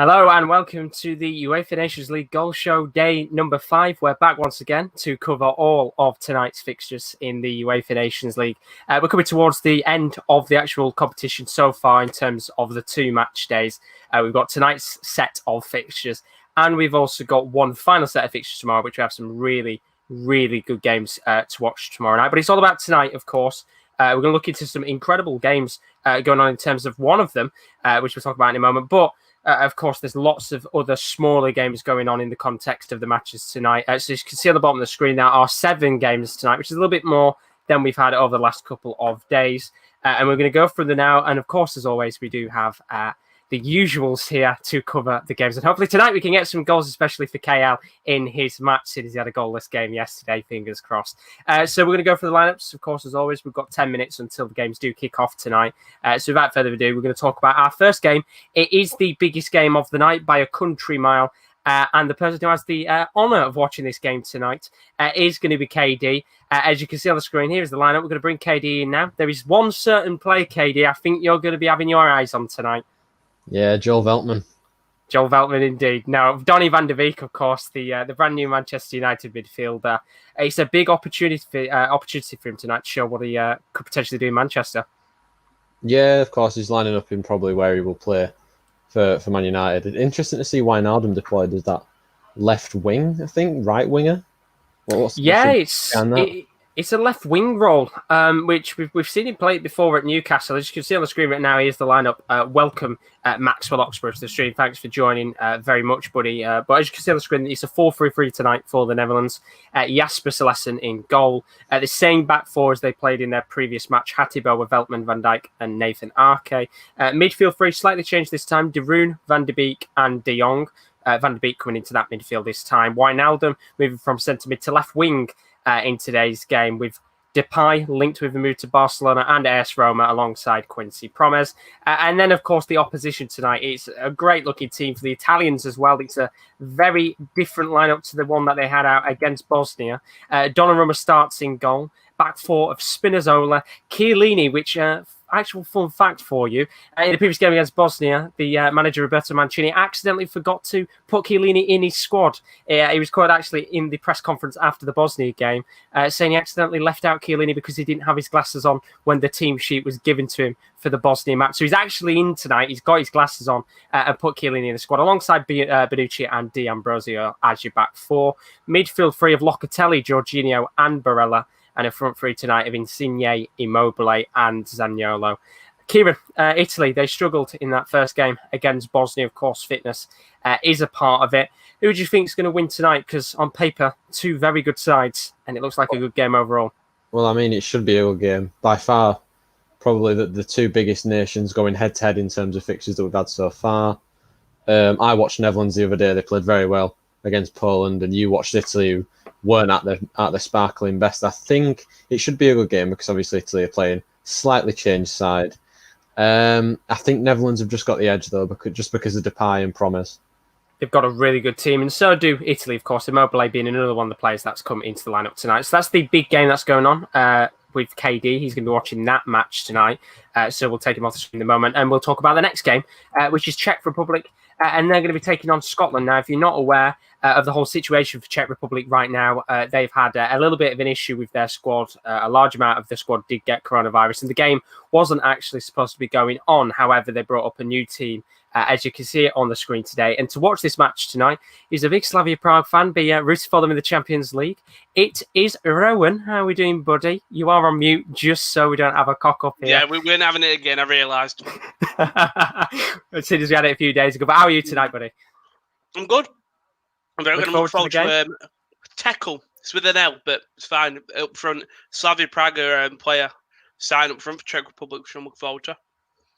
Hello and welcome to the UEFA Nations League goal show day number 5. We're back once again to cover all of tonight's fixtures in the UEFA Nations League. We're coming towards the end of the actual competition so far in terms of the 2 match days. We've got tonight's set of fixtures and we've also got one final set of fixtures tomorrow, which we have some really good games to watch tomorrow night. But it's all about tonight, of course. We're going to look into some incredible games going on in terms of one of them, which we'll talk about in a moment. But of course, there's lots of other smaller games going on in the context of the matches tonight. So you can see on the bottom of the screen, there are 7 games tonight, which is a little bit more than we've had over the last couple of days. And we're going to go through them now. And of course, as always, we do have the usuals here to cover the games. And hopefully tonight we can get some goals, especially for KL in his match, since he had a goalless game yesterday, fingers crossed. So we're going to go through the lineups. Of course, as always, we've got 10 minutes until the games do kick off tonight. So without further ado, we're going to talk about our first game. It is the biggest game of the night by a country mile. And the person who has the honour of watching this game tonight is going to be KD. As you can see on the screen, here is the lineup. We're going to bring KD in now. There is one certain player, KD, I think you're going to be having your eyes on tonight. Yeah, Joel Veltman. Joel Veltman, indeed. Now, Donny van de Beek, of course, the brand new Manchester United midfielder. It's a big opportunity for him tonight to show what he could potentially do in Manchester. Yeah, of course, he's lining up in probably where he will play for Man United. Interesting to see Wijnaldum deployed as that left wing, I think, right winger. It's a left wing role, which we've seen him play it before at Newcastle. As you can see on the screen right now, here's the lineup. Welcome, Maxwell Oxborough, to the stream. Thanks for joining very much, buddy. But as you can see on the screen, it's a 4-3-3 tonight for the Netherlands. Jasper Cillessen in goal. The same back four as they played in their previous match. Hattibo with Veltman, Van Dijk and Nathan Ake. Midfield 3 slightly changed this time. De Roon, Van de Beek and De Jong. Van de Beek coming into that midfield this time. Wijnaldum moving from centre mid to left wing in today's game, with Depay linked with a move to Barcelona and AS Roma alongside Quincy Promes. And then, of course, the opposition tonight. It's a great-looking team for the Italians as well. It's a very different lineup to the one that they had out against Bosnia. Donnarumma starts in goal. Back four of Spinazzola, Chiellini, which... actual fun fact for you. In the previous game against Bosnia, the manager Roberto Mancini accidentally forgot to put Chiellini in his squad. He was quoted actually in the press conference after the Bosnia game, saying he accidentally left out Chiellini because he didn't have his glasses on when the team sheet was given to him for the Bosnia match. So he's actually in tonight. He's got his glasses on and put Chiellini in the squad alongside Bonucci and D'Ambrosio as your back four. Midfield 3 of Locatelli, Jorginho and Barella. And a front 3 tonight of Insigne, Immobile and Zaniolo. Kieran, Italy, they struggled in that first game against Bosnia. Of course, fitness is a part of it. Who do you think is going to win tonight? Because on paper, 2 very good sides, and it looks like a good game overall. Well, I mean, it should be a good game. By far, probably the 2 biggest nations going head-to-head in terms of fixtures that we've had so far. I watched Netherlands the other day. They played very well against Poland, and you watched Italy, who weren't at the sparkling best. I think it should be a good game because obviously Italy are playing slightly changed side. I think Netherlands have just got the edge though, because of Depay and Promes. They've got a really good team, and so do Italy, of course. Immobile being another one of the players that's come into the lineup tonight. So that's the big game that's going on with KD. He's going to be watching that match tonight. So we'll take him off the screen in a moment, and we'll talk about the next game, which is Czech Republic. And they're going to be taking on Scotland. Now, if you're not aware of the whole situation for Czech Republic right now, they've had a little bit of an issue with their squad. A large amount of the squad did get coronavirus, and the game wasn't actually supposed to be going on. However, they brought up a new team, as you can see it on the screen today. And to watch this match tonight, he's a big Slavia Prague fan, be rooting for them in the Champions League. It is Rowan. How are we doing, buddy? You are on mute, just so we don't have a cock up here. Yeah, we weren't having it again, I realised. As soon as we had it a few days ago. But how are you tonight, buddy? I'm good. I'm very good. I'm looking forward to Tekel. It's with an L, but it's fine. Up front, Slavia Prague player sign up front for Czech Republic, which I'm looking forward to.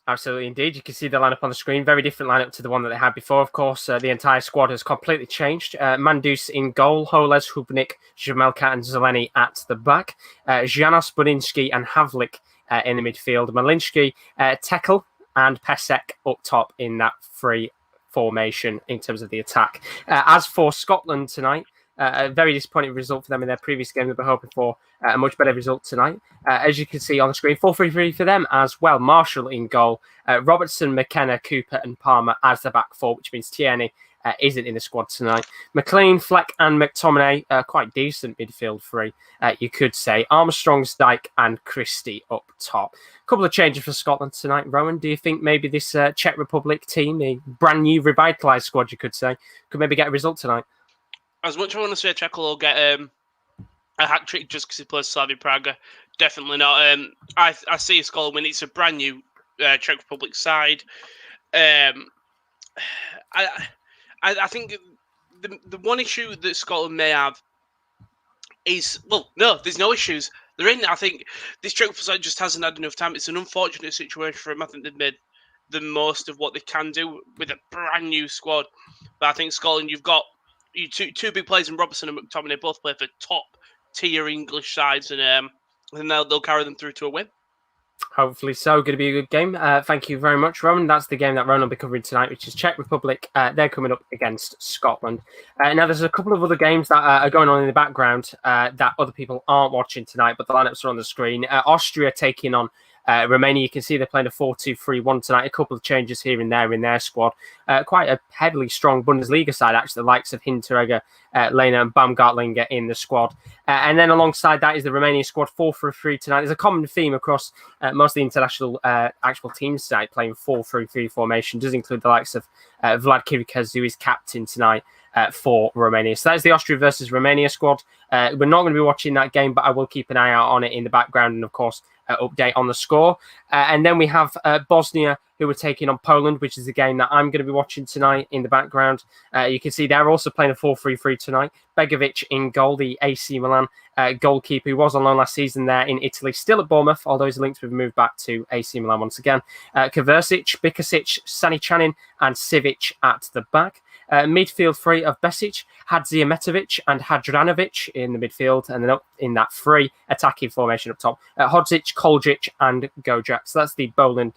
Absolutely, indeed. You can see the lineup on the screen. Very different lineup to the one that they had before. Of course, the entire squad has completely changed. Mandus in goal, Holes, Hubnik, Jamelka and Zeleny at the back. Janos, Boninski and Havlik in the midfield. Malinsky, Tekel and Pesek up top in that free formation in terms of the attack. As for Scotland tonight, A very disappointing result for them in their previous game. They were hoping for a much better result tonight. As you can see on the screen, 4-3-3 for them as well. Marshall in goal. Robertson, McKenna, Cooper and Palmer as the back four, which means Tierney isn't in the squad tonight. McLean, Fleck and McTominay, quite decent midfield three, you could say. Armstrong's, Dyke and Christie up top. A couple of changes for Scotland tonight. Rowan, do you think maybe this Czech Republic team, a brand new revitalised squad, you could say, could maybe get a result tonight? As much as I want to say Czech will get a hat-trick just because he plays Slavia Praga, definitely not. I see Scotland win. It's a brand new Czech Republic side. I think the one issue that Scotland may have is, well, no, there's no issues. They're in. I think this Czech Republic side just hasn't had enough time. It's an unfortunate situation for them. I think they've made the most of what they can do with a brand new squad. But I think Scotland, you've got two big players in Robertson and McTominay, both play for top tier English sides, and they'll carry them through to a win. Hopefully so. Going to be a good game. Thank you very much, Rowan. That's the game that Rowan will be covering tonight, which is Czech Republic. They're coming up against Scotland. Now, there's a couple of other games that are going on in the background that other people aren't watching tonight, but the lineups are on the screen. Austria taking on Romania. You can see they're playing a 4-2-3-1 tonight. A couple of changes here and there in their squad. Quite a heavily strong Bundesliga side, actually, the likes of Hinteregger, Lena and Baumgartlinger in the squad. And then alongside that is the Romanian squad, 4-3-3 tonight. There's a common theme across most of the international actual teams tonight, playing 4-3-3 formation. Does include the likes of Vlad Chiriches, who is captain tonight for Romania. So that's the Austria versus Romania squad. We're not going to be watching that game, but I will keep an eye out on it in the background and, of course, update on the score. And then we have Bosnia, who are taking on Poland, which is the game that I'm going to be watching tonight in the background. You can see they're also playing a 4-3-3 tonight. Begovic in goal, the AC Milan goalkeeper who was on loan last season there in Italy, still at Bournemouth, although his links have moved back to AC Milan once again. Kovacic, Bikasic, Sani Chanin and Sivic at the back. Midfield three of Besic, Hadzimetovic and Hadranovic in the midfield, and then up in that free attacking formation up top, Hodzic, Koljic and Gojak. So that's the Bosnia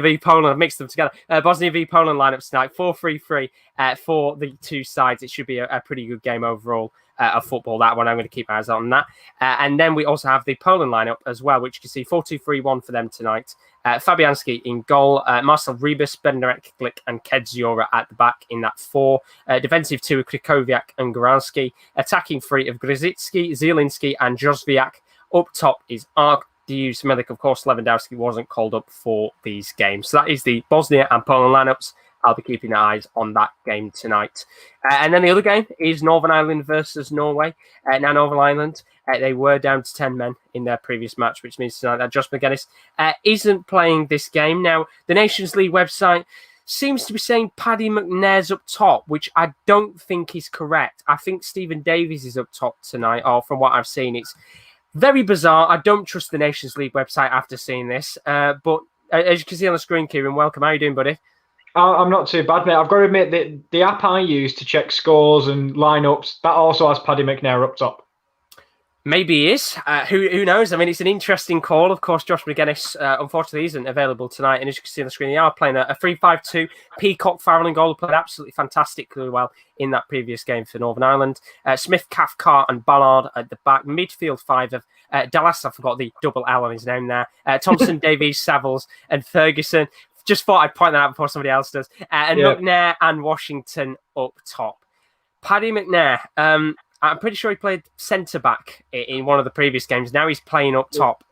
v Poland. I've mixed them together. Bosnia v Poland lineups tonight, 4-3-3 for the two sides. It should be a pretty good game overall of football, that one. I'm going to keep my eyes on that. And then we also have the Poland lineup as well, which you can see 4-2-3-1 for them tonight. Fabianski in goal, Marcel Rebus, Benderek, Glick and Kedziora at the back in that four. Defensive two of Krikoviak and Goranski. Attacking three of Grzycki, Zielinski and Jozwiak. Up top is Arkadiusz Milik. Of course, Lewandowski wasn't called up for these games. So that is the Bosnia and Poland lineups. I'll be keeping eyes on that game tonight. And then the other game is Northern Ireland versus Norway. Now, Northern Ireland, they were down to 10 men in their previous match, which means tonight that Josh McGuinness isn't playing this game. Now, the Nations League website seems to be saying Paddy McNair's up top, which I don't think is correct. I think Stephen Davies is up top tonight, or from what I've seen. It's very bizarre. I don't trust the Nations League website after seeing this. But as you can see on the screen, Kieran, welcome. How are you doing, buddy? I'm not too bad, mate. I've got to admit that the app I use to check scores and lineups, that also has Paddy McNair up top. Maybe he is. Who knows? I mean, it's an interesting call. Of course, Josh McGuinness, unfortunately, isn't available tonight. And as you can see on the screen, they are playing a 3-5-2. Peacock, Farrell and Gold played absolutely fantastically well in that previous game for Northern Ireland. Smith, Cathcart and Ballard at the back. Midfield five of Dallas. I forgot the double L on his name there. Thompson, Davies, Savills and Ferguson. Just thought I'd point that out before somebody else does. And McNair and Washington up top. Paddy McNair, I'm pretty sure he played centre-back in one of the previous games. Now he's playing up top.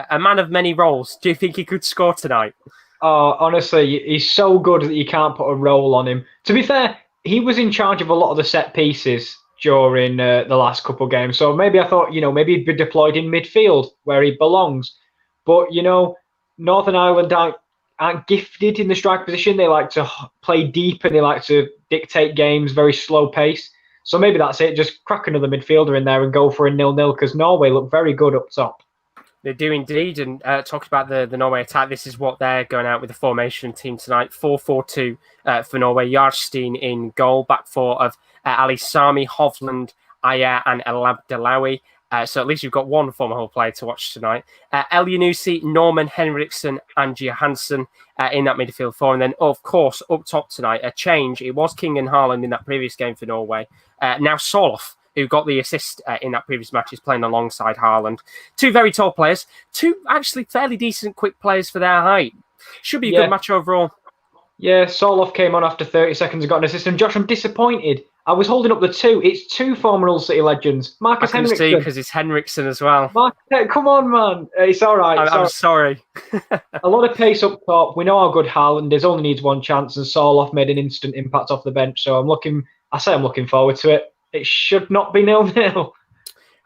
A man of many roles. Do you think he could score tonight? Oh, honestly, he's so good that you can't put a role on him. To be fair, he was in charge of a lot of the set pieces during the last couple of games. So maybe I thought, maybe he'd be deployed in midfield where he belongs. But, Northern Ireland aren't gifted in the strike position. They like to play deep and they like to dictate games, very slow pace. So maybe that's it. Just crack another midfielder in there and go for a 0-0 because Norway look very good up top. They do indeed. And talking about the Norway attack, this is what they're going out with the formation team tonight. 4-4-2 for Norway. Jarstein in goal. Back four of Ali Sami, Hovland, Ayer and El Abdelawi. So at least you've got one former Hull player to watch tonight. El Yunusi, Norman Henriksen, and Johansson in that midfield four. And then, of course, up top tonight, a change. It was King and Haaland in that previous game for Norway. Now Soloff, who got the assist in that previous match, is playing alongside Haaland. Two very tall players. Two actually fairly decent, quick players for their height. Should be a good match overall. Yeah, Soloff came on after 30 seconds and got an assist. And Josh, I'm disappointed. I was holding up the two. It's two former Hull City legends. Marcus Henriksen. I can see because it's Henriksen as well. Come on, man. It's all right. I'm sorry. A lot of pace up top. We know how good Haaland is. Only needs one chance, and Soloff made an instant impact off the bench. So I'm looking forward to it. It should not be 0-0.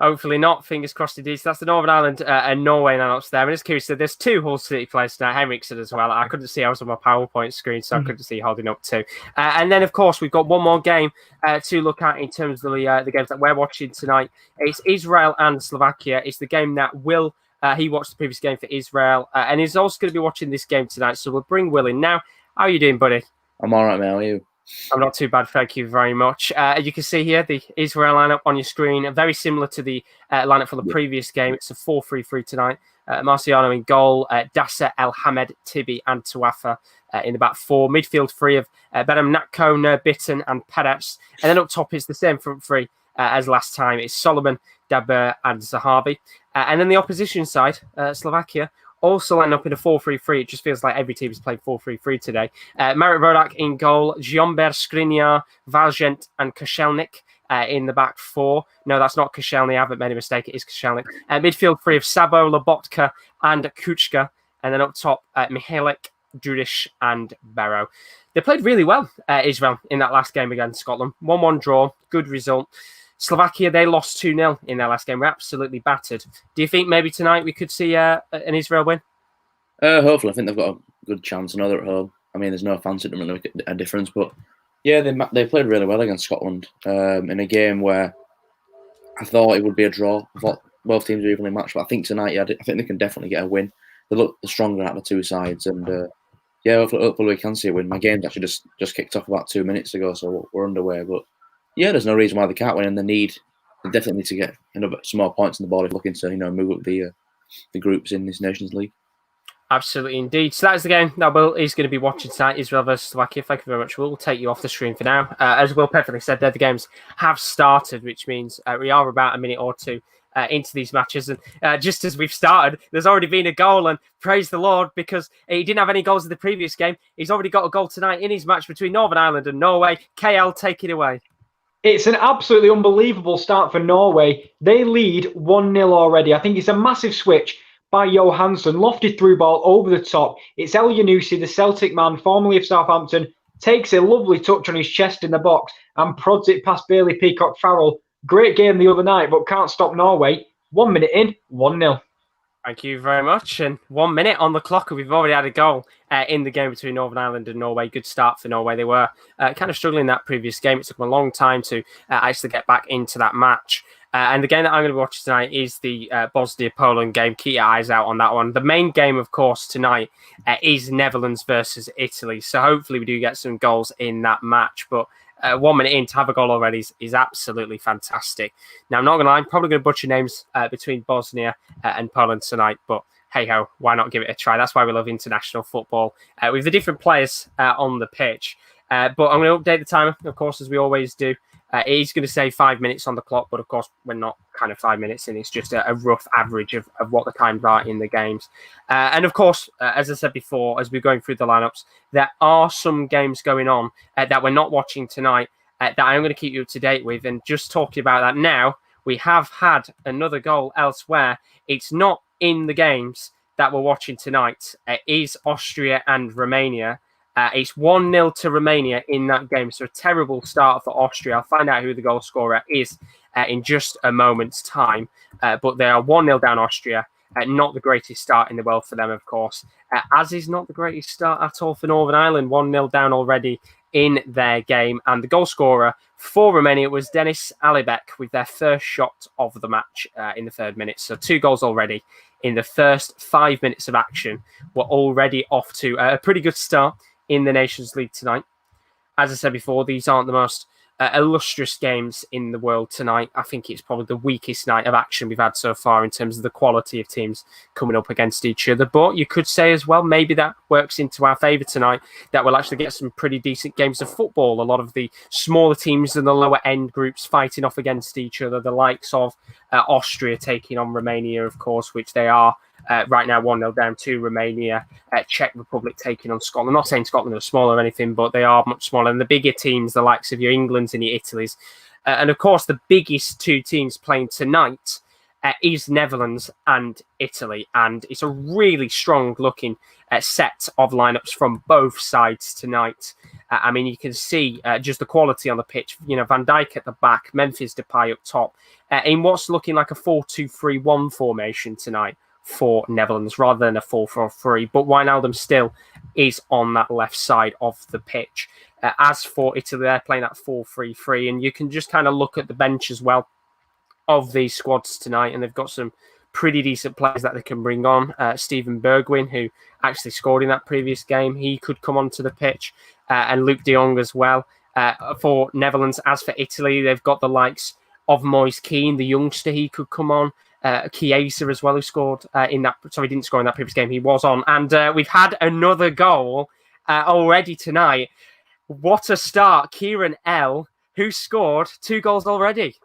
Hopefully not. Fingers crossed it is. That's the Northern Ireland and Norway announced there. And as Kiri said, there's two Hull City players tonight, Henriksen as well. I couldn't see. I was on my PowerPoint screen, so I couldn't see holding up two. And then, of course, we've got one more game to look at in terms of the games that we're watching tonight. It's Israel and Slovakia. It's the game that Will, he watched the previous game for Israel. And he's also going to be watching this game tonight. So we'll bring Will in. Now, how are you doing, buddy? I'm all right, mate. How are you? I'm not too bad, thank you very much. As you can see here, the Israel lineup on your screen, very similar to the lineup from the previous game. It's a 4-3-3 tonight. Marciano in goal, Dasa, El Hamed, Tibi, and Tuafa in the back four. Midfield three of Benham, Natko, Bitten, and Perez. And then up top is the same front three as last time. It's Solomon, Daber, and Zahavi. And then the opposition side, Slovakia, also end up in a 4-3-3. It just feels like every team is playing 4-3-3 today. Marit Rodak in goal, Giomber, Skriniar, Valgent, and Koscielnik in the back four. No, that's not Koscielny. I haven't made a mistake. It is Koscielnik. Midfield three of Sabo, Lobotka, and Kuchka. And then up top, Mihalik, Judish, and Barrow. They played really well, Israel, in that last game against Scotland. 1-1 draw, good result. Slovakia, they lost 2-0 in their last game. We're absolutely battered. Do you think maybe tonight we could see an Israel win? Hopefully. I think they've got a good chance. I know they're at home. I mean, there's no fans. It doesn't really make a difference. But, yeah, they played really well against Scotland in a game where I thought it would be a draw. I thought both teams were evenly matched. But I think tonight, I think they can definitely get a win. They look stronger out of the two sides. And, hopefully we can see a win. My game's actually just kicked off about 2 minutes ago, so we're underway. But, yeah, there's no reason why they can't win, and they definitely need to get some more points on the board if looking to move up the groups in this Nations League. Absolutely, indeed. So that is the game that Will is going to be watching tonight, Israel versus Slovakia. Thank you very much, Will. We'll take you off the screen for now. As Will perfectly said there, the games have started, which means we are about a minute or two into these matches. And just as we've started, there's already been a goal, and praise the Lord, because he didn't have any goals in the previous game. He's already got a goal tonight in his match between Northern Ireland and Norway. KL, take it away. It's an absolutely unbelievable start for Norway. They lead 1-0 already. I think it's a massive switch by Johansson. Lofted through ball over the top. It's El Yunusi, the Celtic man, formerly of Southampton, takes a lovely touch on his chest in the box and prods it past Bailey Peacock-Farrell. Great game the other night, but can't stop Norway. 1 minute in, 1-0. Thank you very much. And 1 minute on the clock, and we've already had a goal in the game between Northern Ireland and Norway. Good start for Norway. They were kind of struggling in that previous game. It took them a long time to actually get back into that match. And the game that I'm going to be watching tonight is the Bosnia-Poland game. Keep your eyes out on that one. The main game, of course, tonight is Netherlands versus Italy. So hopefully we do get some goals in that match. But 1 minute in to have a goal already is absolutely fantastic. Now, I'm not going to lie, I'm probably going to butcher names between Bosnia and Poland tonight, but hey-ho, why not give it a try? That's why we love international football with the different players on the pitch. But I'm going to update the timer, of course, as we always do. It is going to say 5 minutes on the clock, but of course, we're not kind of 5 minutes in. It's just a rough average of what the times are in the games. And of course, as I said before, as we're going through the lineups, there are some games going on that we're not watching tonight that I'm going to keep you up to date with. And just talking about that now, we have had another goal elsewhere. It's not in the games that we're watching tonight. It is Austria and Romania. It's 1-0 to Romania in that game. So a terrible start for Austria. I'll find out who the goal scorer is in just a moment's time. But they are 1-0 down Austria. Not the greatest start in the world for them, of course. As is not the greatest start at all for Northern Ireland. 1-0 down already in their game. And the goal scorer for Romania was Denis Alibek with their first shot of the match in the 3rd minute. So 2 goals already in the first 5 minutes of action. We're already off to a pretty good start in the Nations League tonight. As I said before, these aren't the most illustrious games in the world tonight. I think it's probably the weakest night of action we've had so far in terms of the quality of teams coming up against each other. But you could say as well, maybe that works into our favour tonight, that we'll actually get some pretty decent games of football. A lot of the smaller teams in the lower end groups fighting off against each other, the likes of Austria taking on Romania, of course, which they are right now 1-0 down to Romania. Czech Republic taking on Scotland. I'm not saying Scotland are small or anything, but they are much smaller. And the bigger teams, the likes of your Englands and your Italys. And of course, the biggest two teams playing tonight is Netherlands and Italy. And it's a really strong looking set of lineups from both sides tonight. I mean, you can see just the quality on the pitch. You know, Van Dijk at the back, Memphis Depay up top, in what's looking like a 4-2-3-1 formation tonight for Netherlands rather than a 4-4-3. But Wijnaldum still is on that left side of the pitch. As for Italy, they're playing that 4-3-3. And you can just kind of look at the bench as well of these squads tonight. And they've got some pretty decent players that they can bring on. Steven Bergwijn, who actually scored in that previous game, he could come onto the pitch. And Luke de Jong as well for Netherlands. As for Italy, they've got the likes of Moise Kean, the youngster, he could come on. Chiesa as well, who scored in that. Sorry, didn't score in that previous game. He was on. And we've had another goal already tonight. What a start. Kieran L, who scored 2 goals already.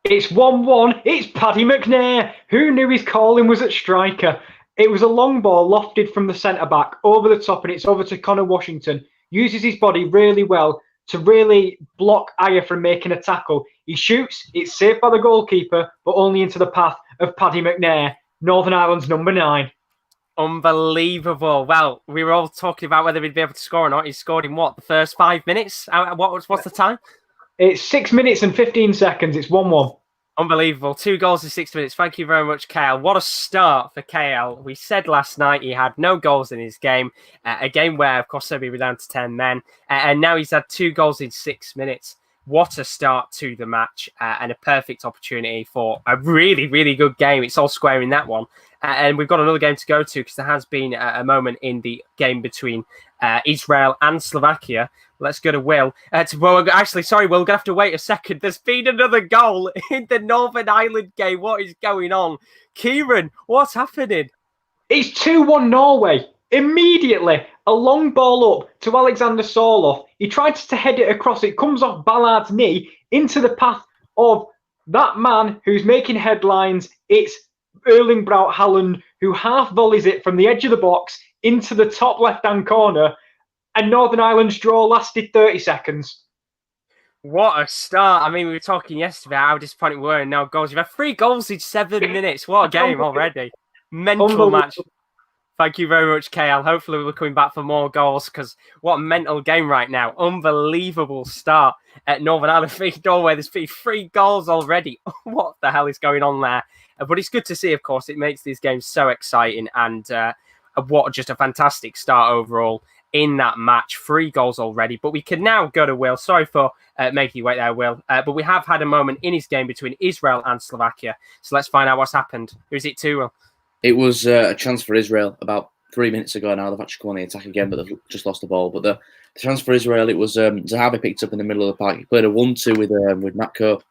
It's 1-1. It's Paddy McNair. Who knew his calling was at striker? It was a long ball lofted from the centre-back over the top, and it's over to Connor Washington. Uses his body really well to really block Ayer from making a tackle. He shoots, it's saved by the goalkeeper, but only into the path of Paddy McNair, Northern Ireland's number 9. Unbelievable. Well, we were all talking about whether he'd be able to score or not. He scored in what, the first 5 minutes? What's the time? It's 6 minutes and 15 seconds. It's 1-1. Unbelievable. 2 goals in 6 minutes. Thank you very much, KL. What a start for KL. We said last night he had no goals in his game. A game where, of course, Serbia were down to 10 men. And now he's had 2 goals in 6 minutes. What a start to the match and a perfect opportunity for a really, really good game. It's all square in that one. And we've got another game to go to because there has been a moment in the game between Israel and Slovakia. Let's go to Will. Will, we're going to have to wait a second. There's been another goal in the Northern Ireland game. What is going on? Kieran, what's happening? It's 2-1 Norway. Immediately, a long ball up to Alexander Sorloth. He tries to head it across. It comes off Ballard's knee into the path of that man who's making headlines. It's Erling Braut Haaland, who half volleys it from the edge of the box into the top left-hand corner. And Northern Ireland's draw lasted 30 seconds. What a start. I mean, we were talking yesterday how disappointed we were in no goals. You've had 3 goals in 7 minutes. What a game already. Mental match. Thank you very much, KL. Hopefully we're coming back for more goals because what a mental game right now. Unbelievable start at Northern Ireland v Norway. There's been 3 goals already. What the hell is going on there? But it's good to see, of course. It makes these games so exciting and what just a fantastic start overall in that match. 3 goals already. But we can now go to Will. Sorry for making you wait there, Will. But we have had a moment in his game between Israel and Slovakia. So let's find out what's happened. Who's it to, Will? It was a chance for Israel about 3 minutes ago now. They've actually come on the attack again, but they've just lost the ball. But the chance for Israel, it was Zahavi picked up in the middle of the park. He played a 1-2 with Natko.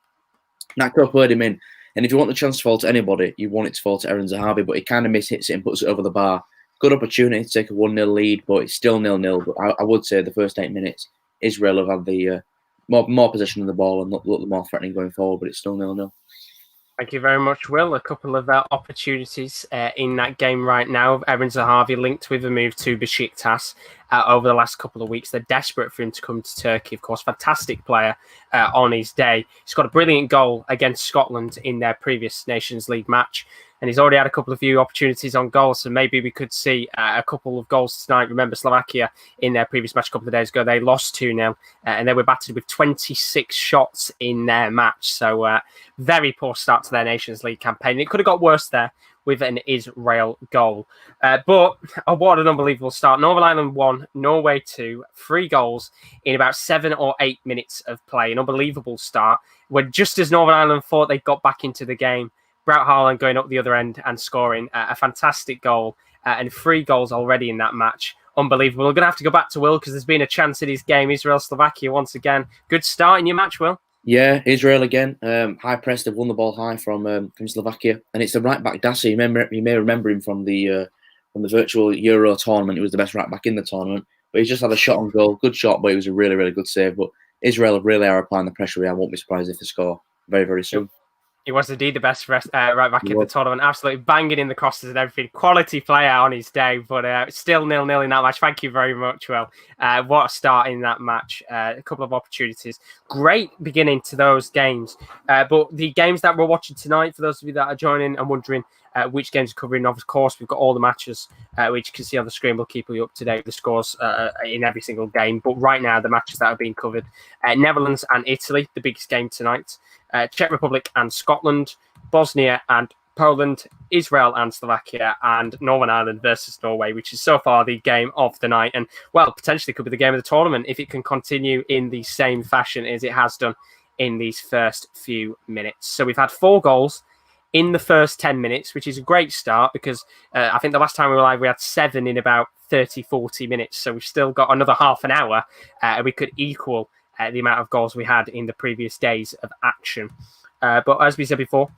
Natko played him in. And if you want the chance to fall to anybody, you want it to fall to Aaron Zahavi, but he kind of mishits it and puts it over the bar. Good opportunity to take a 1-0 lead, but it's still 0-0. But I would say the first 8 minutes, Israel have had the more possession of the ball and look more threatening going forward, but it's still 0-0. Thank you very much, Will. A couple of opportunities in that game right now. Aaron Zahavi linked with a move to Besiktas over the last couple of weeks. They're desperate for him to come to Turkey, of course. Fantastic player on his day. He's got a brilliant goal against Scotland in their previous Nations League match. And he's already had a couple of few opportunities on goal, so maybe we could see a couple of goals tonight. Remember, Slovakia, in their previous match a couple of days ago, they lost 2-0, and they were battered with 26 shots in their match. So very poor start to their Nations League campaign. It could have got worse there with an Israel goal. But what an unbelievable start. Northern Ireland 1, Norway 2, 3 goals in about 7 or 8 minutes of play. An unbelievable start. When just as Northern Ireland thought they got back into the game, Braut Haaland going up the other end and scoring a fantastic goal and 3 goals already in that match. unbelievable. We're going to have to go back to Will because there's been a chance in his game. Israel-Slovakia once again. Good start in your match, Will. Yeah, Israel again. High press. They've won the ball high from Slovakia, and it's the right back Dassi. You may remember him from the virtual Euro tournament. He was the best right back in the tournament, but he's just had a shot on goal. Good shot, but it was a really, really good save. But Israel really are applying the pressure here. I won't be surprised if they score very, very soon. He was indeed the best right back in the tournament. Absolutely banging in the crosses and everything. Quality player on his day, but still 0-0 in that match. Thank you very much, Will. What a start in that match. A couple of opportunities. Great beginning to those games. But the games that we're watching tonight, for those of you that are joining and wondering which games are covering, of course, we've got all the matches, which you can see on the screen. We'll keep you up to date with the scores in every single game. But right now, the matches that are being covered, Netherlands and Italy, the biggest game tonight. Czech Republic and Scotland, Bosnia and Poland, Israel and Slovakia, and Northern Ireland versus Norway, which is so far the game of the night. And, well, potentially could be the game of the tournament if it can continue in the same fashion as it has done in these first few minutes. So we've had 4 goals in the first 10 minutes, which is a great start because I think the last time we were live, we had 7 in about 30, 40 minutes. So we've still got another half an hour and we could equal the amount of goals we had in the previous days of action. But as we said before,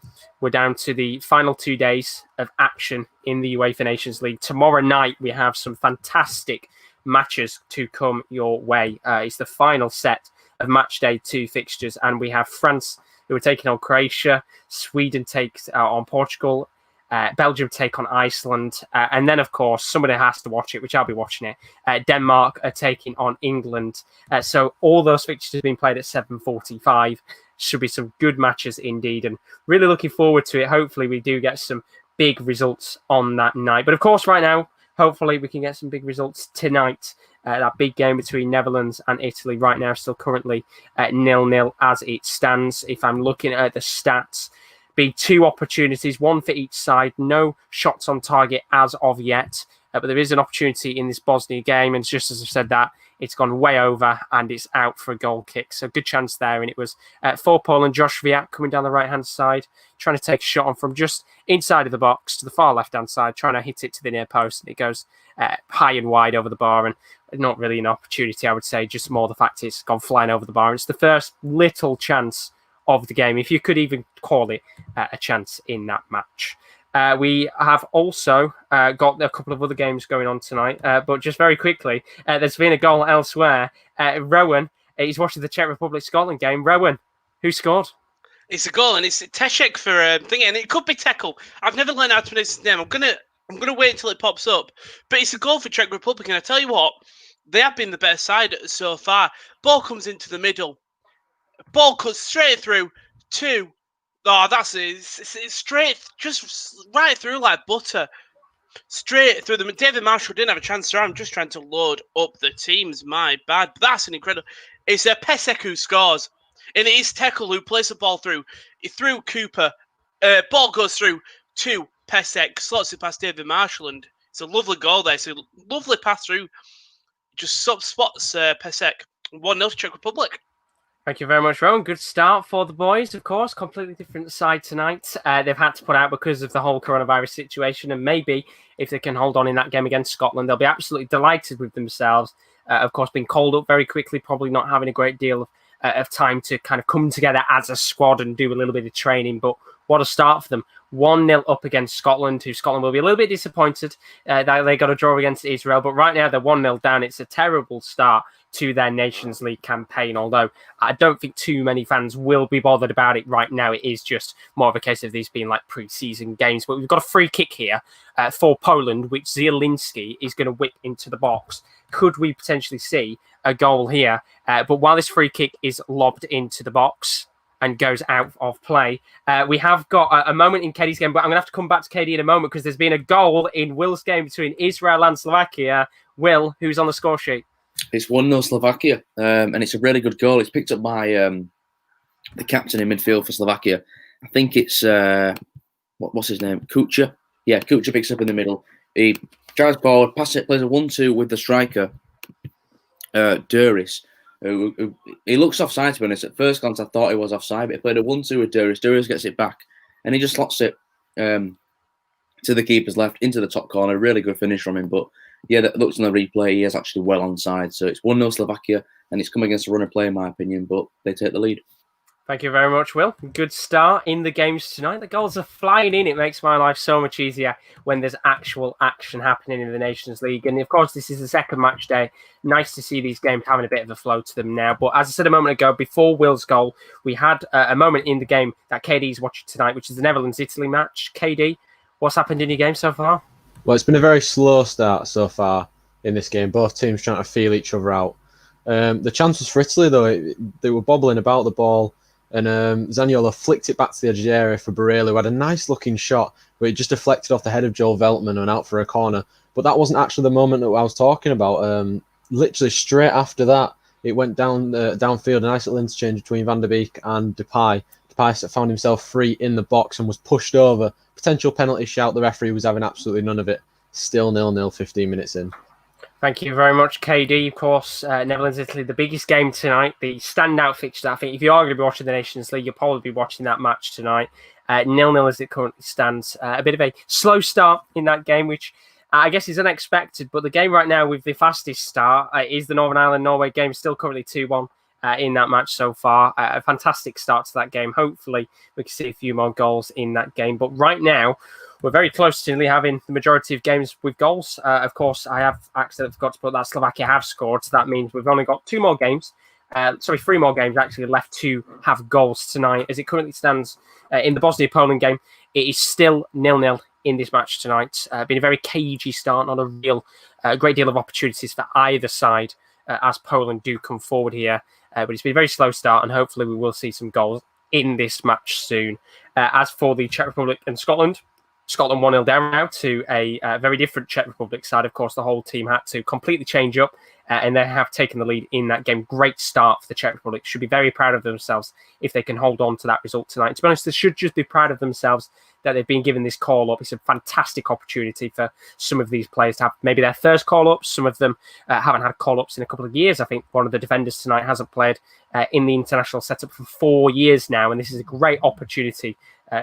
we're down to the final 2 days of action in the UEFA Nations League. Tomorrow night, we have some fantastic matches to come your way. It's the final set of match day 2 fixtures, and we have France, who are taking on Croatia, Sweden takes on Portugal, Belgium take on Iceland, and then, of course, somebody has to watch it, which I'll be watching it. Denmark are taking on England. So all those fixtures have been played at 7:45. Should be some good matches indeed, and really looking forward to it. Hopefully we do get some big results on that night. But, of course, right now, hopefully we can get some big results tonight. That big game between Netherlands and Italy right now still currently at 0-0 as it stands. If I'm looking at the stats, be 2 opportunities, 1 for each side. No shots on target as of yet. But there is an opportunity in this Bosnia game. And just as I've said that, it's gone way over and it's out for a goal kick. So good chance there. And it was for Poland, Josh Viat coming down the right-hand side, trying to take a shot on from just inside of the box to the far left-hand side, trying to hit it to the near post. And it goes high and wide over the bar. And not really an opportunity, I would say, just more the fact it's gone flying over the bar. And it's the first little chance of the game, if you could even call it a chance in that match. We have also got a couple of other games going on tonight, but just very quickly, there's been a goal elsewhere. Rowan, he's watching the Czech Republic-Scotland game. Rowan, who scored? It's a goal, and it's Teshek for thingy, and it could be Tekel. I've never learned how to pronounce his name. I'm gonna wait until it pops up, but it's a goal for Czech Republic, and I tell you what, they have been the better side so far. Ball comes into the middle. Ball cuts straight through to... Oh, that's it. It's straight, just right through like butter. Straight through them. David Marshall didn't have a chance there. I'm just trying to load up the teams. My bad. But that's an incredible... It's Pesek who scores. And it is Tekel who plays the ball through. He threw Cooper. Ball goes through to Pesek. Slots it past David Marshall. And it's a lovely goal there. It's a lovely pass through. Just spots Pesek. 1-0 to Czech Republic. Thank you very much, Rowan. Good start for the boys, of course. Completely different side tonight. They've had to put out because of the whole coronavirus situation, and maybe if they can hold on in that game against Scotland, they'll be absolutely delighted with themselves. Of course, being called up very quickly, probably not having a great deal of time to kind of come together as a squad and do a little bit of training, but what a start for them. 1-0 up against Scotland, who Scotland will be a little bit disappointed that they got a draw against Israel, but right now they're 1-0 down. It's a terrible start to their Nations League campaign, although I don't think too many fans will be bothered about it right now. It is just more of a case of these being like pre-season games. But we've got a free kick here for Poland, which Zielinski is going to whip into the box. Could we potentially see a goal here? But while this free kick is lobbed into the box and goes out of play, we have got a moment in Katie's game, but I'm going to have to come back to Katie in a moment because there's been a goal in Will's game between Israel and Slovakia. Will, who's on the score sheet? It's 1-0 Slovakia, and it's a really good goal. It's picked up by the captain in midfield for Slovakia. I think it's, what's his name? Kucha. Yeah, Kucha picks up in the middle. He drives forward, passes it, plays a 1-2 with the striker, Duris. He looks offside, to be honest. At first glance, I thought he was offside, but he played a 1-2 with Duris. Duris gets it back, and he just slots it to the keeper's left into the top corner. Really good finish from him, but yeah, that looks on the replay, he is actually well onside. So it's 1-0 Slovakia, and it's come against a runner play, in my opinion, but they take the lead. Thank you very much, Will. Good start in the games tonight. The goals are flying in. It makes my life so much easier when there's actual action happening in the Nations League. And of course, this is the second match day. Nice to see these games having a bit of a flow to them now. But as I said a moment ago, before Will's goal, we had a moment in the game that KD's watching tonight, which is the Netherlands-Italy match. KD, what's happened in your game so far? Well, it's been a very slow start so far in this game. Both teams trying to feel each other out. The chance was for Italy, though. They were bobbling about the ball. And Zaniolo flicked it back to the edge of the area for Barella, who had a nice-looking shot, but it just deflected off the head of Joel Veltman and out for a corner. But that wasn't actually the moment that I was talking about. Literally straight after that, it went downfield, a nice little interchange between Van der Beek and Depay. Depay found himself free in the box and was pushed over. Potential penalty shout. The referee was having absolutely none of it. Still 0-0, 15 minutes in. Thank you very much, KD. Of course, Netherlands-Italy, the biggest game tonight, the standout fixture. I think if you are going to be watching the Nations League, you'll probably be watching that match tonight. 0-0 as it currently stands. A bit of a slow start in that game, which I guess is unexpected. But the game right now with the fastest start is the Northern Ireland-Norway game, still currently 2-1 in that match so far. A fantastic start to that game. Hopefully, we can see a few more goals in that game. But right now, we're very close to having the majority of games with goals. Of course, I have accidentally forgot to put that Slovakia have scored. So that means we've only got 3 more games actually left to have goals tonight. As it currently stands in the Bosnia-Poland game, it is still 0-0 in this match tonight. Been a very cagey start, not a real great deal of opportunities for either side as Poland do come forward here. But it's been a very slow start, and hopefully we will see some goals in this match soon. As for the Czech Republic and Scotland 1-0 down now to a very different Czech Republic side. Of course, the whole team had to completely change up, and they have taken the lead in that game. Great start for the Czech Republic. Should be very proud of themselves if they can hold on to that result tonight. To be honest, they should just be proud of themselves that they've been given this call-up. It's a fantastic opportunity for some of these players to have maybe their first call-ups. Some of them haven't had call-ups in a couple of years. I think one of the defenders tonight hasn't played in the international setup for 4 years now, and this is a great opportunity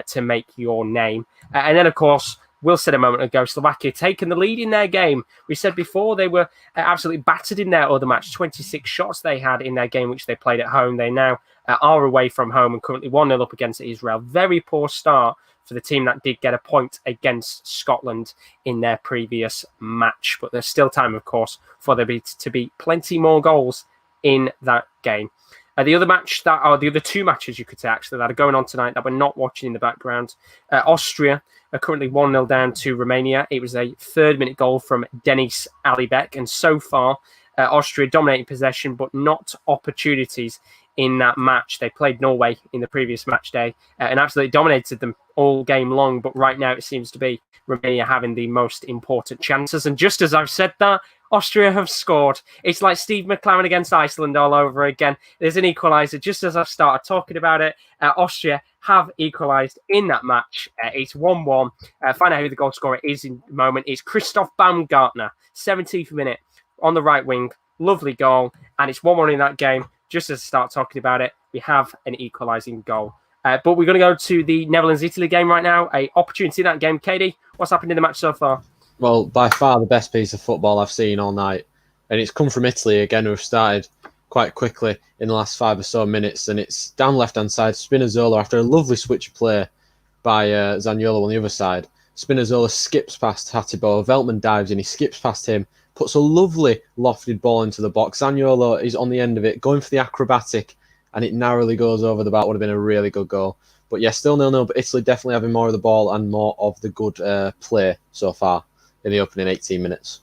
to make your name. And then, of course, Will said a moment ago, Slovakia taking the lead in their game. We said before they were absolutely battered in their other match. 26 shots they had in their game, which they played at home. They now are away from home and currently 1-0 up against Israel. Very poor start for the team that did get a point against Scotland in their previous match. But there's still time, of course, for there to be plenty more goals in that game. The other 2 matches, you could say, actually, that are going on tonight that we're not watching in the background. Austria are currently 1-0 down to Romania. It was a 3rd-minute goal from Denis Alibek. And so far, Austria dominating possession, but not opportunities in that match. They played Norway in the previous match day and absolutely dominated them all game long. But right now, it seems to be Romania having the most important chances. And just as I've said that, Austria have scored. It's like Steve McLaren against Iceland all over again. There's an equaliser. Just as I've started talking about it, Austria have equalised in that match. It's 1-1. Find out who the goal scorer is in a moment. It's Christoph Baumgartner, 17th minute on the right wing. Lovely goal. And it's 1-1 in that game. Just as I start talking about it, we have an equalising goal. But we're going to go to the Netherlands-Italy game right now. A opportunity in that game. Katie, what's happened in the match so far? Well, by far the best piece of football I've seen all night. And it's come from Italy again, who have started quite quickly in the last 5 or so minutes. And it's down left-hand side, Spinazzola, after a lovely switch of play by Zaniolo on the other side. Spinazzola skips past Hatibo. Veltman dives in, he skips past him, puts a lovely lofted ball into the box. Zaniolo is on the end of it, going for the acrobatic, and it narrowly goes over the bar. Would have been a really good goal. But yeah, still 0-0, but Italy definitely having more of the ball and more of the good play so far in the opening 18 minutes.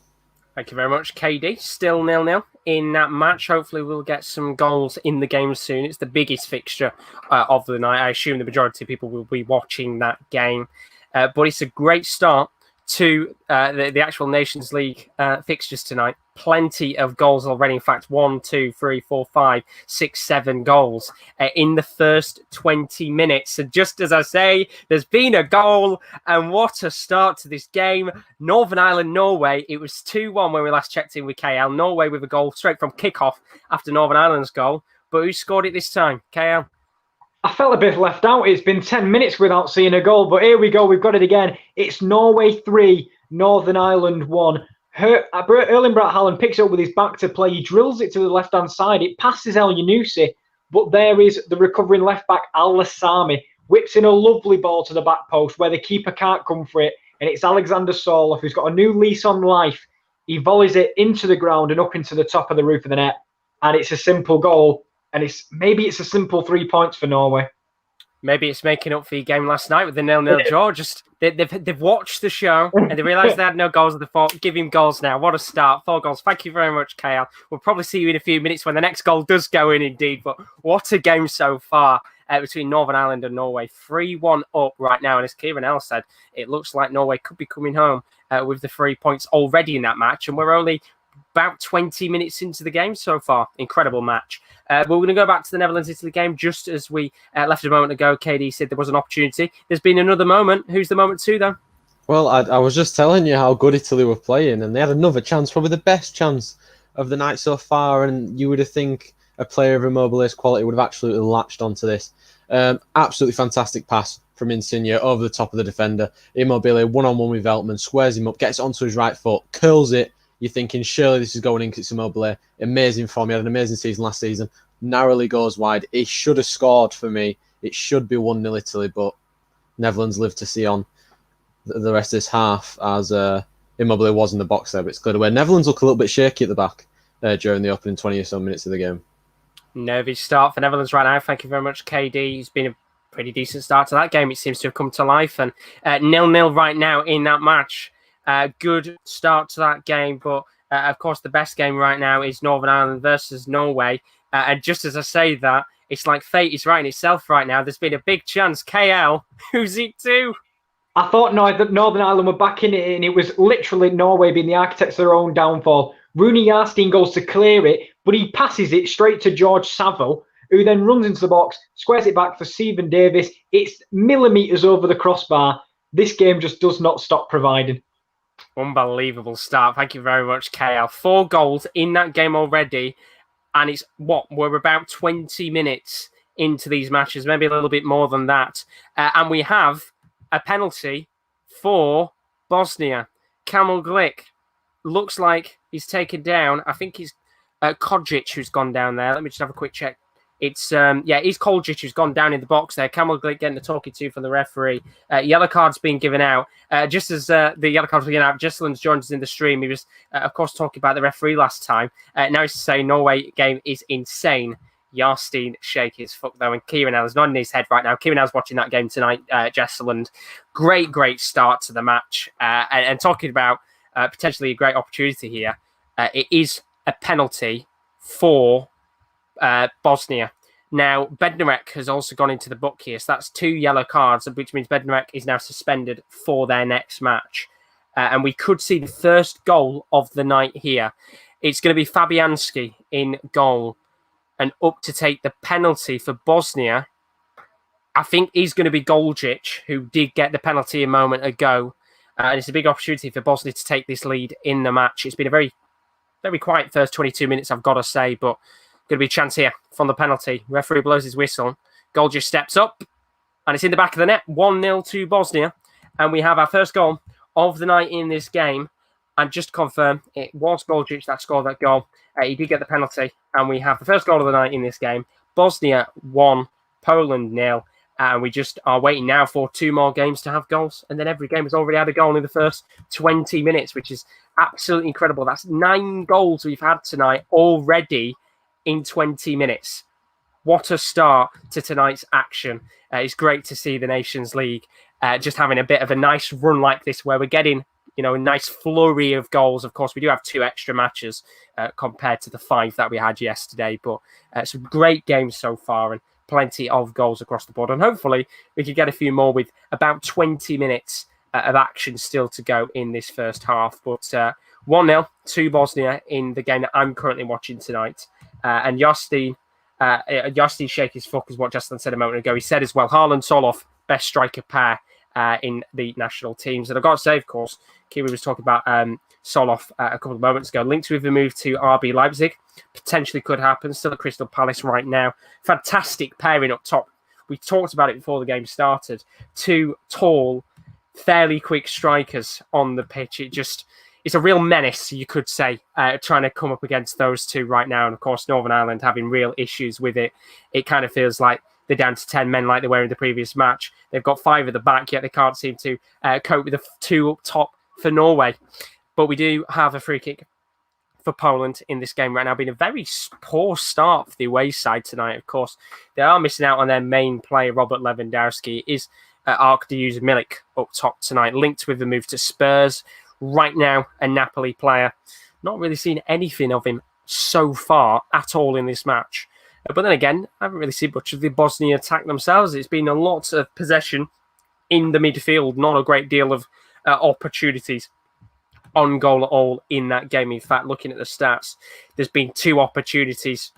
Thank you very much, KD. Still 0-0 in that match. Hopefully we'll get some goals in the game soon. It's the biggest fixture of the night. I assume the majority of people will be watching that game. But it's a great start to the actual Nations League fixtures tonight. Plenty of goals already. In fact, 1, 2, 3, 4, 5, 6, 7 goals in the first 20 minutes. And just as I say, there's been a goal. And what a start to this game. Northern Ireland, Norway. It was 2-1 when we last checked in with KL. Norway with a goal straight from kickoff after Northern Ireland's goal. But who scored it this time? KL? I felt a bit left out. It's been 10 minutes without seeing a goal, but here we go. We've got it again. It's Norway 3, Northern Ireland 1. Erling Braut Haaland picks it up with his back to play. He drills it to the left-hand side. It passes El Yunusi, but there is the recovering left-back Al Lassami, whips in a lovely ball to the back post where the keeper can't come for it, and it's Alexander Sorloth who's got a new lease on life. He volleys it into the ground and up into the top of the roof of the net, and it's a simple goal, and maybe it's a simple 3 points for Norway. Maybe it's making up for your game last night with the 0-0 draw. Just they've watched the show and they realised they had no goals. They thought, give him goals now. What a start. 4 goals. Thank you very much, KL. We'll probably see you in a few minutes when the next goal does go in indeed. But what a game so far between Northern Ireland and Norway. 3-1 up right now. And as Kieran L said, it looks like Norway could be coming home with the 3 points already in that match. And we're only about 20 minutes into the game so far. Incredible match. But we're going to go back to the Netherlands-Italy game just as we left a moment ago. KD said there was an opportunity. There's been another moment. Who's the moment too, though? Well, I was just telling you how good Italy were playing, and they had another chance, probably the best chance of the night so far, and you would have think a player of Immobile's quality would have absolutely latched onto this. Absolutely fantastic pass from Insigne over the top of the defender. Immobile, one-on-one with Veltman, squares him up, gets it onto his right foot, curls it. You're thinking, surely this is going in because it's Immobile. Amazing form. He had an amazing season last season. Narrowly goes wide. He should have scored for me. It should be 1-0 Italy, but Netherlands live to see on the rest of this half as Immobile was in the box there, but it's cleared away. Netherlands look a little bit shaky at the back during the opening 20 or so minutes of the game. Nervy start for Netherlands right now. Thank you very much, KD. It's been a pretty decent start to that game. It seems to have come to life. And 0-0 right now in that match. Good start to that game, but of course the best game right now is Northern Ireland versus Norway. And just as I say that, it's like fate is writing itself right now. There's been a big chance. KL, who's it to? I thought that Northern Ireland were back in it, and it was literally Norway being the architects of their own downfall. Rooney Jarstein goes to clear it, but he passes it straight to George Saville, who then runs into the box, squares it back for Stephen Davis. It's millimetres over the crossbar. This game just does not stop providing. Unbelievable start. Thank you very much, KL. 4 goals in that game already. And it's we're about 20 minutes into these matches, maybe a little bit more than that. And we have a penalty for Bosnia. Kamil Glick looks like he's taken down. I think he's Kodjic who's gone down there. Let me just have a quick check. It's it's Kodjic who's gone down in the box there. Kamil Glick getting the talking to from the referee. Yellow card's being given out. Just as the yellow card's being given out, Jesseland's joined us in the stream. He was, of course, talking about the referee last time. Now he's saying Norway game is insane. Jarstein shake his fuck though, and Kieran Allen's nodding his head right now. Kieran Allen's watching that game tonight. Jesseland, great start to the match, and talking about potentially a great opportunity here. It is a penalty for Bosnia. Now, Bednarek has also gone into the book here, so that's 2 yellow cards, which means Bednarek is now suspended for their next match. And we could see the first goal of the night here. It's going to be Fabianski in goal, and up to take the penalty for Bosnia. I think he's going to be Goljic, who did get the penalty a moment ago. And it's a big opportunity for Bosnia to take this lead in the match. It's been a very, very quiet first 22 minutes, I've got to say, but going to be a chance here from the penalty. Referee blows his whistle. Goljic steps up, and it's in the back of the net. 1-0 to Bosnia. And we have our first goal of the night in this game. And just to confirm, it was Goljic that scored that goal. He did get the penalty. And we have the first goal of the night in this game. Bosnia 1, Poland 0. And we just are waiting now for 2 more games to have goals. And then every game has already had a goal in the first 20 minutes, which is absolutely incredible. That's 9 goals we've had tonight already in 20 minutes. What a start to tonight's action. It's great to see the Nations League just having a bit of a nice run like this where we're getting, a nice flurry of goals. Of course, we do have 2 extra matches compared to the 5 that we had yesterday, but some great games so far and plenty of goals across the board. And hopefully we could get a few more with about 20 minutes of action still to go in this first half. But 1-0 to Bosnia in the game that I'm currently watching tonight. And Jarstein shake his fuck is what Justin said a moment ago. He said as well, Haaland, Sorloth, best striker pair in the national teams. And I've got to say, of course, Kiwi was talking about Sorloth a couple of moments ago. Linked with the move to RB Leipzig. Potentially could happen. Still at Crystal Palace right now. Fantastic pairing up top. We talked about it before the game started. 2 tall, fairly quick strikers on the pitch. It it's a real menace, you could say, trying to come up against those two right now. And of course, Northern Ireland having real issues with it. It kind of feels like they're down to 10 men like they were in the previous match. They've got 5 at the back, yet they can't seem to cope with the 2 up top for Norway. But we do have a free kick for Poland in this game right now, being a very poor start for the away side tonight. Of course, they are missing out on their main player, Robert Lewandowski. Is Arkadiusz Milik up top tonight, linked with the move to Spurs. Right now, a Napoli player. Not really seen anything of him so far at all in this match. But then again, I haven't really seen much of the Bosnia attack themselves. It's been a lot of possession in the midfield, not a great deal of opportunities on goal at all in that game. In fact, looking at the stats, there's been 2 opportunities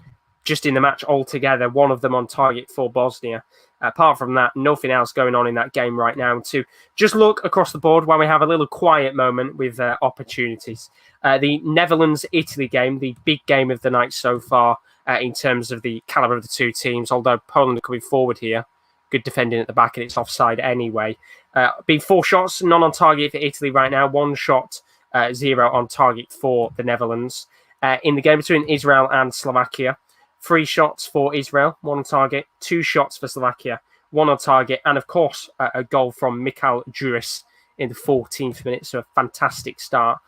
just in the match altogether, one of them on target for Bosnia. Apart from that, nothing else going on in that game right now. To just look across the board while we have a little quiet moment with opportunities. The Netherlands-Italy game, the big game of the night so far in terms of the calibre of the 2 teams, although Poland are coming forward here. Good defending at the back, and it's offside anyway. Been 4 shots, none on target for Italy right now. 1 shot, 0 on target for the Netherlands. In the game between Israel and Slovakia, 3 shots for Israel, 1 on target, 2 shots for Slovakia, 1 on target, and of course, a goal from Michal Juris in the 14th minute. So a fantastic start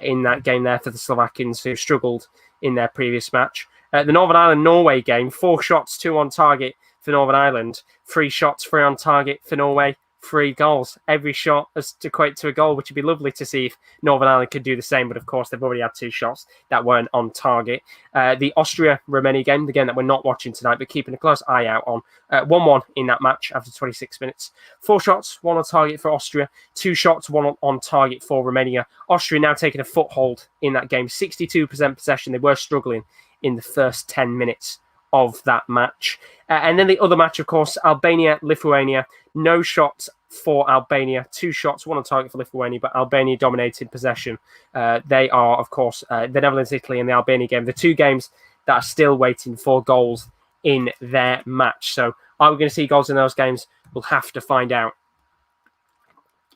in that game there for the Slovakians, who struggled in their previous match. The Northern Ireland-Norway game, 4 shots, 2 on target for Northern Ireland, 3 shots, 3 on target for Norway, 3 goals. Every shot has to equate to a goal, which would be lovely to see if Northern Ireland could do the same. But of course, they've already had 2 shots that weren't on target. The Austria-Romania game, the game that we're not watching tonight, but keeping a close eye out on. 1-1 in that match after 26 minutes. 4 shots, 1 on target for Austria, 2 shots, 1 on target for Romania. Austria now taking a foothold in that game. 62% possession. They were struggling in the first 10 minutes of that match. And then the other match, of course, Albania-Lithuania. No shots for Albania. 2 shots, 1 on target for Lithuania, but Albania dominated possession. They are, of course, the Netherlands-Italy and the Albania game, the 2 games that are still waiting for goals in their match. So are we going to see goals in those games? We'll have to find out.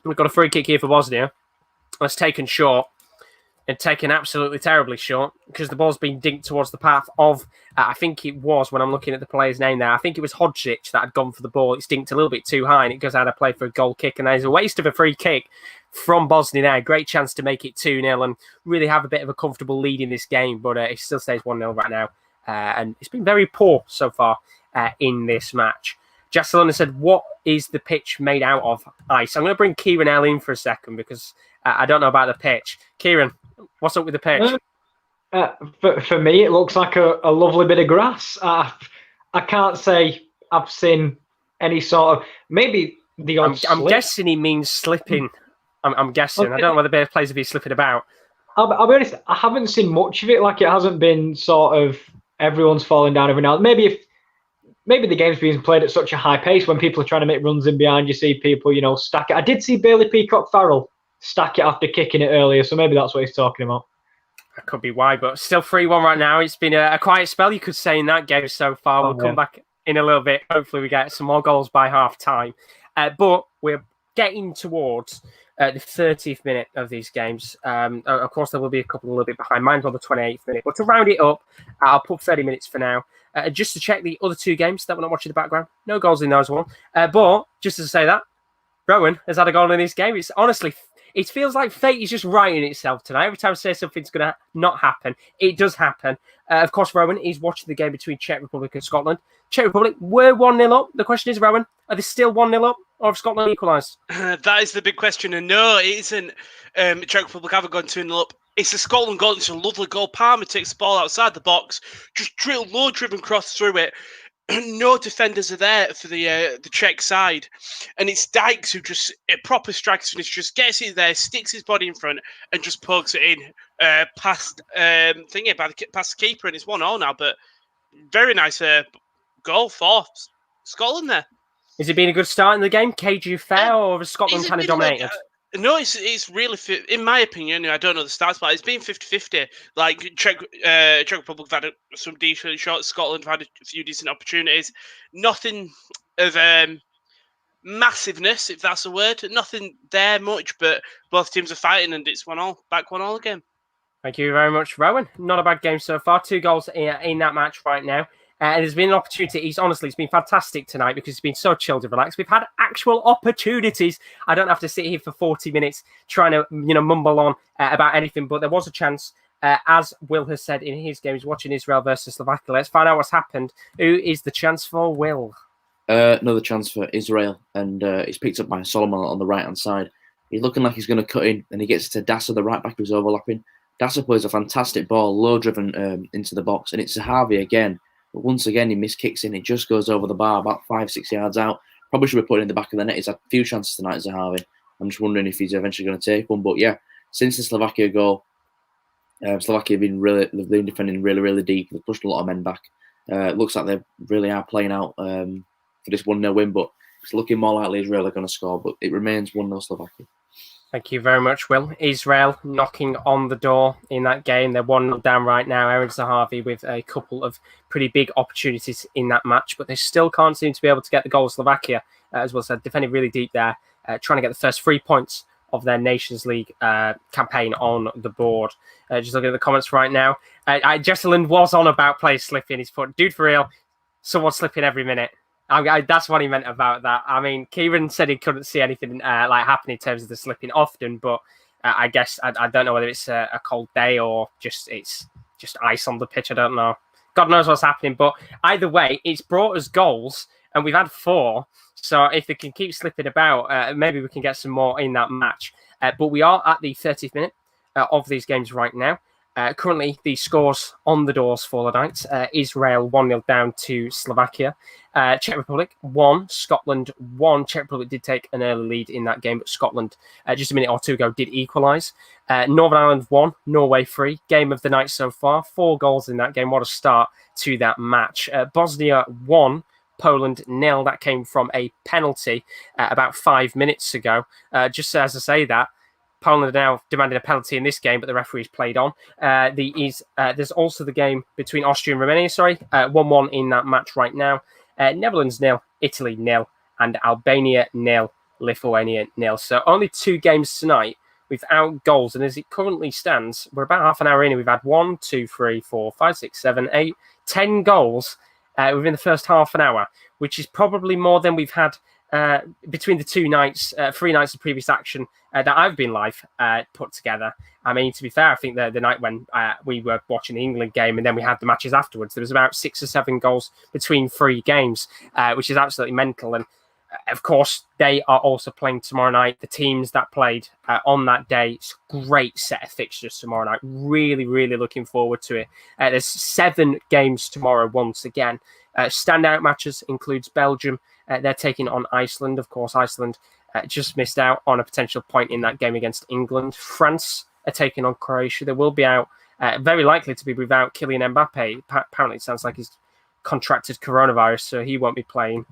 We've got a free kick here for Bosnia. That's taken short. And taken absolutely terribly short, because the ball's been dinked towards the path of, I think it was, when I'm looking at the player's name there, I think it was Hodzic that had gone for the ball. It's dinked a little bit too high, and it goes out of play for a goal kick. And there's a waste of a free kick from Bosnia there. Great chance to make it 2-0 and really have a bit of a comfortable lead in this game, but it still stays 1-0 right now. And it's been very poor so far in this match. Jessalon said, what is the pitch made out of? Ice. I'm going to bring Kieran L in for a second, because I don't know about the pitch. Kieran, what's up with the pitch? For me, it looks like a lovely bit of grass. I can't say I've seen any sort of, maybe the odd slip. I'm guessing he means slipping. I'm guessing. Okay. I don't know whether the players have been slipping about. I'll be honest, I haven't seen much of it. Like, it hasn't been sort of everyone's falling down every now and then. Maybe the game's being played at such a high pace, when people are trying to make runs in behind, you see people, stack it. I did see Bailey Peacock-Farrell stack it after kicking it earlier, so maybe that's what he's talking about. That could be why, but still 3-1 right now. It's been a quiet spell, you could say, in that game so far. We'll come back in a little bit. Hopefully we get some more goals by half-time. But we're getting towards the 30th minute of these games. Of course, there will be a couple a little bit behind. Mine's on the 28th minute. But to round it up, I'll put 30 minutes for now. Just to check the other 2 games that we're not watching in the background. No goals in those one. But just to say that, Rowan has had a goal in this game. It's honestly, it feels like fate is just writing itself tonight. Every time I say something's going to not happen, it does happen. Of course, Rowan is watching the game between Czech Republic and Scotland. Czech Republic were 1-0 up. The question is, Rowan, are they still 1-0 up, or have Scotland equalised? That is the big question. And no, it isn't. Czech Republic haven't gone 2-0 up. It's the Scotland goal. It's a lovely goal. Palmer takes the ball outside the box, just low driven cross through it. No defenders are there for the Czech side, and it's Dykes who just proper strikes finish, just gets it there, sticks his body in front, and just pokes it in past the keeper, and it's 1-0 now. But very nice goal for Scotland there. Has it been a good start in the game? KG fair, or has Scotland kind of dominated? No, it's really, in my opinion, I don't know the stats, but it's been 50-50. Like, Czech Republic have had some decent shots. Scotland have had a few decent opportunities. Nothing of massiveness, if that's a word. Nothing there much, but both teams are fighting, and it's 1-1, back 1-1 again. Thank you very much, Rowan. Not a bad game so far. 2 goals in that match right now. And there's been an opportunity. It's been fantastic tonight because it's been so chilled and relaxed. We've had actual opportunities. I don't have to sit here for 40 minutes trying to, mumble on about anything. But there was a chance, as Will has said in his games, watching Israel versus Slovakia. Let's find out what's happened. Who is the chance for, Will? Another chance for Israel, and he's picked up by Solomon on the right-hand side. He's looking like he's going to cut in, and he gets to Dasa, the right-back who's overlapping. Dasa plays a fantastic ball, low-driven into the box, and it's Zahavi again. But once again, he miskicks in. It just goes over the bar, about 5-6 yards out. Probably should be put it in the back of the net. He's had a few chances tonight, Zahavi. I'm just wondering if he's eventually going to take one. But yeah, since the Slovakia goal, Slovakia have been defending really, really deep. They've pushed a lot of men back. It looks like they really are playing out for this 1-0 win, but it's looking more likely Israel are going to score. But it remains 1-0 Slovakia. Thank you very much, Will. Israel knocking on the door in that game. They're 1-0 down right now. Aaron Zahavi with a couple of pretty big opportunities in that match, but they still can't seem to be able to get the goal. Slovakia, as Will said, defending really deep there, trying to get the first 3 points of their Nations League campaign on the board. Just looking at the comments right now. Jesselyn was on about players slipping his foot. Dude, for real, someone's slipping every minute. That's what he meant about that. I mean, Kieran said he couldn't see anything happen in terms of the slipping often, but I guess I don't know whether it's a cold day or it's just ice on the pitch. I don't know. God knows what's happening, but either way, it's brought us goals, and we've had 4. So if they can keep slipping about, maybe we can get some more in that match. But we are at the 30th minute of these games right now. Currently, the scores on the doors for the night. Israel 1-0 down to Slovakia. Czech Republic 1, Scotland 1. Czech Republic did take an early lead in that game, but Scotland, just a minute or two ago, did equalise. Northern Ireland 1, Norway 3. Game of the night so far. 4 goals in that game. What a start to that match. Bosnia 1, Poland 0. That came from a penalty about 5 minutes ago. Just as I say that, Poland are now demanding a penalty in this game, but the referee's played on. There's also the game between Austria and Romania, 1-1 in that match right now. Netherlands 0, Italy 0, and Albania 0, Lithuania 0. So only 2 games tonight without goals. And as it currently stands, we're about half an hour in, and we've had 1, 2, 3, 4, 5, 6, 7, 8, 10 goals within the first half an hour, which is probably more than we've had between the 3 nights of previous action that I've been live put together. I mean, to be fair, I think the night when we were watching the England game and then we had the matches afterwards, there was about 6 or 7 goals between 3 games, which is absolutely mental. And of course, they are also playing tomorrow night. The teams that played on that day, it's a great set of fixtures tomorrow night. Really, really looking forward to it. There's 7 games tomorrow once again. Standout matches includes Belgium. They're taking on Iceland. Of course, Iceland just missed out on a potential point in that game against England. France are taking on Croatia. They will be out, very likely to be without Kylian Mbappe. Apparently, it sounds like he's contracted coronavirus, so he won't be playing.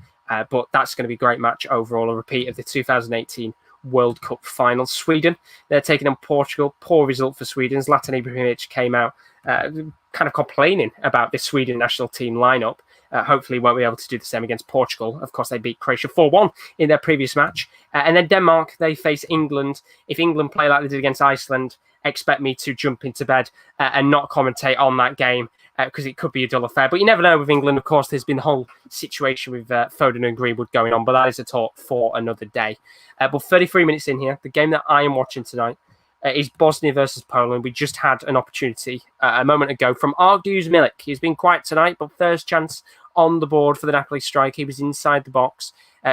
But that's going to be a great match overall. A repeat of the 2018 World Cup final. Sweden, they're taking on Portugal. Poor result for Sweden. Zlatan Ibrahimovic came out kind of complaining about this Sweden national team lineup. Hopefully won't be able to do the same against Portugal. Of course, they beat Croatia 4-1 in their previous match. And then Denmark, they face England. If England play like they did against Iceland, expect me to jump into bed and not commentate on that game because it could be a dull affair. But you never know with England. Of course, there's been the whole situation with Foden and Greenwood going on, but that is a talk for another day. But 33 minutes in here, the game that I am watching tonight is Bosnia versus Poland. We just had an opportunity a moment ago from Argus Milik. He's been quiet tonight, but first chance on the board for the Napoli striker. He was inside the box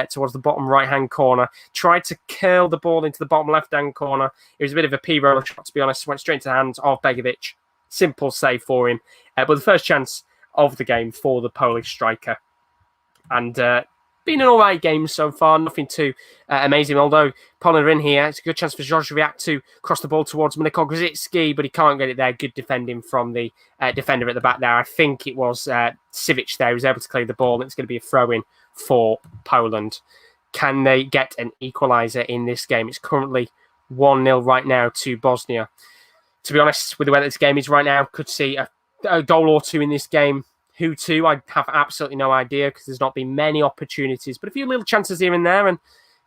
towards the bottom right-hand corner. Tried to curl the ball into the bottom left-hand corner. It was a bit of a P-roller shot, to be honest. Went straight into the hands of Begovic. Simple save for him. But the first chance of the game for the Polish striker. And been an all right game so far. Nothing too amazing. Although Poland are in here, it's a good chance for George Riak to cross the ball towards Miliko Grzycki, but he can't get it there. Good defending from the defender at the back there. I think it was Sivic there who was able to clear the ball. And it's going to be a throw-in for Poland. Can they get an equaliser in this game? It's currently 1-0 right now to Bosnia. To be honest, with the way this game is right now, could see a goal or 2 in this game. Who to? I have absolutely no idea because there's not been many opportunities, but a few little chances here and there. And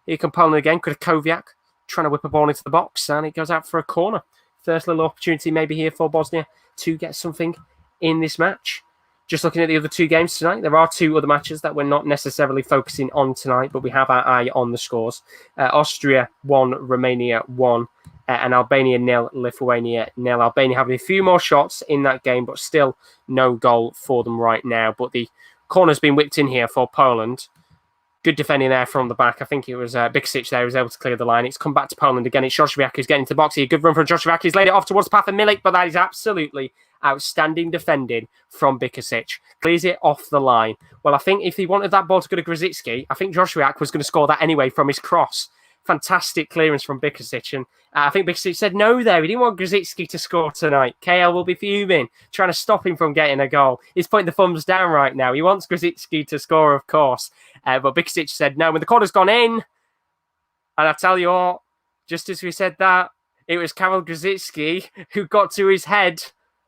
here can Poland again. Kovacic trying to whip a ball into the box, and it goes out for a corner. First little opportunity maybe here for Bosnia to get something in this match. Just looking at the other two games tonight, there are two other matches that we're not necessarily focusing on tonight, but we have our eye on the scores. Austria 1, Romania 1, and Albania 0, Lithuania 0. Albania having a few more shots in that game, but still no goal for them right now. But the corner's been whipped in here for Poland. Good defending there from the back. I think it was Bikasic there who was able to clear the line. It's come back to Poland again. It's Josviak who's getting into the box here. Good run from Josviak. He's laid it off towards the path of Milik, but that is absolutely outstanding defending from Bikasic. Clears it off the line. Well, I think if he wanted that ball to go to Grzycki, I think Josviak was going to score that anyway from his cross. Fantastic clearance from Bikasic. And I think Bikasic said no there. He didn't want Grzycki to score tonight. KL will be fuming, trying to stop him from getting a goal. He's putting the thumbs down right now. He wants Grzycki to score, of course. But Bikasic said no. When the corner's gone in, and I tell you what, just as we said that, it was Karol Grzycki who got to his head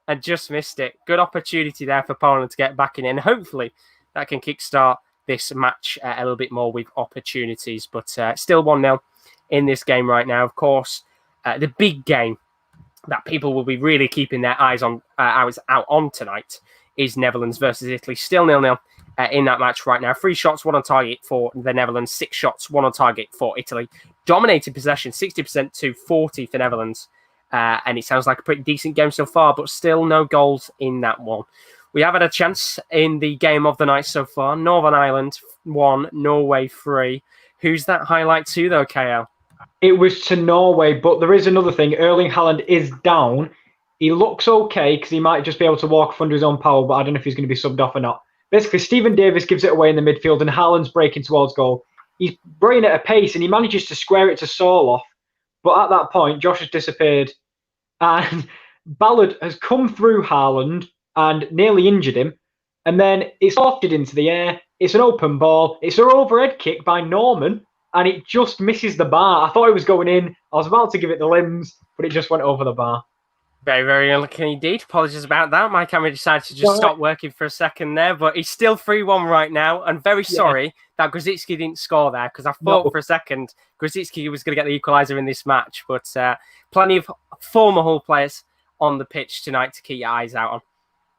and just missed it. Good opportunity there for Poland to get back in. And hopefully that can kickstart this match a little bit more with opportunities. But still 1-0 in this game right now. Of course, the big game that people will be really keeping their eyes on out on tonight is Netherlands versus Italy. Still 0-0 in that match right now. 3 shots, 1 on target for the Netherlands. 6 shots, 1 on target for Italy. Dominated possession, 60% to 40 for Netherlands. And it sounds like a pretty decent game so far, but still no goals in that one. We have had a chance in the game of the night so far. Northern Ireland 1, Norway 3. Who's that highlight to, though, KL? It was to Norway, but there is another thing. Erling Haaland is down. He looks okay because he might just be able to walk under his own power, but I don't know if he's going to be subbed off or not. Basically, Stephen Davis gives it away in the midfield, and Haaland's breaking towards goal. He's breaking at a pace, and he manages to square it to Sorloth. But at that point, Josh has disappeared, and Ballard has come through Haaland and nearly injured him. And then it's lofted into the air. It's an open ball. It's an overhead kick by Norman, and it just misses the bar. I thought it was going in. I was about to give it the limbs, but it just went over the bar. Very, very unlucky indeed. Apologies about that. My camera decided to just stop working for a second there, but he's still 3-1 right now. And very sorry that Grzycki didn't score there, because I thought for a second Grzycki was going to get the equaliser in this match. But plenty of former Hull players on the pitch tonight to keep your eyes out on.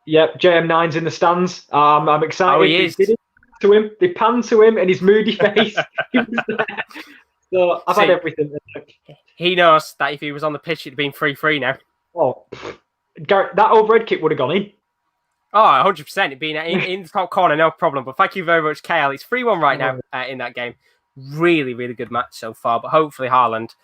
Yep, JM9's in the stands. I'm excited. Oh, he is. They panned to him and his moody face. He was there. So I've had everything. He knows that if he was on the pitch, it'd been 3-3 now. Oh, Garrett, that overhead kick would have gone in. Oh, 100%. It'd been in the top corner, no problem. But thank you very much, KL. It's 3-1 right now in that game. Really, really good match so far. But hopefully Haaland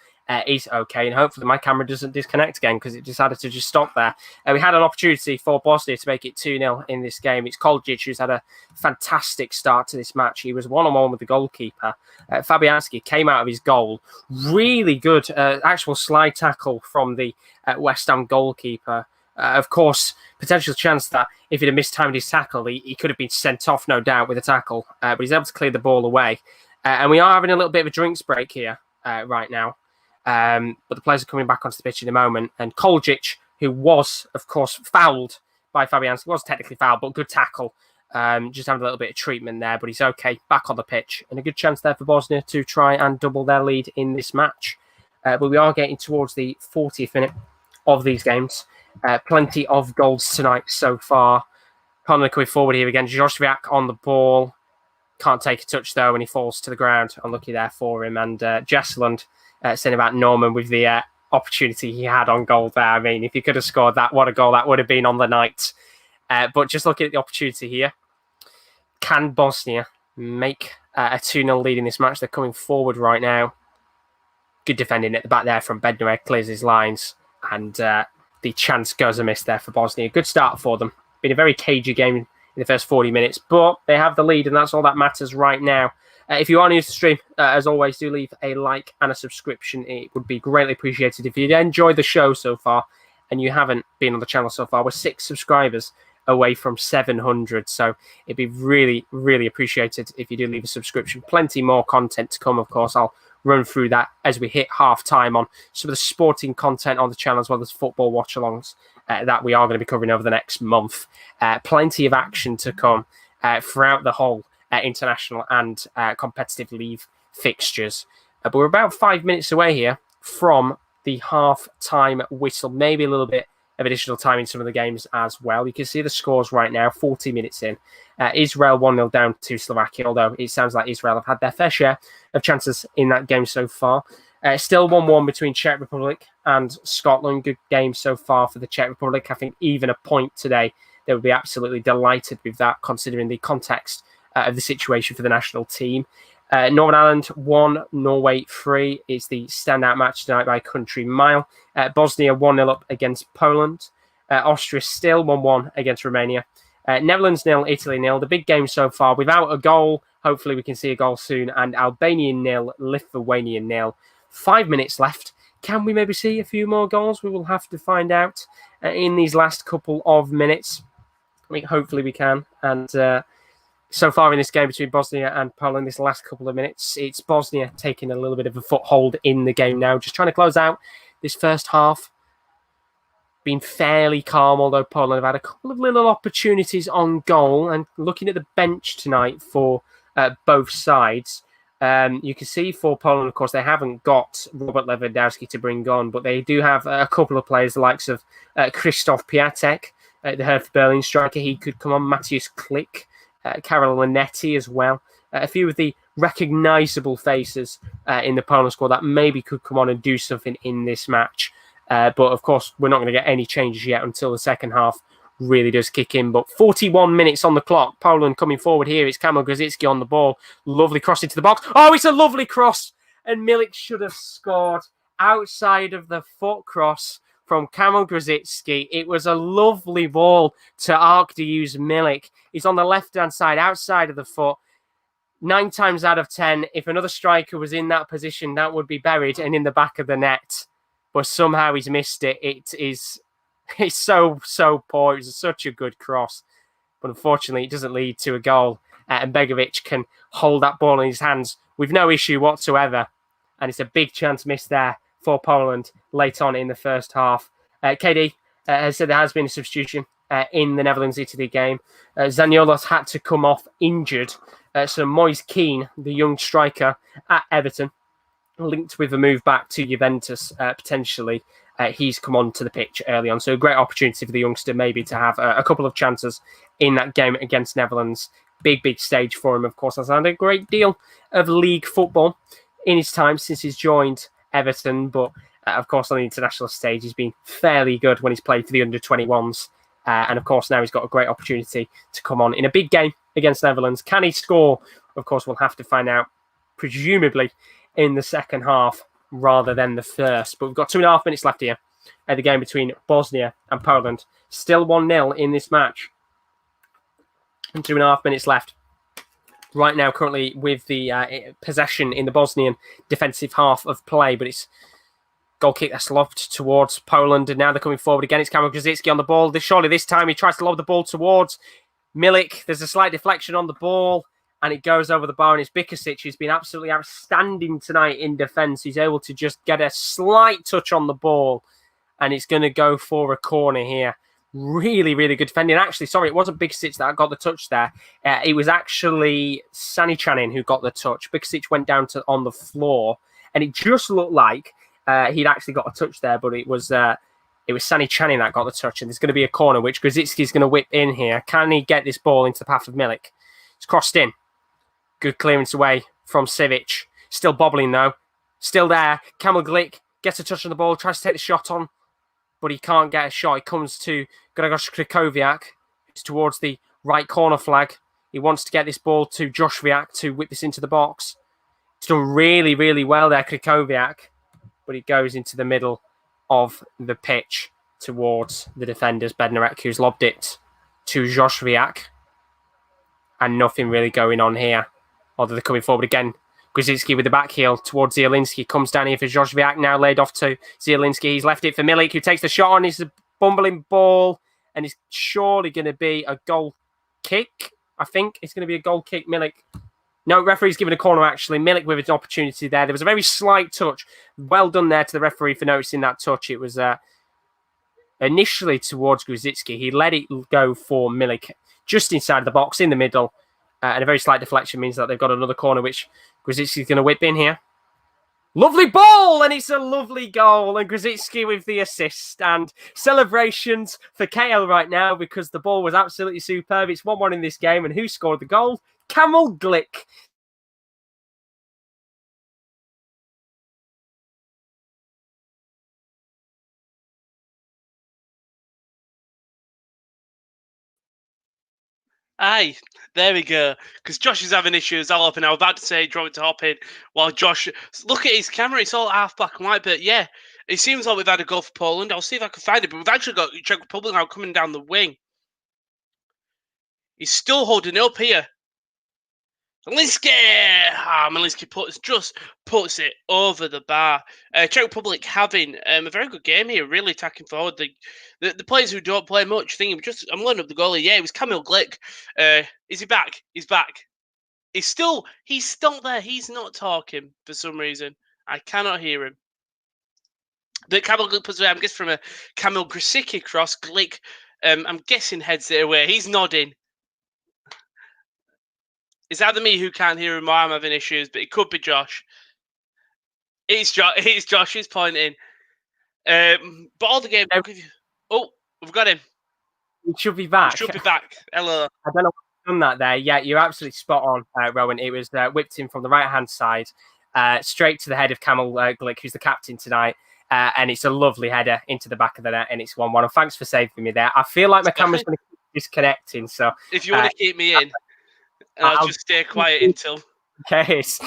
is okay. And hopefully my camera doesn't disconnect again, because it decided to just stop there. We had an opportunity for Bosnia to make it 2-0 in this game. It's Koljic who's had a fantastic start to this match. He was 1-on-1 with the goalkeeper. Fabianski came out of his goal. Really good actual slide tackle from the West Ham goalkeeper. Of course, potential chance that if he'd have mistimed his tackle, he could have been sent off, no doubt, with a tackle. But he's able to clear the ball away. And we are having a little bit of a drinks break here right now. But the players are coming back onto the pitch in a moment. And Koljic, who was, of course, fouled by Fabianski, was technically fouled, but good tackle. Just having a little bit of treatment there, but he's okay, back on the pitch. And a good chance there for Bosnia to try and double their lead in this match. But we are getting towards the 40th minute of these games. Plenty of goals tonight so far. Conley coming forward here again. Josviak on the ball. Can't take a touch, though, when he falls to the ground. Unlucky there for him. And Jesseland saying about Norman with the opportunity he had on goal there. I mean, if he could have scored that, what a goal that would have been on the night. But just looking at the opportunity here, can Bosnia make a 2-0 lead in this match? They're coming forward right now. Good defending at the back there from Bednarek, clears his lines. And the chance goes amiss there for Bosnia. Good start for them. Been a very cagey game in the first 40 minutes, but they have the lead, and that's all that matters right now. If you are new to the stream, as always, do leave a like and a subscription. It would be greatly appreciated. If you enjoyed the show so far and you haven't been on the channel so far, we're 6 subscribers away from 700. So it'd be really, really appreciated if you do leave a subscription. Plenty more content to come, of course. I'll run through that as we hit half time on some of the sporting content on the channel, as well as football watch-alongs that we are going to be covering over the next month. Plenty of action to come throughout the whole international and competitive league fixtures. But we're about 5 minutes away here from the half-time whistle, maybe a little bit of additional time in some of the games as well. You can see the scores right now, 40 minutes in. Israel 1-0 down to Slovakia, although it sounds like Israel have had their fair share of chances in that game so far. Still 1-1 between Czech Republic and Scotland. Good game so far for the Czech Republic. I think even a point today, they would be absolutely delighted with that, considering the context of the situation for the national team. Northern Ireland 1, Norway 3 is the standout match tonight by country mile. Bosnia 1-0 up against Poland. Austria still 1-1 against Romania. Netherlands 0, Italy 0. The big game so far without a goal. Hopefully we can see a goal soon. And Albania 0, Lithuania 0. 5 minutes left. Can we maybe see a few more goals? We will have to find out in these last couple of minutes. I mean, hopefully we can. And so far in this game between Bosnia and Poland, this last couple of minutes, it's Bosnia taking a little bit of a foothold in the game now. Just trying to close out this first half. Been fairly calm, although Poland have had a couple of little opportunities on goal. And looking at the bench tonight for both sides, you can see for Poland, of course, they haven't got Robert Lewandowski to bring on, but they do have a couple of players, the likes of Krzysztof Piatek, the Hertha Berlin striker. He could come on. Matthias Klich. Karol Linetti as well. A few of the recognisable faces in the Poland squad that maybe could come on and do something in this match. But of course, we're not going to get any changes yet until the second half really does kick in. But 41 minutes on the clock. Poland coming forward here. It's Kamil Grzycki on the ball. Lovely cross into the box. Oh, it's a lovely cross. And Milik should have scored outside of the foot cross from Kamil Grzycki. It was a lovely ball to Arkadiusz Milik. He's on the left-hand side, outside of the foot. 9 times out of 10, if another striker was in that position, that would be buried and in the back of the net. But somehow he's missed it. It's so poor. It was such a good cross. But unfortunately, it doesn't lead to a goal. And Begovic can hold that ball in his hands with no issue whatsoever. And it's a big chance missed there for Poland late on in the first half. KD has said there has been a substitution in the Netherlands-Italy game. Zaniolo's had to come off injured. So Moise Kean, the young striker at Everton, linked with a move back to Juventus potentially. He's come onto the pitch early on. So a great opportunity for the youngster maybe to have a couple of chances in that game against Netherlands. Big stage for him, of course. Has had a great deal of league football in his time since he's joined Everton. But, of course, on the international stage, he's been fairly good when he's played for the under-21s. And, of course, now he's got a great opportunity to come on in a big game against Netherlands. Can he score? Of course, we'll have to find out, presumably, in the second half rather than the first. But we've got 2.5 minutes left here at the game between Bosnia and Poland. Still 1-0 in this match. And 2.5 minutes left. Right now, currently with the possession in the Bosnian defensive half of play, but it's goal kick that's lobbed towards Poland, and now they're coming forward again. It's Kamil Grzycki on the ball. Surely this time he tries to lob the ball towards Milik. There's a slight deflection on the ball, and it goes over the bar, and it's Bikasic who's been absolutely outstanding tonight in defence. He's able to just get a slight touch on the ball, and it's going to go for a corner here. Really good defending. Actually, sorry, it wasn't Bikasic that got the touch there. It was actually Sani Chanin who got the touch. Bikasic went down on the floor, and it just looked like he'd actually got a touch there, but it was Sani Chanin that got the touch, and there's going to be a corner, which Grzycki's going to whip in here. Can he get this ball into the path of Milik? It's crossed in. Good clearance away from Sivic. Still bobbling, though. Still there. Kamil Glik gets a touch on the ball, tries to take the shot on, but he can't get a shot. He comes to Grzegorz Krychowiak. It's towards the right corner flag. He wants to get this ball to Joshwiak to whip this into the box. He's done really well there, Krychowiak, but it goes into the middle of the pitch towards the defenders. Bednarek, who's lobbed it to Joshwiak, and nothing really going on here. Although they're coming forward again. Grzycki with the back heel towards Zielinski. Comes down here for Joshwiak. Now laid off to Zielinski. He's left it for Milik, who takes the shot on. It's a bumbling ball. And it's surely going to be a goal kick. I think it's going to be a goal kick. Milik. No, referee's given a corner, actually. Milik with an opportunity there. There was a very slight touch. Well done there to the referee for noticing that touch. It was a initially towards Grzycki. He let it go for Milik just inside the box in the middle. And a very slight deflection means that they've got another corner, which Grzycki's going to whip in here. Lovely ball, and it's a lovely goal. And Grzycki with the assist. And celebrations for KL right now because the ball was absolutely superb. It's 1-1 in this game. And who scored the goal? Kamil Glick. Aye, there we go. Because Josh is having issues. I'll open. I was about to say, draw it to hop in. While Josh, look at his camera. It's all half black and white. But yeah, it seems like we've had a goal for Poland. I'll see if I can find it. But we've actually got Czech Republic now coming down the wing. He's still holding it up here. Malinski! Malinski puts it over the bar. Czech Republic having a very good game here, really attacking forward. The players who don't play much, I'm loading up the goalie. Yeah, it was Kamil Glick. Is he back? He's back. He's still there. He's not talking for some reason. I cannot hear him. But Kamil Glick puts away. I'm guessing from a Kamil Grzycki cross. Glick, I'm guessing heads it away. He's nodding. It's either me who can't hear him or I'm having issues, but it could be Josh. It's Josh who's pointing. But all the game. Oh, we've got him. He should be back. Hello. I don't know what's done that there. Yeah, you're absolutely spot on, Rowan. It was whipped in from the right-hand side, straight to the head of Kamil Glick, who's the captain tonight. And it's a lovely header into the back of the net, and it's 1-1. And thanks for saving me there. I feel like my camera's going to keep disconnecting. So if you want to keep me in. And I'll just stay quiet until. Yes,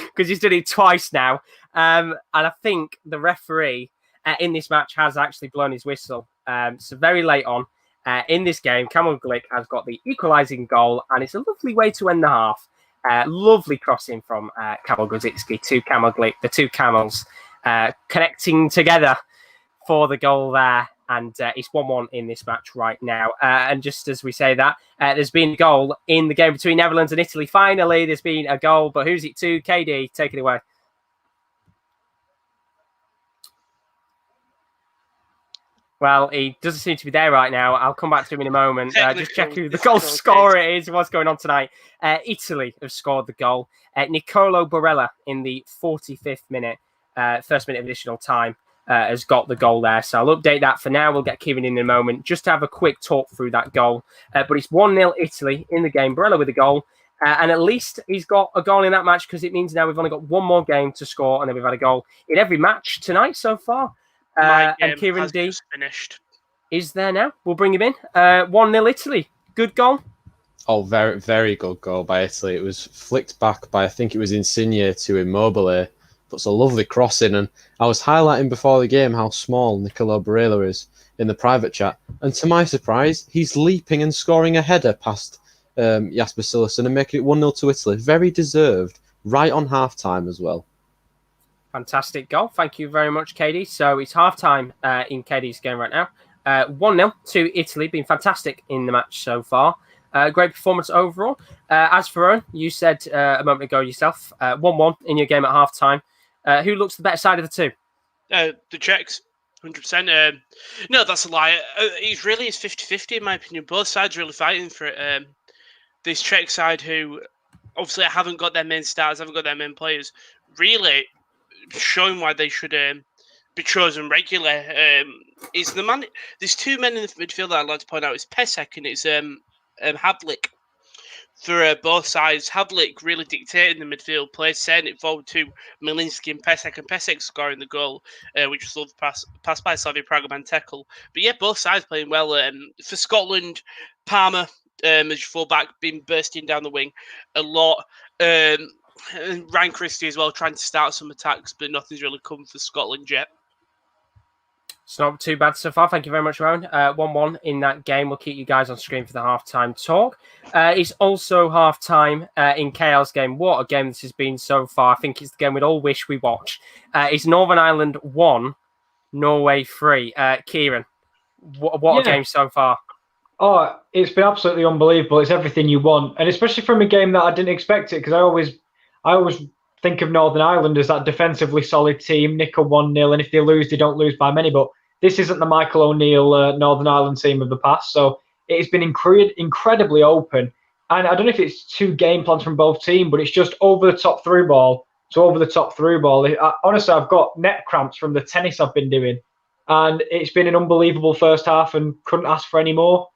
because he's done it twice now. And I think the referee in this match has actually blown his whistle. So very late on in this game, Kamil Glick has got the equalising goal, and it's a lovely way to end the half. Lovely crossing from Kamil Grzycki to Kamil Glick, the two Camels connecting together for the goal there. And it's 1-1 in this match right now. And just as we say that, there's been a goal in the game between Netherlands and Italy. Finally, there's been a goal, but who's it to? KD, take it away. Well, he doesn't seem to be there right now. I'll come back to him in a moment. Just check who the goal scorer is, what's going on tonight. Italy have scored the goal. Nicolo Barella in the 45th minute, first minute of additional time. Has got the goal there. So I'll update that for now. We'll get Kieran in a moment just to have a quick talk through that goal. But it's 1-0 Italy in the game. Barella with a goal. And at least he's got a goal in that match because it means now we've only got one more game to score and then we've had a goal in every match tonight so far. And Kieran D finished. Is there now. We'll bring him in. 1-0 Italy. Good goal. Oh, very, very good goal by Italy. It was flicked back by, I think it was Insigne to Immobile. Puts a lovely crossing, and I was highlighting before the game how small Nicolo Barella is in the private chat, and to my surprise, he's leaping and scoring a header past Jasper Cillessen and making it 1-0 to Italy. Very deserved, right on half-time as well. Fantastic goal. Thank you very much, KD. So it's half-time in KD's game right now. 1-0 to Italy, been fantastic in the match so far. Great performance overall. As for Owen, you said a moment ago yourself, 1-1 in your game at half-time. Who looks the better side of the two? The Czechs, 100%. No, that's a lie. It really is 50-50 in my opinion. Both sides really fighting for it. This Czech side, who obviously haven't got their main stars, haven't got their main players, really showing why they should be chosen regularly. Is the man? There's two men in the midfield that I'd like to point out. It's Pesek and it's Havlik. For both sides, Havlik really dictating the midfield play, sending it forward to Malinski and Pesek scoring the goal, which was lovely pass by Slavia Prague and Tekel. But yeah, both sides playing well. For Scotland, Palmer as your fullback, been bursting down the wing a lot. And Ryan Christie as well, trying to start some attacks, but nothing's really come for Scotland yet. It's not too bad so far. Thank you very much, Rowan. 1-1 in that game. We'll keep you guys on screen for the halftime talk. It's also halftime in KL's game. What a game this has been so far. I think it's the game we'd all wish we watched. It's Northern Ireland 1, Norway 3. Kieran, what a game so far. Oh, it's been absolutely unbelievable. It's everything you want. And especially from a game that I didn't expect it, because I always think of Northern Ireland as that defensively solid team, nick a 1-0, and if they lose, they don't lose by many. But This isn't the Michael O'Neill Northern Ireland team of the past. So it's been incredibly open. And I don't know if it's two game plans from both teams, but it's just over the top through ball. So over the top through ball. Honestly, I've got neck cramps from the tennis I've been doing. And it's been an unbelievable first half and couldn't ask for any more.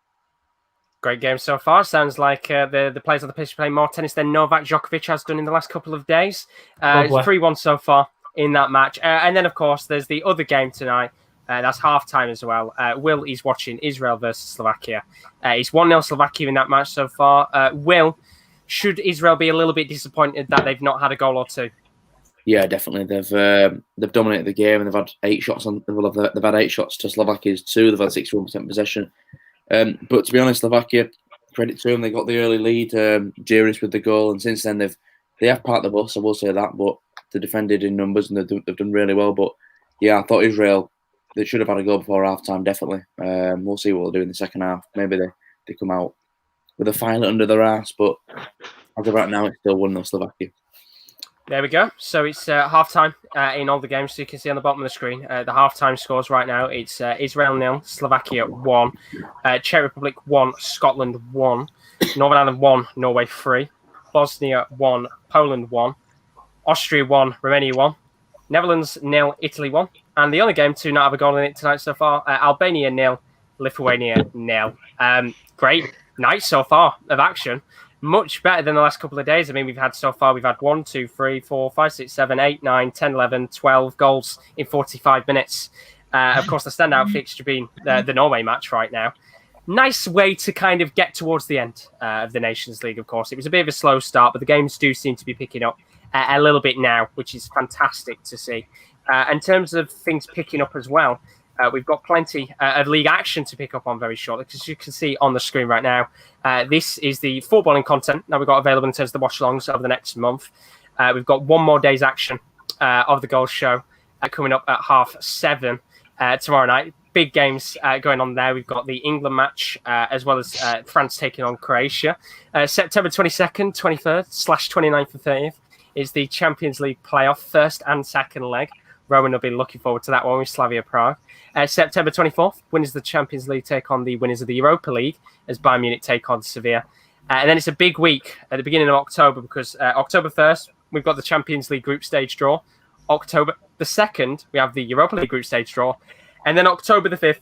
Great game so far. Sounds like the players on the pitch are playing more tennis than Novak Djokovic has done in the last couple of days. It's 3-1 so far in that match. And then, of course, there's the other game tonight. That's half-time as well. Will is watching Israel versus Slovakia. It's 1-0 Slovakia in that match so far. Will, should Israel be a little bit disappointed that they've not had a goal or two? Yeah, definitely. They've dominated the game and they've had 8 shots on. Well, they've had 8 shots to Slovakia's 2. They've had 61% possession. But to be honest, Slovakia, credit to them, they got the early lead. Durius with the goal, and since then they have parked the bus. I will say that, but they defended in numbers and they've done really well. But yeah, I thought Israel, they should have had a goal before half time. Definitely. We'll see what they'll do in the second half. Maybe they come out with a violet under their ass, but as of right now, it's still 1-0 Slovakia. There we go. So it's half-time in all the games. So you can see on the bottom of the screen, the half-time scores right now. It's Israel 0, Slovakia 1, Czech Republic 1, Scotland 1, Northern Ireland 1, Norway 3, Bosnia 1, Poland 1, Austria 1, Romania 1, Netherlands 0, Italy 1. And the only game to not have a goal in it tonight so far, Albania 0, Lithuania 0. Great night so far of action. Much better than the last couple of days. I mean, we've had 1, 2, 3, 4, 5, 6, 7, 8, 9, 10, 11, 12 goals in 45 minutes. Of course, the standout fixture being the Norway match right now. Nice way to kind of get towards the end of the Nations League, of course. It was a bit of a slow start, but the games do seem to be picking up a little bit now, which is fantastic to see. In terms of things picking up as well, we've got plenty of league action to pick up on very shortly, because as you can see on the screen right now, this is the footballing content that we've got available in terms of the watchalongs over the next month. We've got one more day's action of the goals show coming up at 7:30 tomorrow night. Big games going on there. We've got the England match as well as France taking on Croatia. September 22nd, 23rd, /29th and 30th is the Champions League playoff first and second leg. Rowan will be looking forward to that one with Slavia Prague. September 24th, winners of the Champions League take on the winners of the Europa League as Bayern Munich take on Sevilla. And then it's a big week at the beginning of October, because October 1st, we've got the Champions League group stage draw. October the 2nd, we have the Europa League group stage draw. And then October the 5th,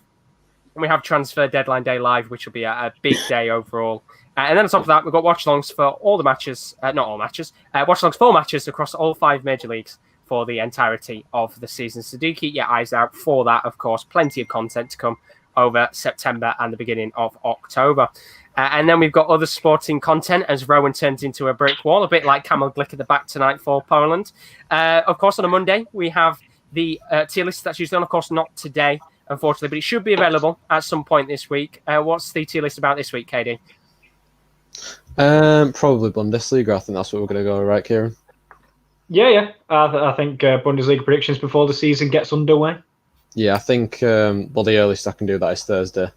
we have Transfer Deadline Day Live, which will be a big day overall. And then on top of that, we've got watchalongs for all the matches, not all matches, watchalongs for matches across all 5 major leagues for the entirety of the season. So do keep your eyes out for that, of course. Plenty of content to come over September and the beginning of October. And then we've got other sporting content as Rowan turns into a brick wall, a bit like Kamil Glick at the back tonight for Poland. Of course, on a Monday, we have the tier list that's usually on, of course, not today, unfortunately, but it should be available at some point this week. What's the tier list about this week, KD? Probably Bundesliga. I think that's what we're going to go, right, Kieran? Yeah. I think Bundesliga predictions before the season gets underway. Yeah, I think the earliest I can do that is Thursday.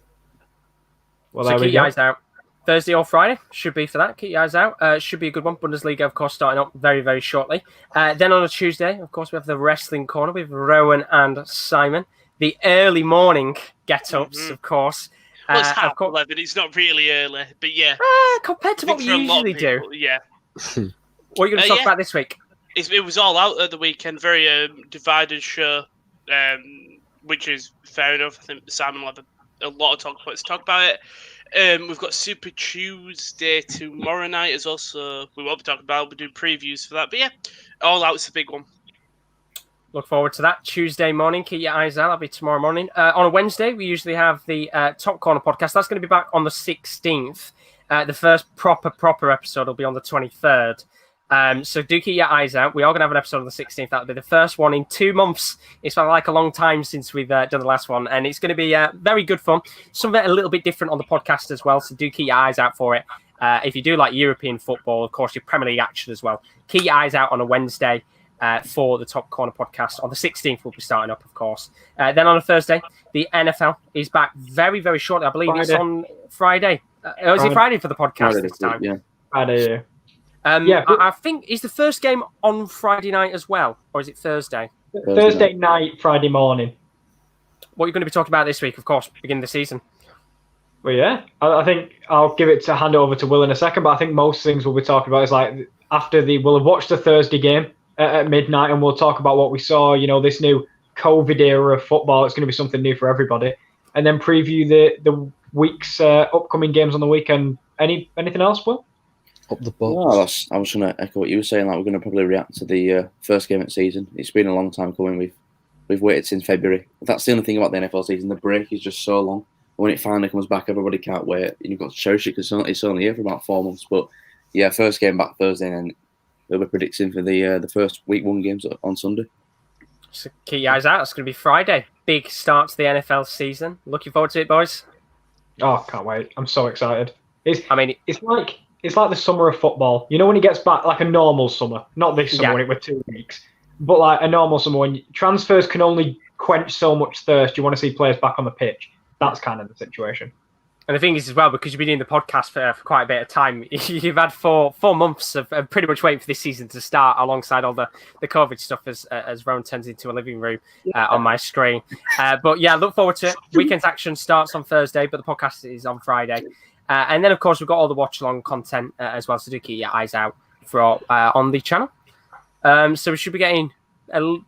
Well, so keep your eyes out. Thursday or Friday should be for that. Keep your eyes out. Should be a good one. Bundesliga, of course, starting up very, very shortly. Then on a Tuesday, of course, we have the Wrestling Corner with Rowan and Simon. The early morning get-ups, of course. Well, it's half 11. It's not really early, but yeah. Compared to what we usually do. Yeah. What are you going to talk about this week? It was all out at the weekend. Very divided show, which is fair enough. I think Simon will have a lot of talk about it. We've got Super Tuesday tomorrow night as well, so we won't be talking about it. We'll do previews for that. But yeah, all out's a big one. Look forward to that. Tuesday morning, keep your eyes out. That'll be tomorrow morning. On a Wednesday, we usually have the Top Corner podcast. That's going to be back on the 16th. The first proper episode will be on the 23rd. So do keep your eyes out. We are going to have an episode on the 16th. That'll be the first one in 2 months. It's like a long time since we've done the last one. And it's going to be very good fun. Something a little bit different on the podcast as well. So do keep your eyes out for it. If you do like European football, of course, your Premier League action as well. Keep your eyes out on a Wednesday for the Top Corner podcast. On the 16th, we'll be starting up, of course. Then on a Thursday, the NFL is back very, very shortly. I believe it's on Friday. Is it Friday for the podcast this time? Yeah. Friday, I think, is the first game on Friday night as well? Or is it Thursday? Thursday night, Friday morning. what you're going to be talking about this week, of course, beginning of the season. Well, yeah, I think I'll hand it over to Will in a second, but I think most things we'll be talking about is like we'll have watched the Thursday game at midnight, and we'll talk about what we saw, this new COVID era of football. It's going to be something new for everybody. And then preview the week's upcoming games on the weekend. Anything else, Will? Up the box. Well, I was going to echo what you were saying. Like, we're going to probably react to the first game of the season. It's been a long time coming. We've waited since February. That's the only thing about the NFL season. The break is just so long. When it finally comes back, everybody can't wait. And you've got to cherish it because it's only here for about 4 months. But yeah, first game back Thursday, and we'll be predicting for the first week 1 games on Sunday. So keep your eyes out. It's going to be Friday. Big start to the NFL season. Looking forward to it, boys. Oh, can't wait! I'm so excited. It's like the summer of football. When it gets back, like a normal summer, not this summer when it were 2 weeks, but like a normal summer when transfers can only quench so much thirst. You want to see players back on the pitch. That's kind of the situation. And the thing is as well, because you've been doing the podcast for quite a bit of time, you've had four months of pretty much waiting for this season to start alongside all the COVID stuff as Rowan turns into a living room on my screen. But yeah, look forward to it. Weekend's action starts on Thursday, but the podcast is on Friday. And then, of course, we've got all the watch-along content as well, so do keep your eyes out for on the channel. So we should be getting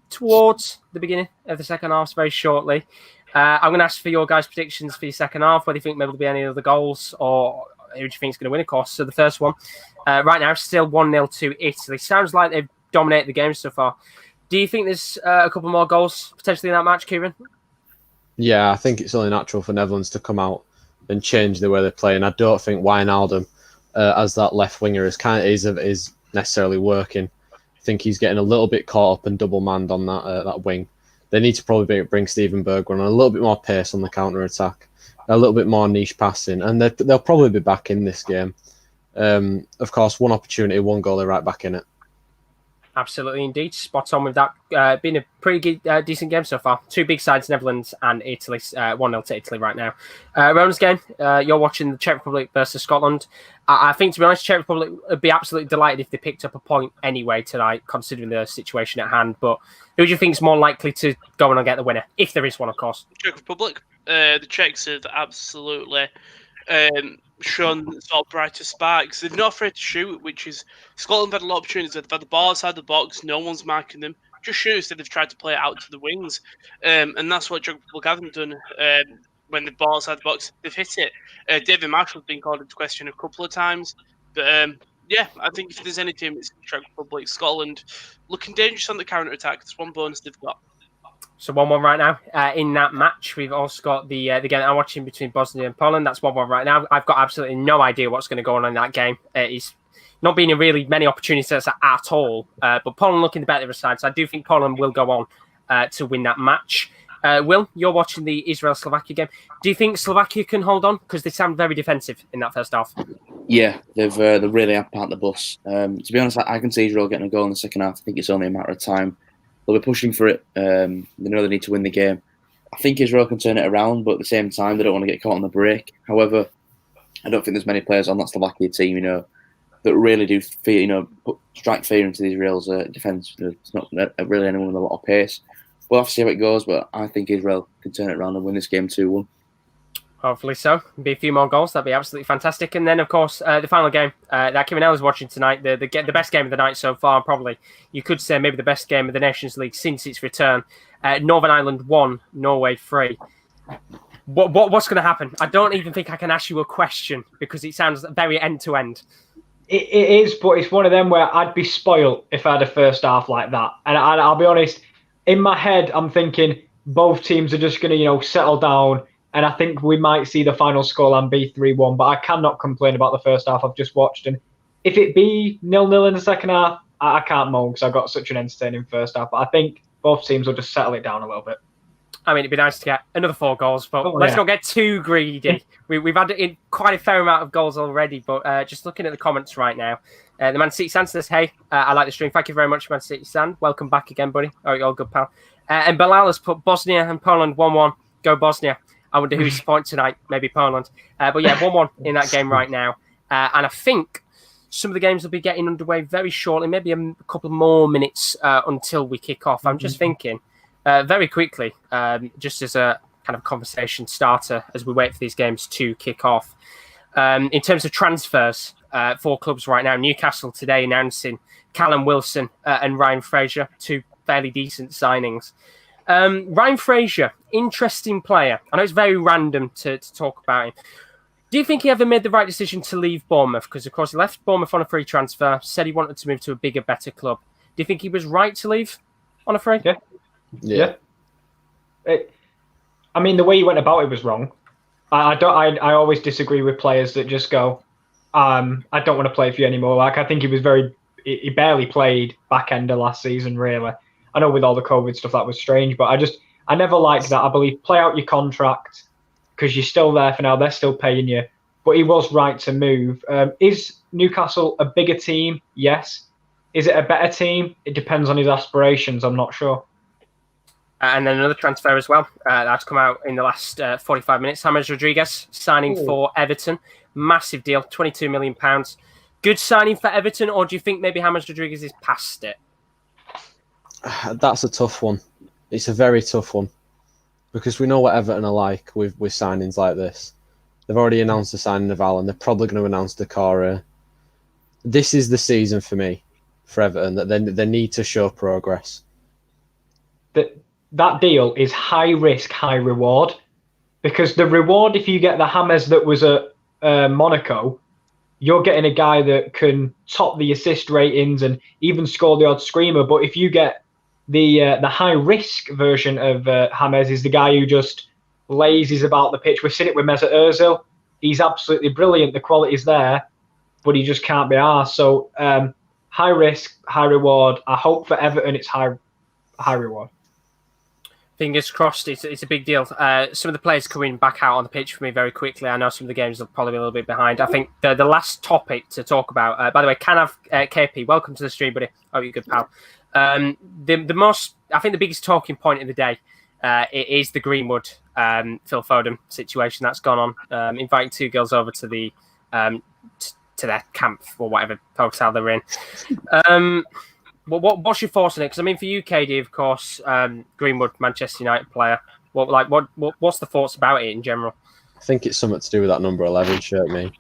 towards the beginning of the second half very shortly. I'm going to ask for your guys' predictions for your second half. Whether you think maybe there'll be any other goals, or who do you think is going to win, of course. So the first one, right now, still 1-0 to Italy. Sounds like they've dominated the game so far. Do you think there's a couple more goals potentially in that match, Kieran? Yeah, I think it's only natural for Netherlands to come out and change the way they play. And I don't think Wijnaldum, as that left winger, is necessarily working. I think he's getting a little bit caught up and double-manned on that wing. They need to probably bring Steven Bergwijn on a little bit more pace on the counter-attack, a little bit more niche passing, and they'll probably be back in this game. Of course, 1 opportunity, 1 goal, they're right back in it. Absolutely, indeed. Spot on with that. Been a pretty good, decent game so far. 2 big sides, Netherlands and Italy. 1-0 to Italy right now. Rowan's game, you're watching the Czech Republic versus Scotland. I think, to be honest, Czech Republic would be absolutely delighted if they picked up a point anyway tonight, considering the situation at hand. But who do you think is more likely to go on and get the winner, if there is one, of course? Czech Republic. The Czechs have absolutely shown sort of brighter sparks. They're not afraid to shoot, which is Scotland had a lot of opportunities. They've had the ball outside the box, no one's marking them. Just shoot instead they've tried to play it out to the wings. And that's what Czech Republic haven't done. When the ball outside the box, they've hit it. David Marshall's been called into question a couple of times. But yeah, I think if there's any team, it's Czech Republic. Scotland looking dangerous on the counter-attack. That's one bonus they've got. So 1-1 right now. In that match, we've also got the game I'm watching between Bosnia and Poland. That's 1-1 right now. I've got absolutely no idea what's going to go on in that game. It's not been really many opportunities at all. But Poland looking the better side. So I do think Poland will go on to win that match. Will, you're watching the Israel-Slovakia game. Do you think Slovakia can hold on? Because they sound very defensive in that first half. Yeah, they really have parked the bus. To be honest, I can see Israel getting a goal in the second half. I think it's only a matter of time. They'll be pushing for it. They know they need to win the game. I think Israel can turn it around, but at the same time, they don't want to get caught on the break. However, I don't think there's many players on that Slovakia team, that really do fear, strike fear into Israel's defence. It's not really anyone with a lot of pace. We'll have to see how it goes, but I think Israel can turn it around and win this game 2-1. Hopefully so. Be a few more goals. That'd be absolutely fantastic. And then, of course, the final game that Kevin L is watching tonight, the best game of the night so far, probably. You could say maybe the best game of the Nations League since its return. Northern Ireland 1, Norway 3. What's going to happen? I don't even think I can ask you a question because it sounds very end-to-end. It is, but it's one of them where I'd be spoilt if I had a first half like that. And I'll be honest, in my head, I'm thinking both teams are just going to, settle down. And I think we might see the final scoreline be 3-1. But I cannot complain about the first half I've just watched. And if it be 0-0 in the second half, I can't moan because I got such an entertaining first half. But I think both teams will just settle it down a little bit. I mean, it'd be nice to get another 4 goals, but let's not get too greedy. We've had quite a fair amount of goals already, but just looking at the comments right now, the Man City Sand says, hey, I like the stream. Thank you very much, Man City Sand. Welcome back again, buddy. All good, pal. And Bilal has put Bosnia and Poland 1-1. Go Bosnia. I wonder who's point tonight. Maybe Poland. But yeah, 1-1 in that game right now. And I think some of the games will be getting underway very shortly, maybe a couple more minutes until we kick off. I'm just thinking, very quickly, just as a kind of conversation starter as we wait for these games to kick off. In terms of transfers, 4 clubs right now. Newcastle today announcing Callum Wilson and Ryan Fraser, 2 fairly decent signings. Ryan Fraser, interesting player. I know it's very random to talk about him. Do you think he ever made the right decision to leave Bournemouth? Because, of course, he left Bournemouth on a free transfer, said he wanted to move to a bigger, better club. Do you think he was right to leave on a free? Yeah. I mean, the way he went about it was wrong. I always disagree with players that just go, I don't want to play for you anymore. Like, I think he barely played back end of last season, really. I know with all the COVID stuff that was strange, but I never liked that. I believe play out your contract because you're still there for now. They're still paying you. But he was right to move. Is Newcastle a bigger team? Yes. Is it a better team? It depends on his aspirations. I'm not sure. And then another transfer as well. That's come out in the last 45 minutes. James Rodriguez signing for Everton. Massive deal, £22 million. Good signing for Everton, or do you think maybe James Rodriguez is past it? That's a tough one. It's a very tough one. Because we know what Everton are like with signings like this. They've already announced the signing of Allen. They're probably going to announce Decore. This is the season for me, for Everton, that they need to show progress. That deal is high risk, high reward. Because the reward, if you get the James that was at Monaco, you're getting a guy that can top the assist ratings and even score the odd screamer. But if you get the high risk version of James, is the guy who just lazies about the pitch. We've seen it with Mesut Ozil. He's absolutely brilliant. The quality's there, but he just can't be arsed. So high risk, high reward. I hope for Everton it's high reward. Fingers crossed. It's a big deal. Some of the players coming back out on the pitch for me very quickly. I know some of the games will probably be a little bit behind. I think the last topic to talk about, by the way, Canav KP, welcome to the stream, buddy. Oh, you're good, pal. I think the biggest talking point of the day it is the Greenwood Phil Foden situation that's gone on. Inviting 2 girls over to the to their camp or whatever hotel they're in. What's your thoughts on it? Because I mean, for you, KD, of course, Greenwood, Manchester United player. What's the thoughts about it in general? I think it's something to do with that number 11 shirt, mate.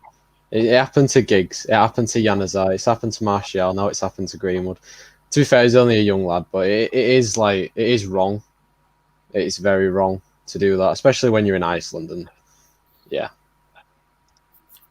It happened to Giggs. It happened to Januzaj. It's happened to Martial. Now it's happened to Greenwood. To be fair, he's only a young lad, but it is wrong. It is very wrong to do that, especially when you're in Iceland. And yeah,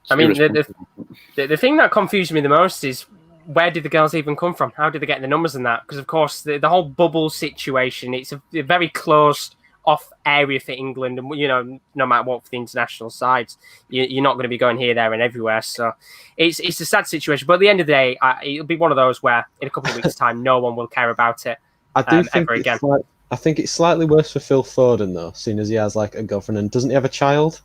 I mean, the thing that confused me the most is where did the girls even come from? How did they get the numbers and that? Because of course the whole bubble situation, it's a very closed off area for England, and no matter what for the international sides, you're not going to be going here, there, and everywhere. So it's a sad situation. But at the end of the day, it'll be one of those where in a couple of weeks' time, no one will care about it. I do think ever again. I think it's slightly worse for Phil Foden though, seeing as he has like a girlfriend and doesn't he have a child?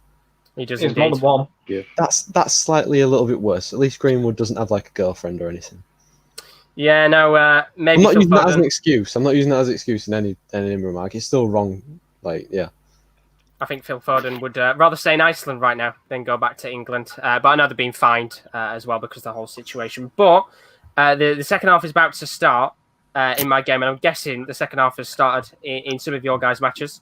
He does. It's more than one. Yeah. That's slightly a little bit worse. At least Greenwood doesn't have like a girlfriend or anything. Yeah, no. Maybe I'm not Phil using that as Foden- an excuse. I'm not using that as an excuse in any remark. It's still wrong. Like, yeah. I think Phil Foden would rather stay in Iceland right now than go back to England. But I know they're being fined as well because of the whole situation. But the second half is about to start in my game, and I'm guessing the second half has started in some of your guys' matches.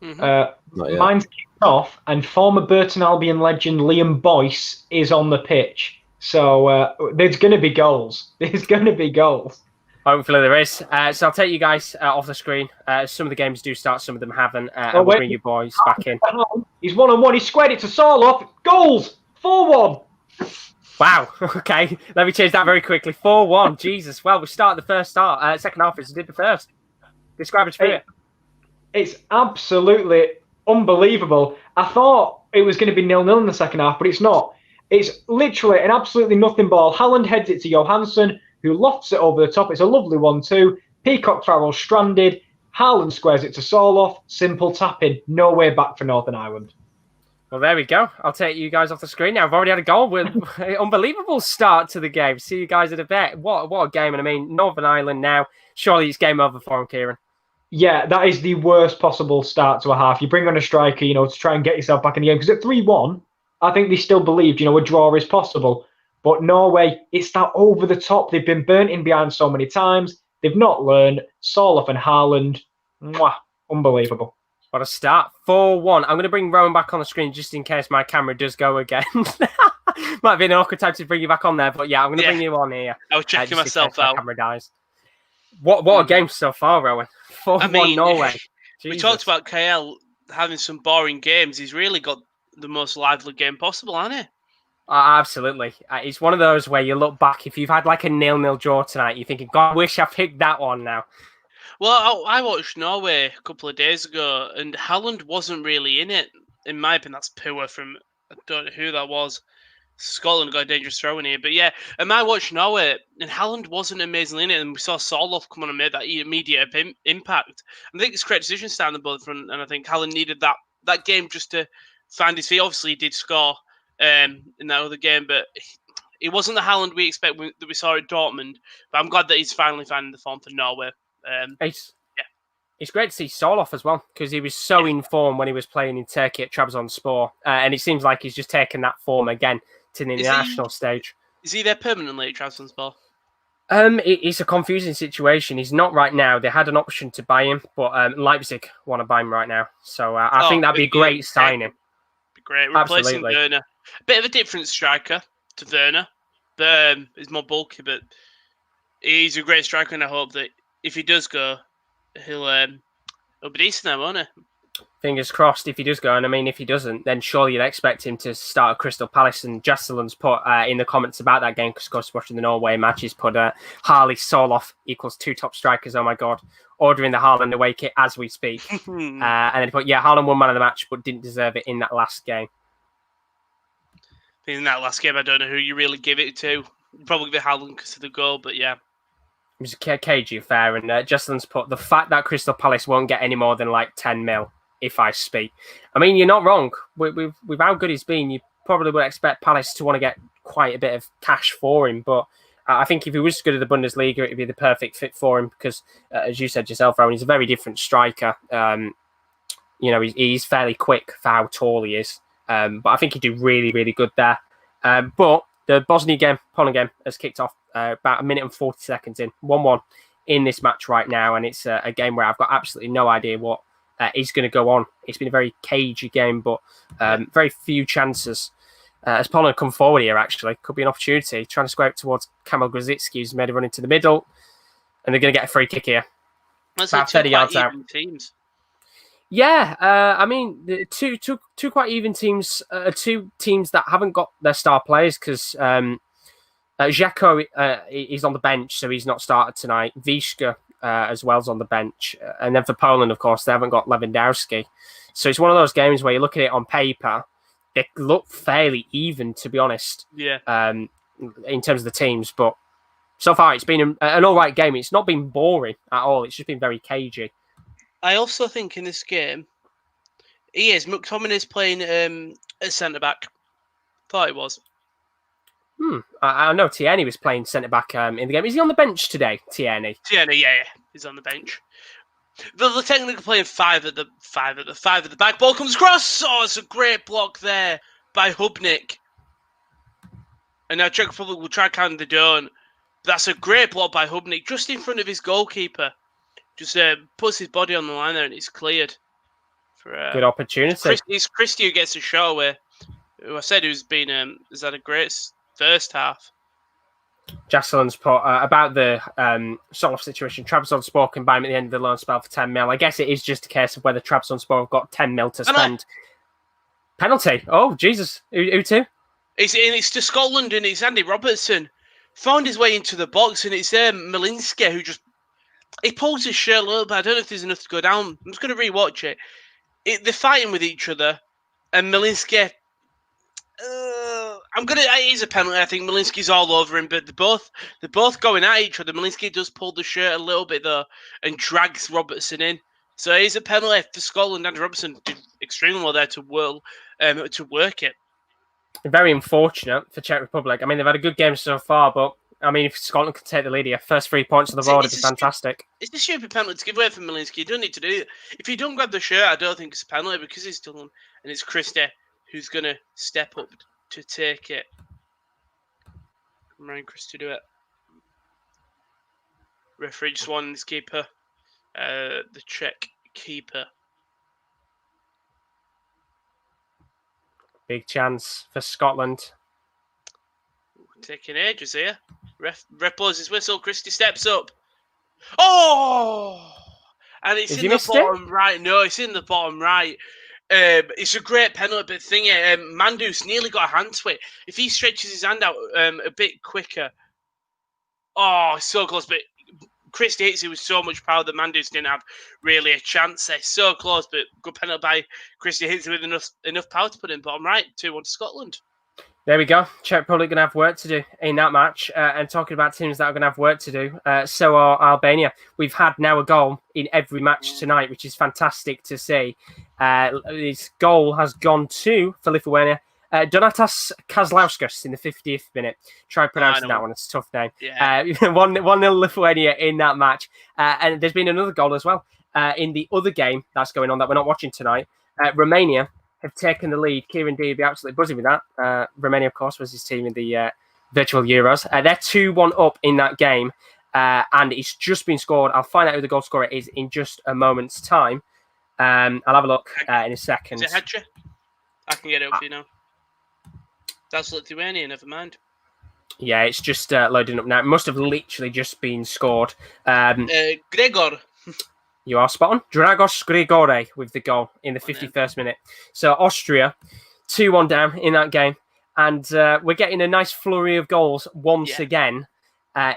Mm-hmm. Mine's kicked off, and former Burton Albion legend Liam Boyce is on the pitch. So there's going to be goals. There's going to be goals. Hopefully there is. So I'll take you guys off the screen. Some of the games do start, some of them haven't. And we'll bring you boys back in. He's 1-on-1. He squared it to Sorloth. Goals! 4-1. Wow. Okay. Let me change that very quickly. 4-1. Jesus. Well, we started the second half as we did the first. Describe it to me. It's absolutely unbelievable. I thought it was going to be 0-0 in the second half, but it's not. It's literally an absolutely nothing ball. Haaland heads it to Johansson, who lofts it over the top. It's a lovely 1-2. Peacock travels stranded. Haaland squares it to Sorloth. Simple tapping. No way back for Northern Ireland. Well, there we go. I'll take you guys off the screen now. I've already had a goal with an unbelievable start to the game. See you guys in a bit. What a game. And I mean, Northern Ireland now. Surely it's game over for him, Kieran. Yeah, that is the worst possible start to a half. You bring on a striker, to try and get yourself back in the game. Because at 3-1, I think they still believed, a draw is possible. But Norway, it's that over the top. They've been burnt in behind so many times. They've not learned. Sorloth and Haaland, unbelievable. What a start. 4-1. I'm going to bring Rowan back on the screen just in case my camera does go again. Might be an awkward time to bring you back on there, but yeah, I'm going to bring you on here. I was checking just in myself case my out. camera dies. What a game so far, Rowan. 4-1 Norway. We Jesus. talked about KL having some boring games. He's really got the most lively game possible, hasn't he? Absolutely. It's one of those where you look back, if you've had like a 0-0 draw tonight, you're thinking, God, I wish I picked that one now. Well, I watched Norway a couple of days ago, and Haaland wasn't really in it. In my opinion, that's poor from, I don't know who that was. Scotland got a dangerous throw in here. But yeah, and I watched Norway, and Haaland wasn't amazingly in it, and we saw Soloff come on and made that immediate impact. I think it's a great decision starting the ball front, and I think Haaland needed that game just to find his feet. Obviously, he did score in that other game, but it wasn't the Haaland we expect that we saw at Dortmund. But I'm glad that he's finally finding the form for Norway. It's great to see Soloff as well, because he was so in form when he was playing in Turkey at Trabzonspor, and it seems like he's just taken that form again to the international stage. Is he there permanently at Trabzonspor? It's a confusing situation. He's not right now. They had an option to buy him, but Leipzig want to buy him right now. So I think that'd be a great signing. Be great, replacing Absolutely. Werner. A bit of a different striker to Werner. But he's more bulky, but he's a great striker, and I hope that if he does go, he'll be decent now, won't he? Fingers crossed if he does go. And I mean, if he doesn't, then surely you'd expect him to start at Crystal Palace. And Jesseland's put in the comments about that game, because of course watching the Norway matches, put Harley Soloff equals 2 top strikers. Oh my God. Ordering the Haaland away kit as we speak. And then he put, Haaland won man of the match, but didn't deserve it in that last game. In that last game, I don't know who you really give it to. Probably the Haaland because of the goal, but yeah. It was a cagey affair, and Jesseland's put the fact that Crystal Palace won't get any more than like 10 mil, if I speak. I mean, you're not wrong. With how good he's been, you probably would expect Palace to want to get quite a bit of cash for him, but I think if he was good at the Bundesliga, it'd be the perfect fit for him, because, as you said yourself, Rowan, he's a very different striker. He's fairly quick for how tall he is, but I think he'd do really, really good there. But the Bosnia game, Poland game, has kicked off about 1 minute and 40 seconds in, 1-1 in this match right now, and it's a game where I've got absolutely no idea what is going to go on. It's been a very cagey game, but very few chances. As Poland come forward here, actually, could be an opportunity. Trying to square it towards Kamil Grzycki, who's made a run into the middle, and they're going to get a free kick here. That's about 30 yards out. Teams. Yeah, I mean, the two quite even teams, 2 teams that haven't got their star players, because Žeko is on the bench, so he's not started tonight. Vishka as well is on the bench. And then for Poland, of course, they haven't got Lewandowski. So it's one of those games where you look at it on paper, they look fairly even, to be honest, Yeah. in terms of the teams. But so far, it's been an all right game. It's not been boring at all. It's just been very cagey. I also think in this game, McTominay's playing at centre-back. Thought he was. I know Tierney was playing centre-back in the game. Is he on the bench today, Tierney? Tierney, yeah. He's on the bench. They're technically playing 5 at the back. Ball comes across. Oh, it's a great block there by Hubnik. And now Czech Republic will try counting, they don't. That's a great block by Hubnik, just in front of his goalkeeper. Just puts his body on the line there, and it's cleared. For good opportunity. It's Christie who gets a shot away. Who I said has had a great first half. Jesseland's put about the Soloff situation. Trabzonspor can buy him at the end of the loan spell for 10 mil. I guess it is just a case of whether Trabzonspor have got 10 mil to spend. Penalty. Oh, Jesus. Who to? It's to Scotland, and it's Andy Robertson. Found his way into the box, and it's Malinski who just... He pulls his shirt a little bit. I don't know if there's enough to go down. I'm just going to rewatch it. They're fighting with each other, and Malinski... It is a penalty. I think Malinski's all over him, but they're both going at each other. Malinski does pull the shirt a little bit though, and drags Robertson in. So it is a penalty for Scotland. Andy Robertson did extremely well there to work it. Very unfortunate for Czech Republic. I mean, they've had a good game so far, but I mean, if Scotland could take the lead here, first 3 points on the board would be fantastic. It's a stupid penalty to give away for Malinski. You don't need to do it. If you don't grab the shirt, I don't think it's a penalty because he's still on, and it's Christie who's going to step up to take it. I'm around Chris to do it. Referee just wanted his keeper. The Czech keeper. Big chance for Scotland. Taking ages here. Ref blows his whistle. Christie steps up. Oh! And it's Has in he the missed it? bottom right. No, it's in the bottom right. It's a great penalty, but the thing is, Mandu's nearly got a hand to it. If he stretches his hand out a bit quicker. Oh, so close. But Christie hits it with so much power that Mandus didn't have really a chance there. So close, but good penalty by Christie hits it with enough power to put in bottom right. 2-1 to Scotland. There we go. Czech Republic going to have work to do in that match. And talking about teams that are going to have work to do, so are Albania. We've had now a goal in every match tonight, which is fantastic to see. His goal has gone for Lithuania. Donatas Kazlauskas in the 50th minute. Try pronouncing that one. It's a tough name. Yeah. 1-0 Lithuania in that match. And there's been another goal as well in the other game that's going on that we're not watching tonight. Romania have taken the lead. Kieran D will be absolutely buzzing with that. Romania, of course, was his team in the virtual Euros. They're 2-1 up in that game, and it's just been scored. I'll find out who the goal scorer is in just a moment's time. I'll have a look in a second. Is it Hedger? I can get it up for you now. That's Lithuania, never mind. Yeah, it's just loading up now. It must have literally just been scored. Gregor. You are spot on. Dragos Grigore with the goal in the 51st minute. So Austria, 2-1 down in that game. And we're getting a nice flurry of goals once again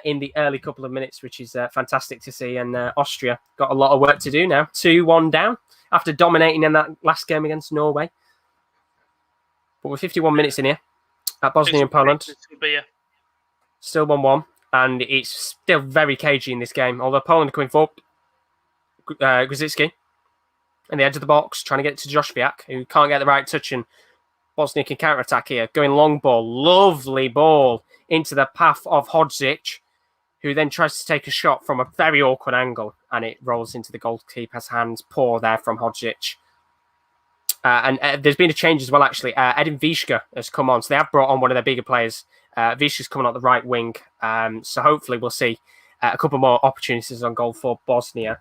in the early couple of minutes, which is fantastic to see. And Austria got a lot of work to do now. 2-1 down after dominating in that last game against Norway. But we're 51 minutes in here at Bosnia and Poland. Still 1-1. And it's still very cagey in this game. Although Poland are coming forward. Grzycki in the edge of the box, trying to get it to Josh Viak, who can't get the right touch, and Bosnia can counter-attack here. Going long ball, lovely ball into the path of Hodzic, who then tries to take a shot from a very awkward angle, and it rolls into the goalkeeper's hands. Poor there from Hodzic. And there's been a change as well, actually. Edin Vishka has come on, so they have brought on one of their bigger players. Vishka's coming on the right wing, so hopefully we'll see a couple more opportunities on goal for Bosnia.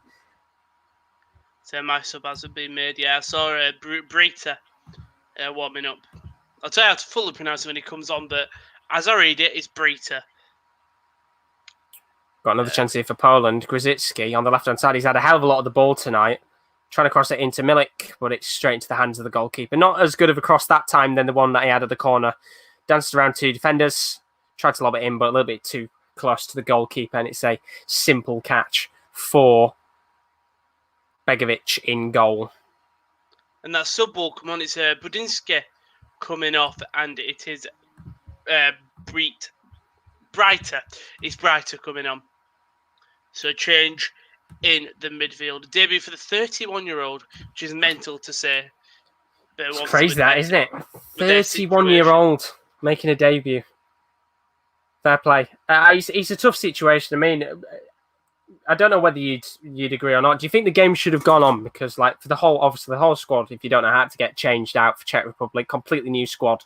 So my sub hasn't been made. Yeah, I saw Brita warming up. I'll tell you how to fully pronounce it when he comes on, but as I read it, it's Brita. Got another chance here for Poland. Grzycki on the left-hand side. He's had a hell of a lot of the ball tonight. Trying to cross it into Milik, but it's straight into the hands of the goalkeeper. Not as good of a cross that time than the one that he had at the corner. Danced around two defenders. Tried to lob it in, but a little bit too close to the goalkeeper, and it's a simple catch for Begovic in goal. And that sub will come on. It's Budinski coming off, and it is Brighter. It's Brighter coming on. So a change in the midfield. Debut for the 31-year-old, which is mental to say. But it's crazy that, isn't it? 31-year-old making a debut. Fair play. It's a tough situation. I mean, I don't know whether you'd agree or not. Do you think the game should have gone on? Because, like, for the whole squad, if you don't know, had to get changed out for Czech Republic, completely new squad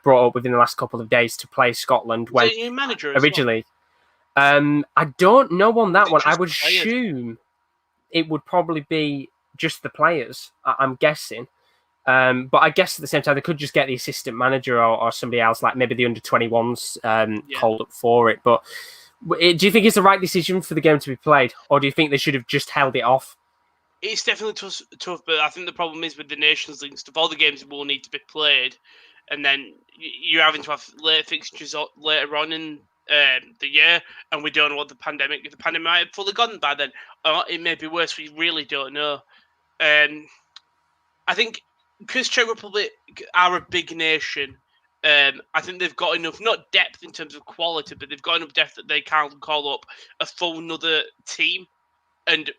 brought up within the last couple of days to play Scotland. When new manager originally, I don't know on that one. I would assume it would probably be just the players. I'm guessing. But I guess at the same time, they could just get the assistant manager or somebody else, like maybe the under-21s, called up for it. But do you think it's the right decision for the game to be played? Or do you think they should have just held it off? It's definitely tough, but I think the problem is with the Nations League stuff, all the games will need to be played. And then you're having to have later fixtures later on in the year, and we don't know what the pandemic might have fully gone by then. Or it may be worse, we really don't know. I think because Czech Republic are a big nation, I think they've got enough, not depth in terms of quality, but they've got enough depth that they can call up a full another team and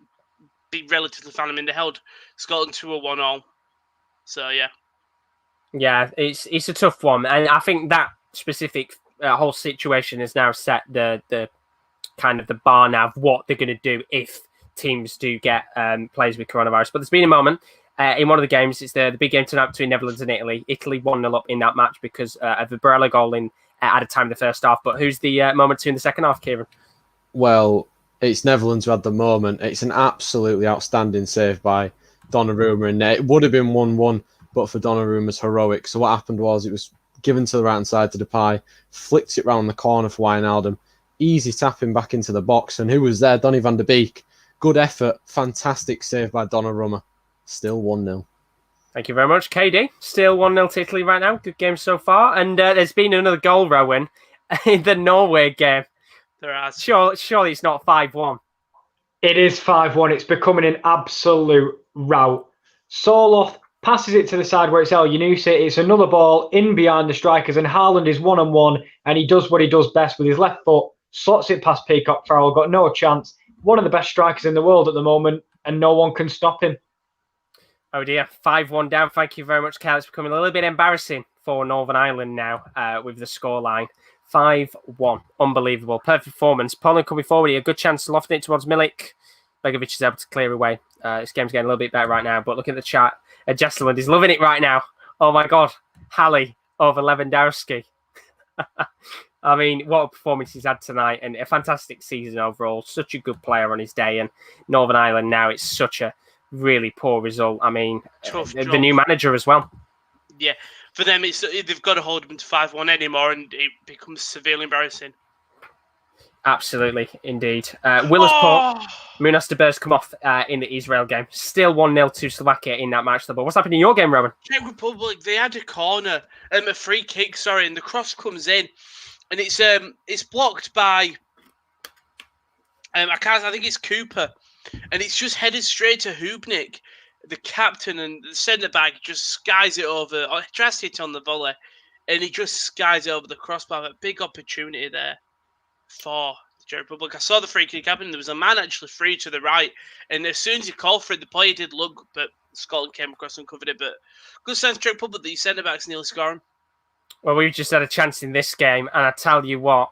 be relatively fine. I mean, they held Scotland to a 1-1. So, yeah. Yeah, it's a tough one. And I think that specific whole situation has now set the kind of the bar now of what they're going to do if teams do get players with coronavirus. But there's been a moment in one of the games. It's the big game tonight between Netherlands and Italy. Italy 1-0 up in that match because of the Barella goal in at a time in the first half. But who's the moment two in the second half, Kieran? Well, it's Netherlands who had the moment. It's an absolutely outstanding save by Donnarumma in there. It would have been 1-1 but for Donnarumma's heroic. So what happened was it was given to the right-hand side to Depay, flicked it round the corner for Wijnaldum, easy tapping back into the box, and who was there? Donny van de Beek. Good effort, fantastic save by Donnarumma. Still 1-0. Thank you very much, KD. Still 1-0 to Italy right now. Good game so far. And there's been another goal, Rowan, in the Norway game. There has. Surely it's not 5-1. It is 5-1. It's becoming an absolute rout. Soloth passes it to the side where it's El Yunusi. It's another ball in behind the strikers, and Haaland is one-on-one, and he does what he does best with his left foot, slots it past Peacock Farrell, got no chance. One of the best strikers in the world at the moment, and no one can stop him. Oh dear, 5-1 down. Thank you very much, Cal. It's becoming a little bit embarrassing for Northern Ireland now with the scoreline. 5-1. Unbelievable. Perfect performance. Poland coming forward here. Good chance to loft it towards Milik. Begovic is able to clear away. This game's getting a little bit better right now, but look at the chat. Jesselund is loving it right now. Oh my God. Halle over Lewandowski. I mean, what a performance he's had tonight, and a fantastic season overall. Such a good player on his day, and Northern Ireland now, it's such a really poor result. I mean, the new manager as well. Yeah, for them, they've got to hold them to 5-1 anymore, and it becomes severely embarrassing. Absolutely, indeed. Willersport, Munas de Ber's come off in the Israel game. Still 1-0 to Slovakia in that match. But what's happened in your game, Rowan? Czech Republic, they had a corner, a free kick, and the cross comes in, and it's blocked by, I think it's Cooper, and it's just headed straight to Hubnik, the captain, and the centre-back just skies it over, or tries to hit on the volley, and he just skies it over the crossbar. A big opportunity there for the Czech Republic. I saw the free kick happen. There was a man actually free to the right, and as soon as he called for it, the player did look, but Scotland came across and covered it. But good sense, Czech Republic, the centre-back's nearly scoring. Well, we've just had a chance in this game, and I tell you what,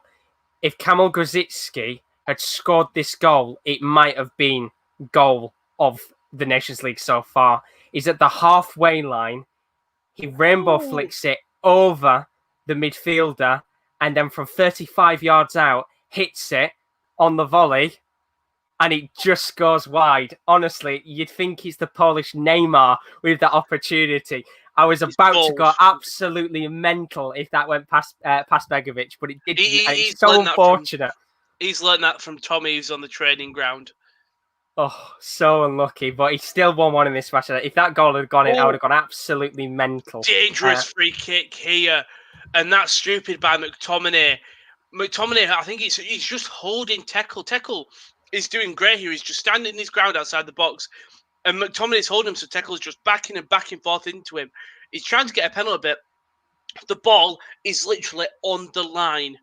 if Kamil Grosicki had scored this goal, it might have been goal of the Nations League so far. He's at the halfway line. He rainbow flicks it over the midfielder, and then from 35 yards out, hits it on the volley, and it just goes wide. Honestly, you'd think he's the Polish Neymar with that opportunity. I was about to go absolutely mental if that went past Begovic, but it didn't. It's so unfortunate. He's learned that from Tommy, who's on the training ground. Oh, so unlucky, but he still won one in this match. If that goal had gone in, I would have gone absolutely mental. Dangerous free kick here, and that's stupid by McTominay. McTominay, I think he's just holding Teckle. Teckle is doing great here. He's just standing his ground outside the box, and McTominay's holding him, so Teckle's just backing and back and forth into him. He's trying to get a penalty, but the ball is literally on the line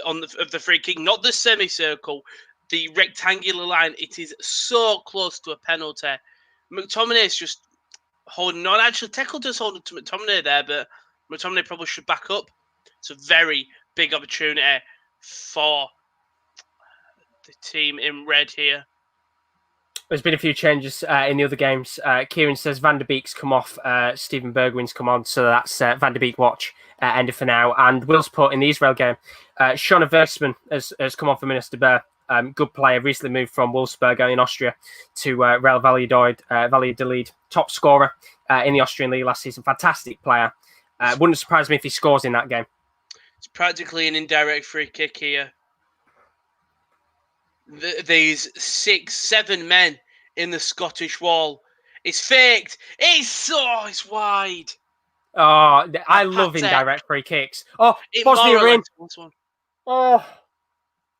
of the free kick, not the semicircle. The rectangular line, it is so close to a penalty. McTominay is just holding on. Actually, Teckle does hold it to McTominay there, but McTominay probably should back up. It's a very big opportunity for the team in red here. There's been a few changes in the other games. Kieran says Van der Beek's come off, Steven Bergwijn's come on, so that's Van der Beek watch ended for now. And Will's put in the Israel game, Shona Versman has come on for Munas de Ber. Good player, recently moved from Wolfsburg in Austria to Real Valladolid, top scorer in the Austrian league last season. Fantastic player. Wouldn't surprise me if he scores in that game. It's practically an indirect free kick here. These 6-7 men in the Scottish wall. It's faked. It's wide. Oh, I love indirect free kicks. Oh, Bosnia in. Oh,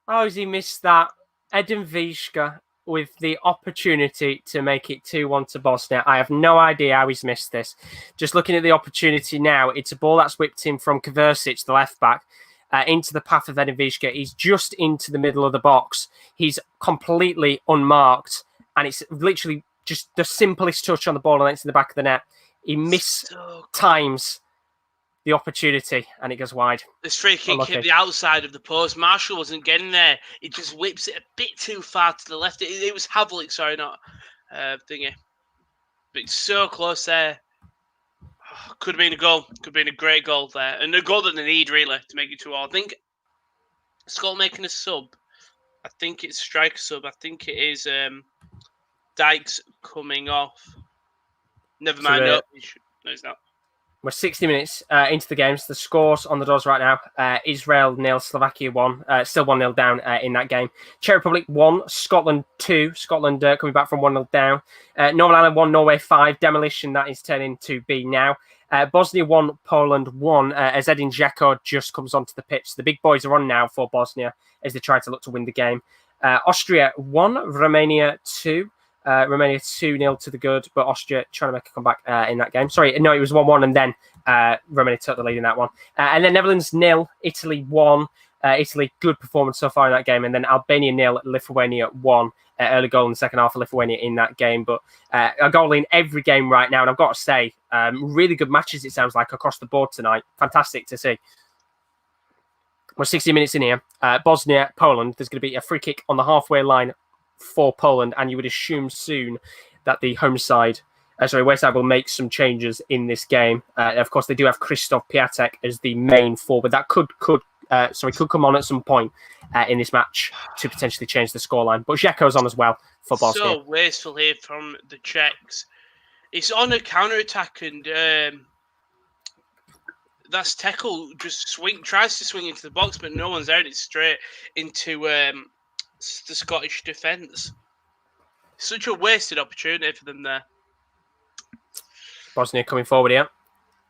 how has he missed that? Edin Vizca with the opportunity to make it 2-1 to Bosnia. I have no idea how he's missed this. Just looking at the opportunity now, it's a ball that's whipped in from Kovacic, the left back, into the path of Edin Vizca. He's just into the middle of the box. He's completely unmarked, and it's literally just the simplest touch on the ball and it's in the back of the net. He times the opportunity, and it goes wide. This free kick hit the outside of the post. Marshall wasn't getting there. It just whips it a bit too far to the left. It was Havlik, sorry, not thingy. But it's so close there. Could have been a goal. Could have been a great goal there. And a goal that they need, really, to make it 2-2. I think Scott making a sub. I think it's striker sub. I think it is Dykes coming off. Never mind. No, it's not. We're 60 minutes into the games. The scores on the doors right now. Israel 0, Slovakia 1. Still 1-0 down in that game. Czech Republic 1, Scotland 2. Scotland coming back from 1-0 down. Northern Ireland 1, Norway 5. Demolition, that is turning to be now. Bosnia 1, Poland 1. As Edin Dzeko just comes onto the pitch. The big boys are on now for Bosnia as they try to look to win the game. Austria 1, Romania 2. Romania 2-0 to the good, but Austria trying to make a comeback in that game. Sorry, no, it was 1-1, and then Romania took the lead in that one. And then Netherlands 0, Italy 1. Italy, good performance so far in that game. And then Albania 0, Lithuania 1. Early goal in the second half for Lithuania in that game. But a goal in every game right now. And I've got to say, really good matches, it sounds like, across the board tonight. Fantastic to see. We're 60 minutes in here. Bosnia, Poland. There's going to be a free kick on the halfway line for Poland, and you would assume soon that the home side, away side will make some changes in this game. Of course, they do have Krzysztof Piatek as the main forward. That could come on at some point in this match to potentially change the scoreline. But Dzeko's on as well for Bosnia. So wasteful here from the Czechs. It's on a counter-attack, and that's Tekel just tries to swing into the box, but no one's there. It's straight into the Scottish defence. Such a wasted opportunity for them there. Bosnia coming forward here.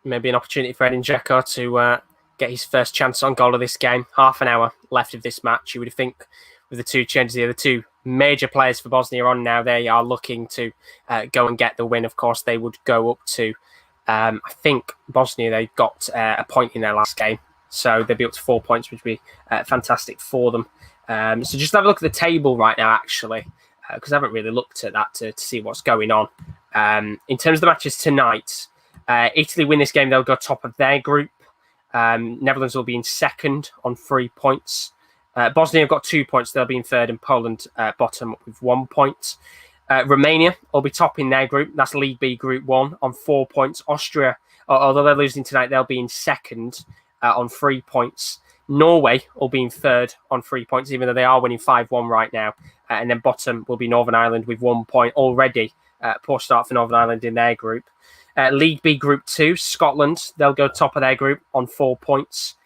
Maybe an opportunity for Edin Dzeko to get his first chance on goal of this game. Half an hour left of this match. You would think with the two changes here, the two major players for Bosnia on now, they are looking to go and get the win. Of course, they would go up to, I think Bosnia, they got a point in their last game. So they'd be up to 4 points, which would be fantastic for them. So just have a look at the table right now, actually, because I haven't really looked at that to see what's going on. In terms of the matches tonight, Italy win this game, they'll go top of their group. Netherlands will be in second on 3 points. Bosnia have got 2 points, they'll be in third, and Poland bottom with 1 point. Romania will be top in their group, that's League B Group 1 on 4 points. Austria, although they're losing tonight, they'll be in second on 3 points. Norway will be in third on 3 points, even though they are winning 5-1 right now. And then bottom will be Northern Ireland with 1 point already. Poor start for Northern Ireland in their group. League B Group 2, Scotland, they'll go top of their group on 4 points.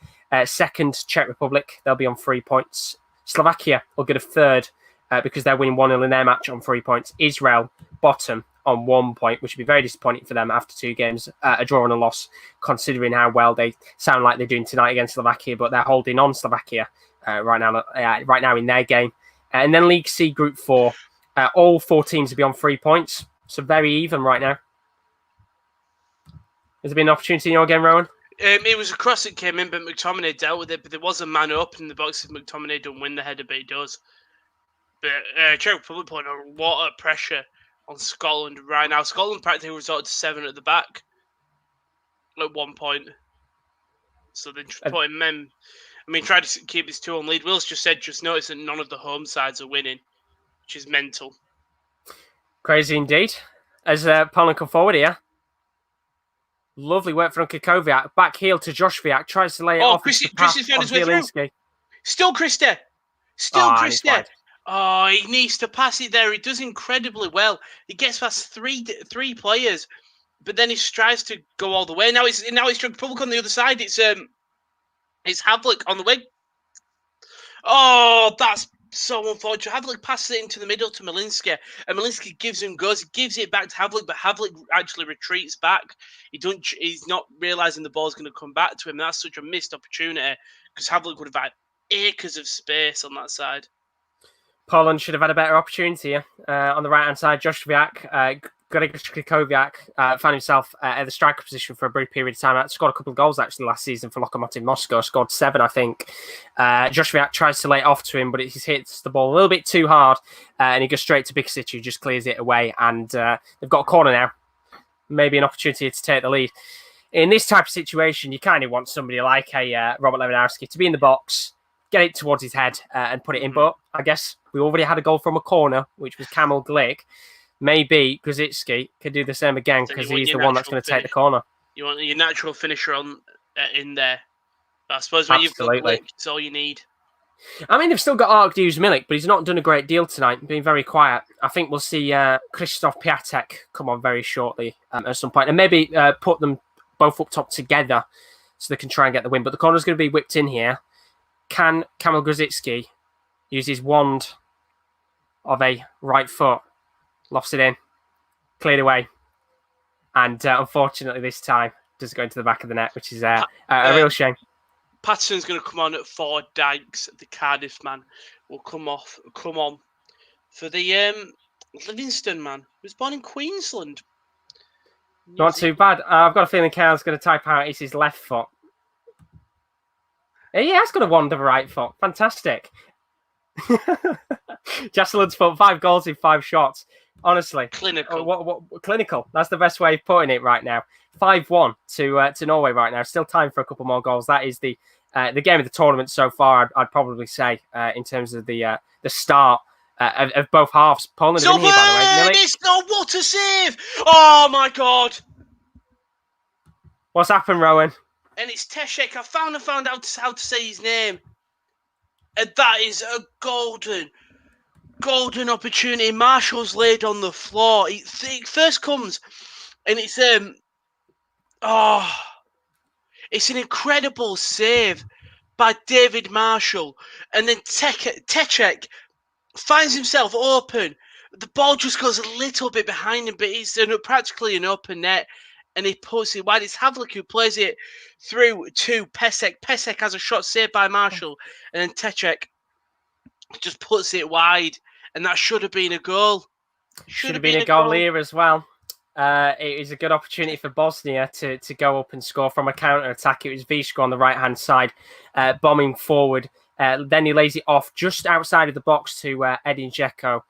Second, Czech Republic, they'll be on 3 points. Slovakia will get a third because they're winning 1-0 in their match on 3 points. Israel, bottom on 1 point, which would be very disappointing for them after 2 games, a draw and a loss, considering how well they sound like they're doing tonight against Slovakia, but they're holding on Slovakia right now in their game. And then League C Group 4, all 4 teams will be on 3 points, so very even right now. Has there been an opportunity in your game, Rowan? It was a cross that came in, but McTominay dealt with it, but there was a man up in the box if McTominay don't win the header, but he does. But Czech Republic putting a lot of pressure on Scotland right now. Scotland practically resorted to 7 at the back at 1 point. So they're just putting men. I mean, try to keep this 2-1 lead. Will's just said, just notice that none of the home sides are winning, which is mental. Crazy indeed. As Poland come forward here. Lovely work from Kikoviak. Back heel to Joshviak. Tries to lay it off. Christy's found his way through. Still Christy. Christy. Oh, he needs to pass it there. He does incredibly well. He gets past three players, but then he tries to go all the way. Now it's Czech Republic on the other side. It's Havlik on the wing. Oh, that's so unfortunate. Havlik passes it into the middle to Malinski, and Malinski gives it back to Havlik, but Havlik actually retreats back. He's not realizing the ball's going to come back to him. That's such a missed opportunity because Havlik would have had acres of space on that side. Poland should have had a better opportunity on the right-hand side. Joshviak, Kikoviak found himself at the striker position for a brief period of time. Scored a couple of goals actually last season for Lokomotiv Moscow. Scored 7, I think. Joshviak tries to lay it off to him, but he hits the ball a little bit too hard, and he goes straight to Bikasic, who just clears it away. And they've got a corner now. Maybe an opportunity to take the lead. In this type of situation, you kind of want somebody like a Robert Lewandowski to be in the box, get it towards his head and put it in. But I guess we already had a goal from a corner, which was Kamil Glick. Maybe Grzycki could do the same again because he's the one that's going to take the corner. You want your natural finisher on in there. But I suppose when you've got Glick, it's all you need. I mean, they've still got Arkadiusz Milik, but he's not done a great deal tonight, being very quiet. I think we'll see Krzysztof Piatek come on very shortly at some point, and maybe put both up top together so they can try and get the win. But the corner's going to be whipped in here. Can Kamil Grzycki use his wand of a right foot, lofts it in, cleared away, and unfortunately this time does go into the back of the net, which is a real shame. Patterson's going to come on at 4. Dykes, the Cardiff man, will come on for the Livingston man, who was born in Queensland. Not too bad. I've got a feeling Kyle's going to type out it's his left foot. He has got a wand of a right foot. Fantastic. Jesseland's put 5 goals in 5 shots. Honestly. Clinical. Clinical. That's the best way of putting it right now. 5-1 to Norway right now. Still time for a couple more goals. That is the game of the tournament so far, I'd probably say, in terms of the start of both halves. Poland are in here, by the way. It's not what a save! Oh my god! What's happened, Rowan? And it's Teshek. I found out how to say his name. And that is a golden opportunity. Marshall's laid on the floor. It first comes, and it's it's an incredible save by David Marshall, and then Teček finds himself open. The ball just goes a little bit behind him, but it's practically an open net, and he puts it wide. It's Havlik who plays it through to Pesek. Pesek has a shot saved by Marshall, and then Teček just puts it wide, and that should have been a goal. Should have been a goal here as well. It is a good opportunity for Bosnia to go up and score from a counter-attack. It was Vishko on the right-hand side, bombing forward. Then he lays it off just outside of the box to Edin Dzeko.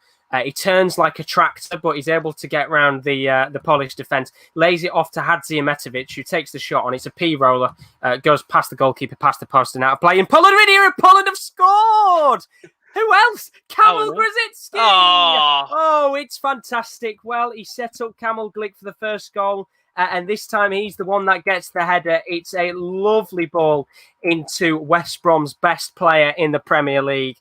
He turns like a tractor, but he's able to get round the Polish defence. Lays it off to Hadzimetovic, who takes the shot on. It's a P-roller. Goes past the goalkeeper, past the post, and out of play. And Poland are in here, and Poland have scored! Who else? Kamil Grzycki! Oh, it's fantastic. Well, he set up Kamil Glick for the first goal, and this time he's the one that gets the header. It's a lovely ball into West Brom's best player in the Premier League.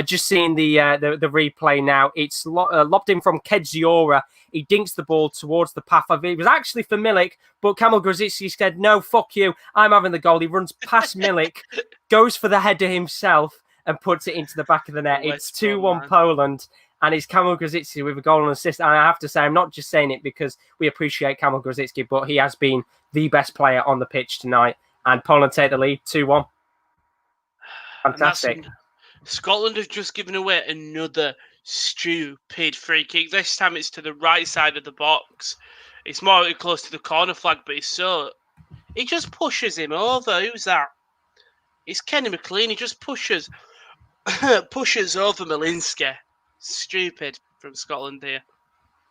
Just seeing the replay now, it's lobbed in from Kedziora. He dinks the ball towards the path of it. It was actually for Milik, but Kamil Grzycki said, "No, fuck you, I'm having the goal." He runs past Milik, goes for the header himself, and puts it into the back of the net. It's 2-1 Poland, and it's Kamil Grzycki with a goal and assist. And I have to say, I'm not just saying it because we appreciate Kamil Grzycki, but he has been the best player on the pitch tonight. And Poland take the lead, 2-1. Fantastic. Scotland have just given away another stupid free kick. This time it's to the right side of the box. It's more close to the corner flag, but he just pushes him over. Who's that? It's Kenny McLean. He just pushes over Malinski. Stupid from Scotland here.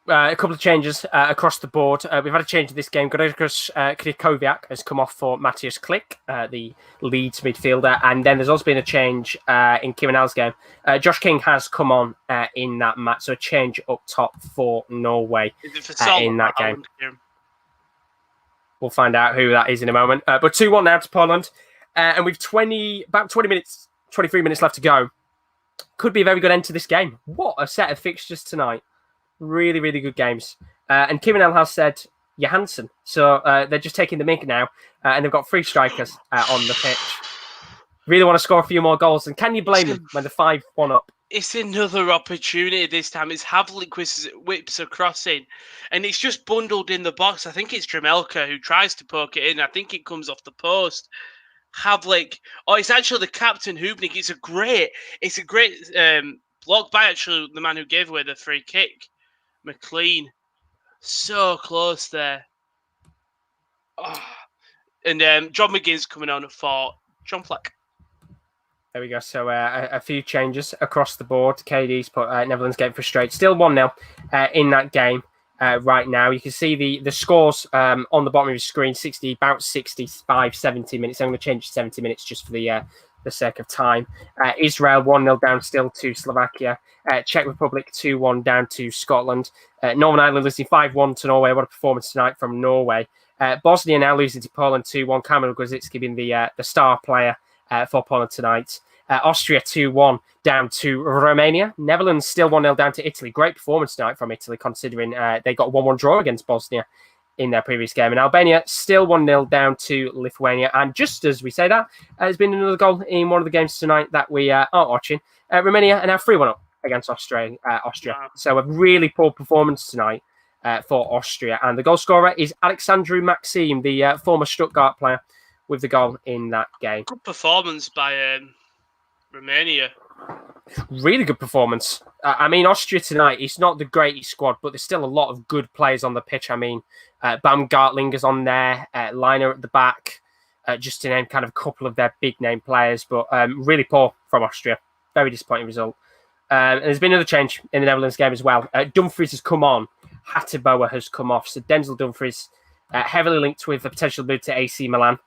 A couple of changes across the board. We've had a change in this game. Grzegorz Krychowiak has come off for Matthias Klich, the Leeds midfielder. And then there's also been a change in Kiminal's game. Josh King has come on in that match. So a change up top for Norway in that game. We'll find out who that is in a moment. But 2-1 now to Poland. And we've about 23 minutes left to go. Could be a very good end to this game. What a set of fixtures tonight. Really, really good games. And Kiminal has said Johansson. So they're just taking the mick now. And they've got 3 strikers on the pitch. Really want to score a few more goals. And can you blame them when they're 5-1 up? It's another opportunity this time. It's Havlik whips a cross in. And it's just bundled in the box. I think it's Dramelka who tries to poke it in. I think it comes off the post. Havlik. Oh, it's actually the captain, Hubnik. It's a great block by actually the man who gave away the free kick. McLean, so close there. Oh. And John McGinn's coming on for John Fleck. There we go. So a few changes across the board. KD's put Netherlands getting frustrated. Still 1-0 in that game right now. You can see the scores on the bottom of your screen, about 65, 70 minutes. I'm going to change to 70 minutes just for the sake of time. Israel 1-0 down still to Slovakia. Czech Republic 2-1 down to Scotland. Northern Ireland losing 5-1 to Norway. What a performance tonight from Norway. Bosnia now losing to Poland 2-1. Kamil Grzycki being the star player for Poland tonight. Austria 2-1 down to Romania. Netherlands still 1-0 down to Italy. Great performance tonight from Italy, considering they got a 1-1 draw against Bosnia in their previous game. And Albania still 1-0 down to Lithuania. And just as we say that, there's been another goal in one of the games tonight that we aren't watching. Romania are now 3-1 up against Austria. Wow. So a really poor performance tonight for Austria. And the goal scorer is Alexandru Maxim, the former Stuttgart player, with the goal in that game. Good performance by Romania. Really good performance. I mean, Austria tonight, it's not the greatest squad, but there's still a lot of good players on the pitch. I mean, Baumgartlinger's on there, Liner at the back, just to name kind of a couple of their big name players, but really poor from Austria. Very disappointing result. And there's been another change in the Netherlands game as well. Dumfries has come on. Hateboer has come off. So Denzel Dumfries, heavily linked with a potential move to AC Milan,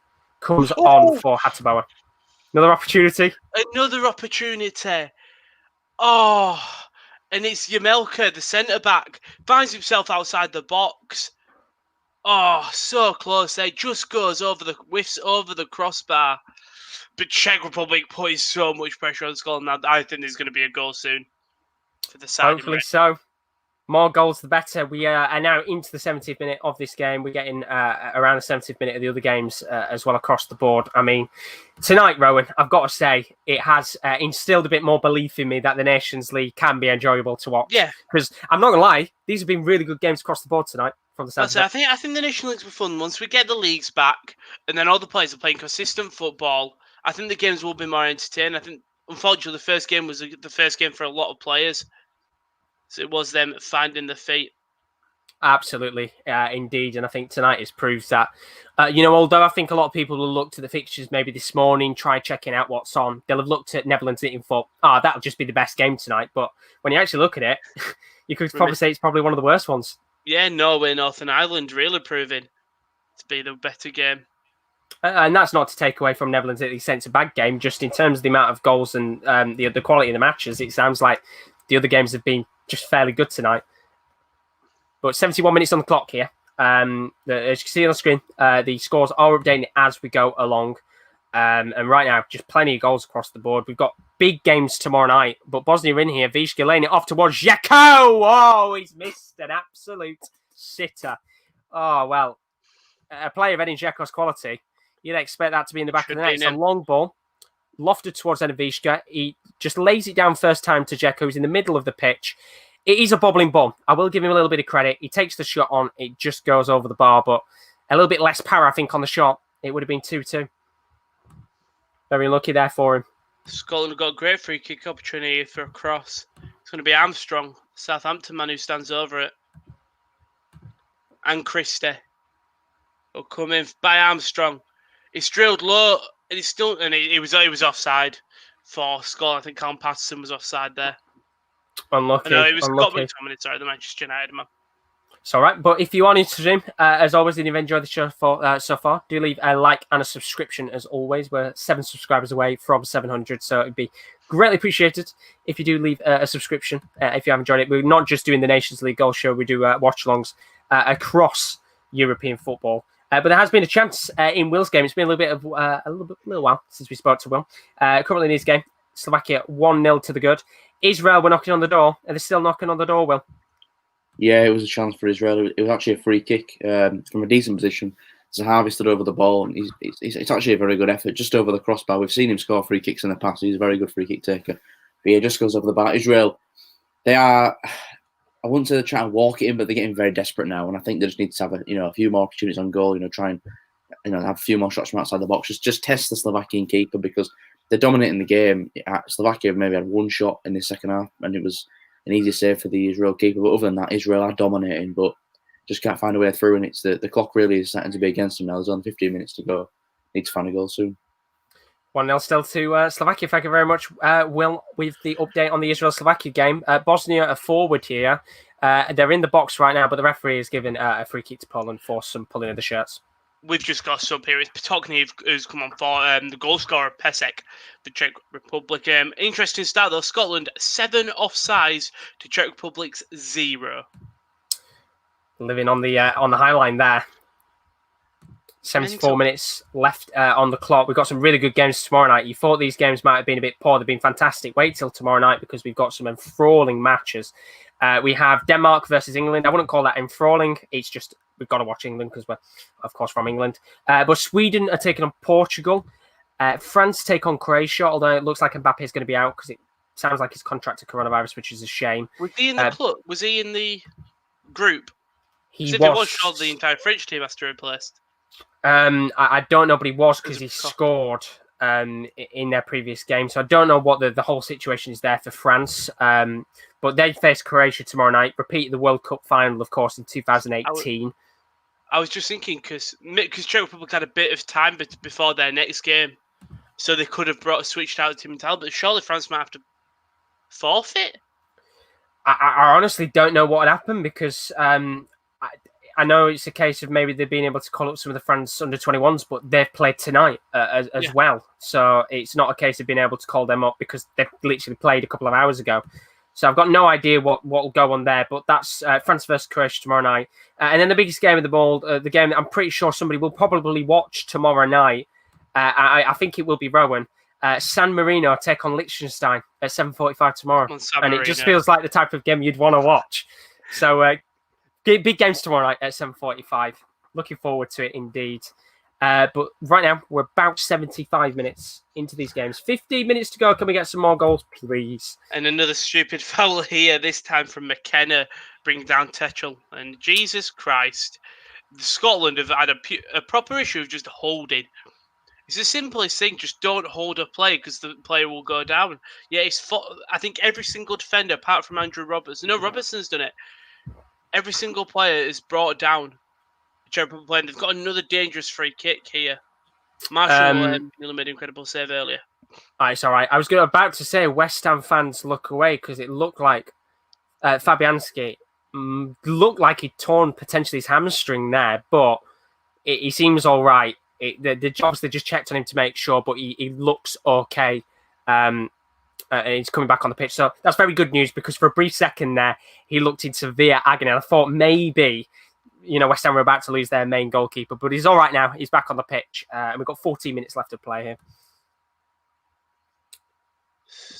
comes on for Hateboer. Another opportunity. Oh, and it's Yamelka, the centre-back, finds himself outside the box. Oh, so close there. Just goes whiffs over the crossbar. But Czech Republic putting so much pressure on Scotland. I think there's going to be a goal soon for the side. Hopefully so. More goals, the better. We are now into the 70th minute of this game. We're getting around the 70th minute of the other games as well across the board. I mean, tonight, Rowan, I've got to say, it has instilled a bit more belief in me that the Nations League can be enjoyable to watch. Yeah. Because I'm not going to lie, these have been really good games across the board tonight. From the That's it. I think the National Leagues were fun. Once we get the leagues back and then all the players are playing consistent football, I think the games will be more entertaining. I think, unfortunately, the first game was the first game for a lot of players. So it was them finding their feet. Absolutely, indeed. And I think tonight has proved that, although I think a lot of people will look to the fixtures maybe this morning, try checking out what's on, they'll have looked at Netherlands and thought, that'll just be the best game tonight. But when you actually look at it, you could probably say it's probably one of the worst ones. Yeah, Norway, Northern Ireland really proving to be the better game. And that's not to take away from Netherlands at the sense of bad game, just in terms of the amount of goals and the quality of the matches. It sounds like the other games have been just fairly good tonight. But 71 minutes on the clock here. As you can see on the screen, the scores are updating as we go along. And right now, just plenty of goals across the board. We've got big games tomorrow night. But Bosnia in here. Vizca laying it off towards Žeko. Oh, he's missed an absolute sitter. Oh, well, a player of Edin Dzeko's quality, you'd expect that to be in the back of the net. It's a long ball, lofted towards Edin Vizca. He just lays it down first time to Žeko, who's in the middle of the pitch. It is a bobbling ball. I will give him a little bit of credit. He takes the shot on. It just goes over the bar, but a little bit less power, I think, on the shot. It would have been 2-2. Very lucky there for him. Scotland have got a great free kick opportunity for a cross. It's going to be Armstrong, Southampton man, who stands over it. And Christie will come in by Armstrong. It's drilled low, and it's still, and it was offside for Scotland. I think Callum Patterson was offside there. Unlucky. No, it was unlucky. Sorry, the Manchester United man. It's all right. But if you are new to the stream, as always, and you've enjoyed the show so far, do leave a like and a subscription as always. We're 7 subscribers away from 700, so it'd be greatly appreciated if you do leave a subscription if you have enjoyed it. We're not just doing the Nations League goal show. We do watchalongs across European football. But there has been a chance in Will's game. It's been a little while since we spoke to Will. Currently in his game, Slovakia 1-0 to the good. Israel were knocking on the door. Are they still knocking on the door, Will? Yeah, it was a chance for Israel. It was actually a free kick from a decent position. Zahavi stood over the ball, and it's actually a very good effort, just over the crossbar. We've seen him score free kicks in the past. He's a very good free kick taker. But yeah, just goes over the bar. Israel, they are, I wouldn't say they're trying to walk it in, but they're getting very desperate now. And I think they just need to have a few more opportunities on goal, try and have a few more shots from outside the box. Just test the Slovakian keeper, because they're dominating the game. Slovakia maybe had one shot in the second half, and it was an easy save for the Israel keeper. But other than that, Israel are dominating, but just can't find a way through. And it's the clock really is starting to be against them now. There's only 15 minutes to go. Need to find a goal soon. 1-0 still to Slovakia. Thank you very much, Will, with the update on the Israel-Slovakia game. Bosnia are forward here. They're in the box right now, but the referee has given a free kick to Poland for some pulling of the shirts. We've just got a sub here. It's Potokny who's come on for the goal scorer, Pesek, the Czech Republic. Interesting start, though. Scotland, 7 offsides to Czech Republic's 0. Living on the high line there. 74 minutes left on the clock. We've got some really good games tomorrow night. You thought these games might have been a bit poor. They've been fantastic. Wait till tomorrow night, because we've got some enthralling matches. We have Denmark versus England. I wouldn't call that enthralling. It's just we've got to watch England because we're, of course, from England. But Sweden are taking on Portugal. France take on Croatia, although it looks like Mbappe is going to be out because it sounds like he's contracted coronavirus, which is a shame. Was he in the club? Was he in the group? He If was. he was, sure the entire French team has to replace. I don't know, but he was because he scored in their previous game. So I don't know what the whole situation is there for France. But they face Croatia tomorrow night, repeat the World Cup final, of course, in 2018. I was just thinking because Czech Republic had a bit of time before their next game, so they could have switched out Tim and Tal, but surely France might have to forfeit. I honestly don't know what would happen because I know it's a case of maybe they've been able to call up some of the France under-21s, but they've played tonight as well. So it's not a case of being able to call them up because they've literally played a couple of hours ago. So I've got no idea what will go on there, but that's France versus Croatia tomorrow night. And then the biggest game of the ball, the game that I'm pretty sure somebody will probably watch tomorrow night, I think it will be Rowan. San Marino take on Liechtenstein at 7:45 tomorrow. And it just feels like the type of game you'd want to watch. So big games tomorrow night at 7:45. Looking forward to it indeed. But right now, we're about 75 minutes into these games. 15 minutes to go. Can we get some more goals, please? And another stupid foul here, this time from McKenna, bring down Tetchel. And Jesus Christ, Scotland have had a proper issue of just holding. It's the simplest thing. Just don't hold a player because the player will go down. Yeah, I think every single defender, apart from Andrew Robertson. No, Robertson's done it. Every single player is brought down. Playing. They've got another dangerous free kick here. Marshall nearly made an incredible save earlier. It's all right. I was about to say West Ham fans look away because it looked like Fabianski looked like he'd torn potentially his hamstring there, but he seems all right. The jobs they just checked on him to make sure, but he looks okay. And he's coming back on the pitch. So that's very good news because for a brief second there, he looked in severe agony. I thought maybe, West Ham were about to lose their main goalkeeper, but he's all right now. He's back on the pitch. And we've got 14 minutes left to play here.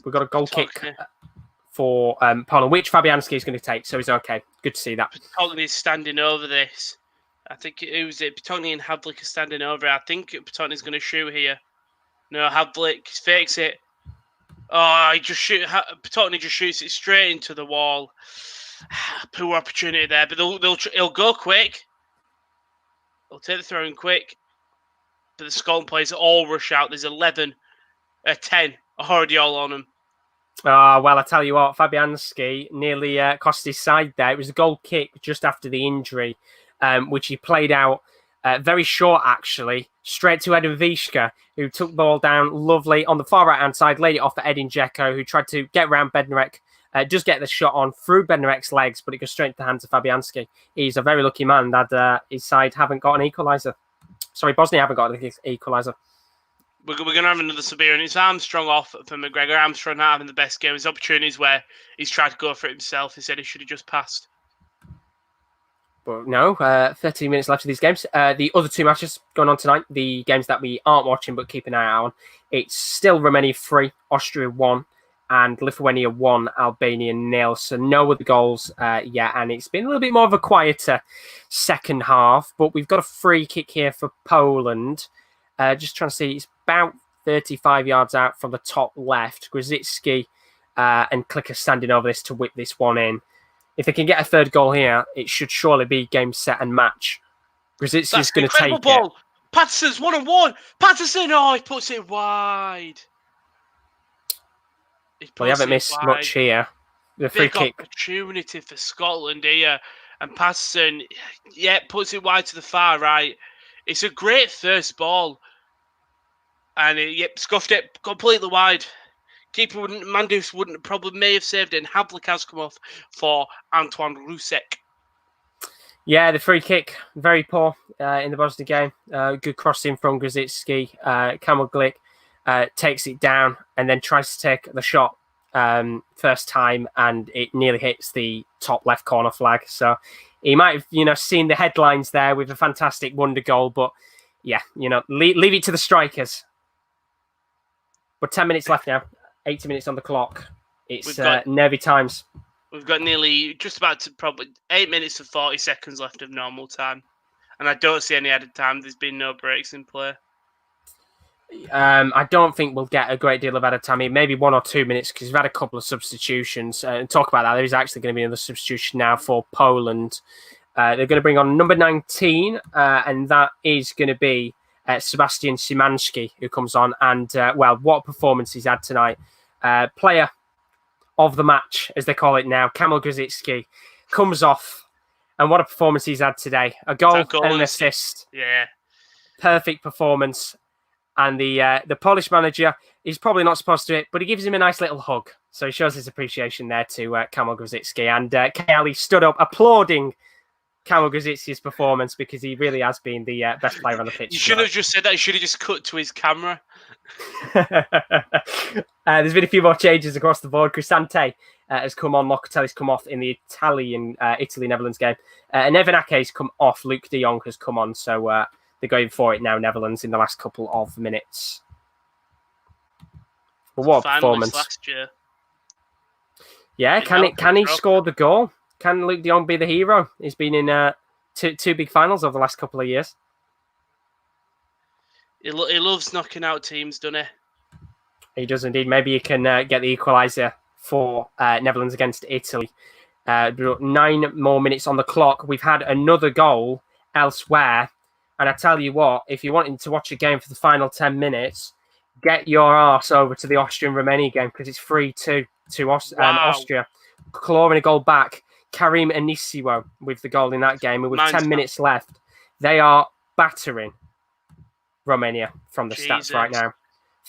We've got a goal kick for Poland, which Fabianski is going to take. So he's okay. Good to see that. Poland is standing over this. I think Petoni and Havlik are standing over it. I think Petoni's going to shoot here. No, Havlik fakes it. Oh, Petoni just shoots it straight into the wall. Poor opportunity there, but he'll go quick. He'll take the throw in quick. But the Scotland players all rush out. There's 10 already all on them. Well, I tell you what, Fabianski nearly cost his side there. It was a goal kick just after the injury, which he played out very short, actually, straight to Edin Vishka, who took the ball down lovely on the far right-hand side, laid it off for Edin Dzeko, who tried to get around Bednarek, just get the shot on through Bednarek's legs, but it goes straight into the hands of Fabianski. He's a very lucky man that his side haven't got an equaliser. Sorry, Bosnia haven't got an equaliser. We're going to have another severe, and it's Armstrong off for McGregor. Armstrong not having the best game. His opportunities where he's tried to go for it himself. He said he should have just passed. But no, 13 minutes left of these games. The other two matches going on tonight, the games that we aren't watching but keep an eye out on, it's still Romania 3, Austria 1, and Lithuania 1, Albania 0. So no other goals yet, and it's been a little bit more of a quieter second half. But we've got a free kick here for Poland. Just trying to see, it's about 35 yards out from the top left. Grzycki and Klicker standing over this to whip this one in. If they can get a third goal here, it should surely be game, set, and match. Grzycki's going to take ball. it. Patterson's 1-on-1. Patterson, he puts it wide. Well, you haven't missed much here. The free kick. Opportunity for Scotland here. And Patterson, puts it wide to the far right. It's a great first ball. And scuffed it completely wide. Keeper Mandus may have saved it, and Havlik has come off for Antoine Rusek. Yeah, the free kick, very poor in the Bosnia game. Good crossing from Grzycki. Kamil Glik takes it down and then tries to take the shot first time, and it nearly hits the top left corner flag. So he might have, seen the headlines there with a fantastic wonder goal, but leave it to the strikers. But 10 minutes left now. 80 minutes on the clock. It's nervy times. We've got nearly just about to probably 8 minutes and 40 seconds left of normal time. And I don't see any added time. There's been no breaks in play. I don't think we'll get a great deal of added time. Maybe 1 or 2 minutes because we've had a couple of substitutions. And talk about that. There is actually going to be another substitution now for Poland. They're going to bring on number 19, and that is going to be Sebastian Szymanski, who comes on. And, what a performance he's had tonight. Player of the match, as they call it now, Kamil Grzycki, comes off. And what a performance he's had today. A goal and an assist. Yeah. Perfect performance. And the Polish manager, he's probably not supposed to, but he gives him a nice little hug. So he shows his appreciation there to Kamil Grzycki. And Kelly stood up applauding Kamil Grzycki's performance because he really has been the best player on the pitch. You should have just said that. You should have just cut to his camera. There's been a few more changes across the board. Cristante has come on. Locatelli's come off in the Italy-Netherlands game. And Evan Ake's come off. Luke de Jong has come on. So they're going for it now, Netherlands, in the last couple of minutes. But what a performance. Last year. Yeah, can he score the goal? Can Luke de Jong be the hero? He's been in two big finals over the last couple of years. He loves knocking out teams, doesn't he? He does indeed. Maybe he can get the equaliser for Netherlands against Italy. 9 more minutes on the clock. We've had another goal elsewhere. And I tell you what, if you're wanting to watch a game for the final 10 minutes, get your arse over to the Austrian-Romania game because it's 3-2 to Austria. Clawing a goal back. Karim Anisiwo with the goal in that game. And with 10 minutes left, they are battering Romania from the stats right now.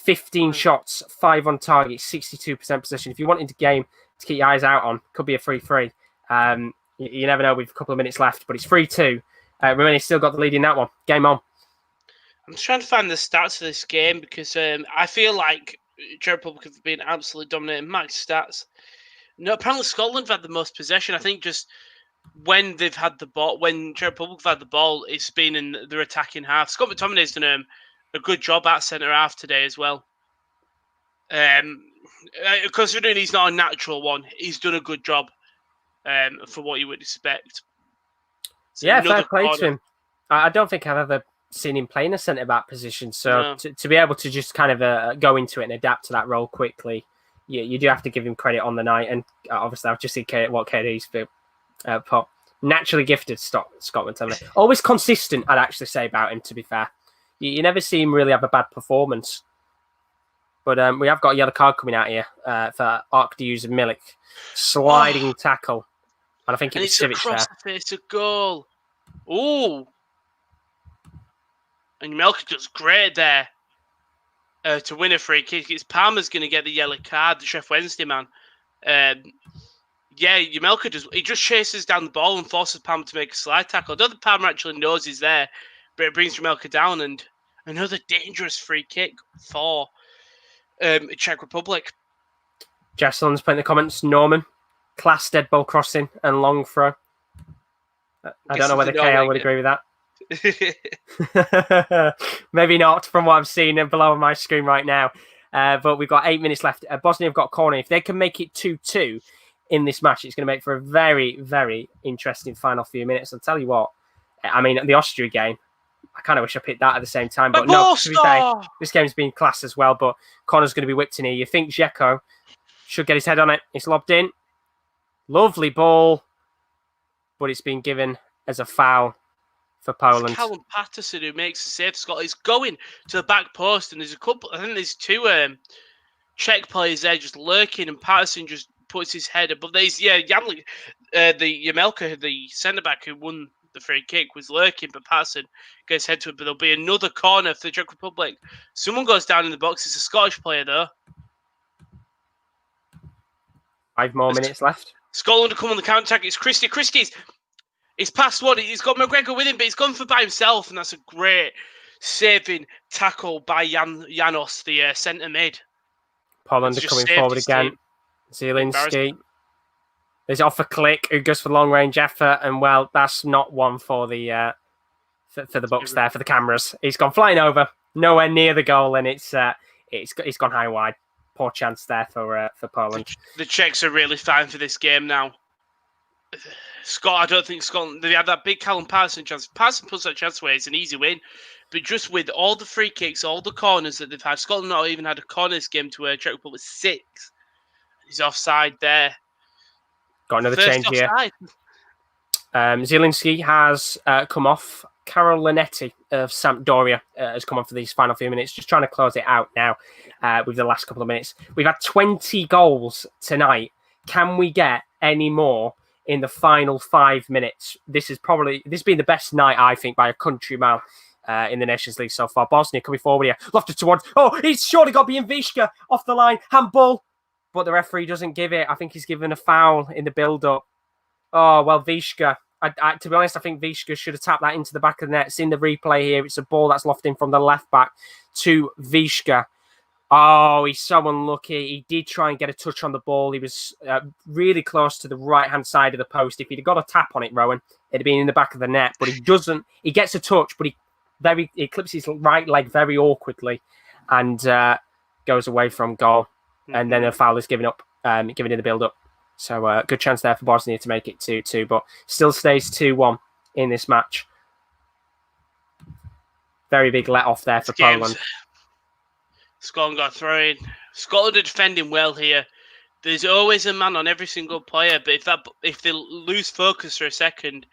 15 shots, 5 on target, 62% possession. If you're wanting a game to keep your eyes out on, could be a 3-3. You never know with a couple of minutes left, but it's 3-2. Romania still got the lead in that one. Game on. I'm just trying to find the stats of this game because I feel like Czech Republic have been absolutely dominating. Max stats. No, apparently Scotland have had the most possession. I think just when they've had the ball, when Czech Republic have had the ball, it's been in their attacking half. Scott McTominay's done a good job at centre half today as well. Considering he's not a natural one, he's done a good job for what you would expect. So yeah, fair play to him. I don't think I've ever seen him play in a centre-back position. So to be able to just kind of go into it and adapt to that role quickly, you do have to give him credit on the night. And obviously, I've just seen what KD's put. Naturally gifted Scotland. Always consistent, I'd actually say about him, to be fair. You never see him really have a bad performance. But we have got a yellow card coming out here for Arkadiusz Milik. Sliding tackle. And I think it was Civic there. It's a goal. Oh. And Melka does great there to win a free kick. It's Palmer's going to get the yellow card, the Chef Wednesday man. Jamelka he just chases down the ball and forces Palmer to make a slide tackle. I don't think Palmer actually knows he's there, but it brings Jamelka down and another dangerous free kick for Czech Republic. Jesselyn's put in the comments, Norman, class dead ball crossing and long throw. I don't know whether KL would agree with that. Maybe not from what I'm seeing below my screen right now. But we've got 8 minutes left. Bosnia have got a corner. If they can make it 2-2 in this match, it's going to make for a very, very interesting final few minutes. I'll tell you what, I mean, the Austria game, I kind of wish I picked that at the same time. But no, to be fair, this game's been class as well. But Connor's going to be whipped in here. You think Dzeko should get his head on it. It's lobbed in. Lovely ball. But it's been given as a foul for Poland. It's Callum Patterson who makes the save. Scott is going to the back post, and there's a couple. I think there's two Czech players there just lurking, and Patterson just puts his head above. There's Jamelka, the centre back who won the free kick, was lurking, but Patterson gets head to it. But there'll be another corner for the Czech Republic. Someone goes down in the box. It's a Scottish player though. 5 more minutes left. Scotland will come on the counter attack. It's Christie. He's past one. He's got McGregor with him, but he's gone for by himself, and that's a great saving tackle by Janos, the centre mid. Poland are coming forward again. Zielinski. There's off a click who goes for long range effort, and well, that's not one for the for the Bucks there for the cameras. He's gone flying over, nowhere near the goal, and it's gone high wide. poor chance there for Poland. The Czechs are really fine for this game now. I don't think Scotland. They had that big Callum Parsons chance. Parsons puts that chance away. It's an easy win. But just with all the free kicks, all the corners that they've had, Scotland not even had a corner this game to where Czech Republic 6. He's offside there. Got another First change offside. here. Zielinski has come off. Carol Linetti of Sampdoria has come on for these final few minutes, just trying to close it out now with the last couple of minutes. We've had 20 goals tonight. Can we get any more in the final 5 minutes? This has been the best night, I think, by a country mile in the Nations League so far. Bosnia coming forward here. Lofted towards. Oh, he's surely got to be in Vishka off the line. Handball. But the referee doesn't give it. I think he's given a foul in the build-up. Oh, well, Vishka. To be honest, I think Vishka should have tapped that into the back of the net. It's in the replay here. It's a ball that's lofted in from the left back to Vishka. Oh, he's so unlucky. He did try and get a touch on the ball. He was really close to the right-hand side of the post. If he'd have got a tap on it, Rowan, it'd have been in the back of the net. But he doesn't. He gets a touch, but he clips his right leg very awkwardly and goes away from goal. Mm-hmm. And then a foul is given in the build-up. So good chance there for Bosnia to make it 2-2, but still stays 2-1 in this match. Very big let-off there for Poland. Scotland got thrown. Scotland are defending well here. There's always a man on every single player, but if they lose focus for a second,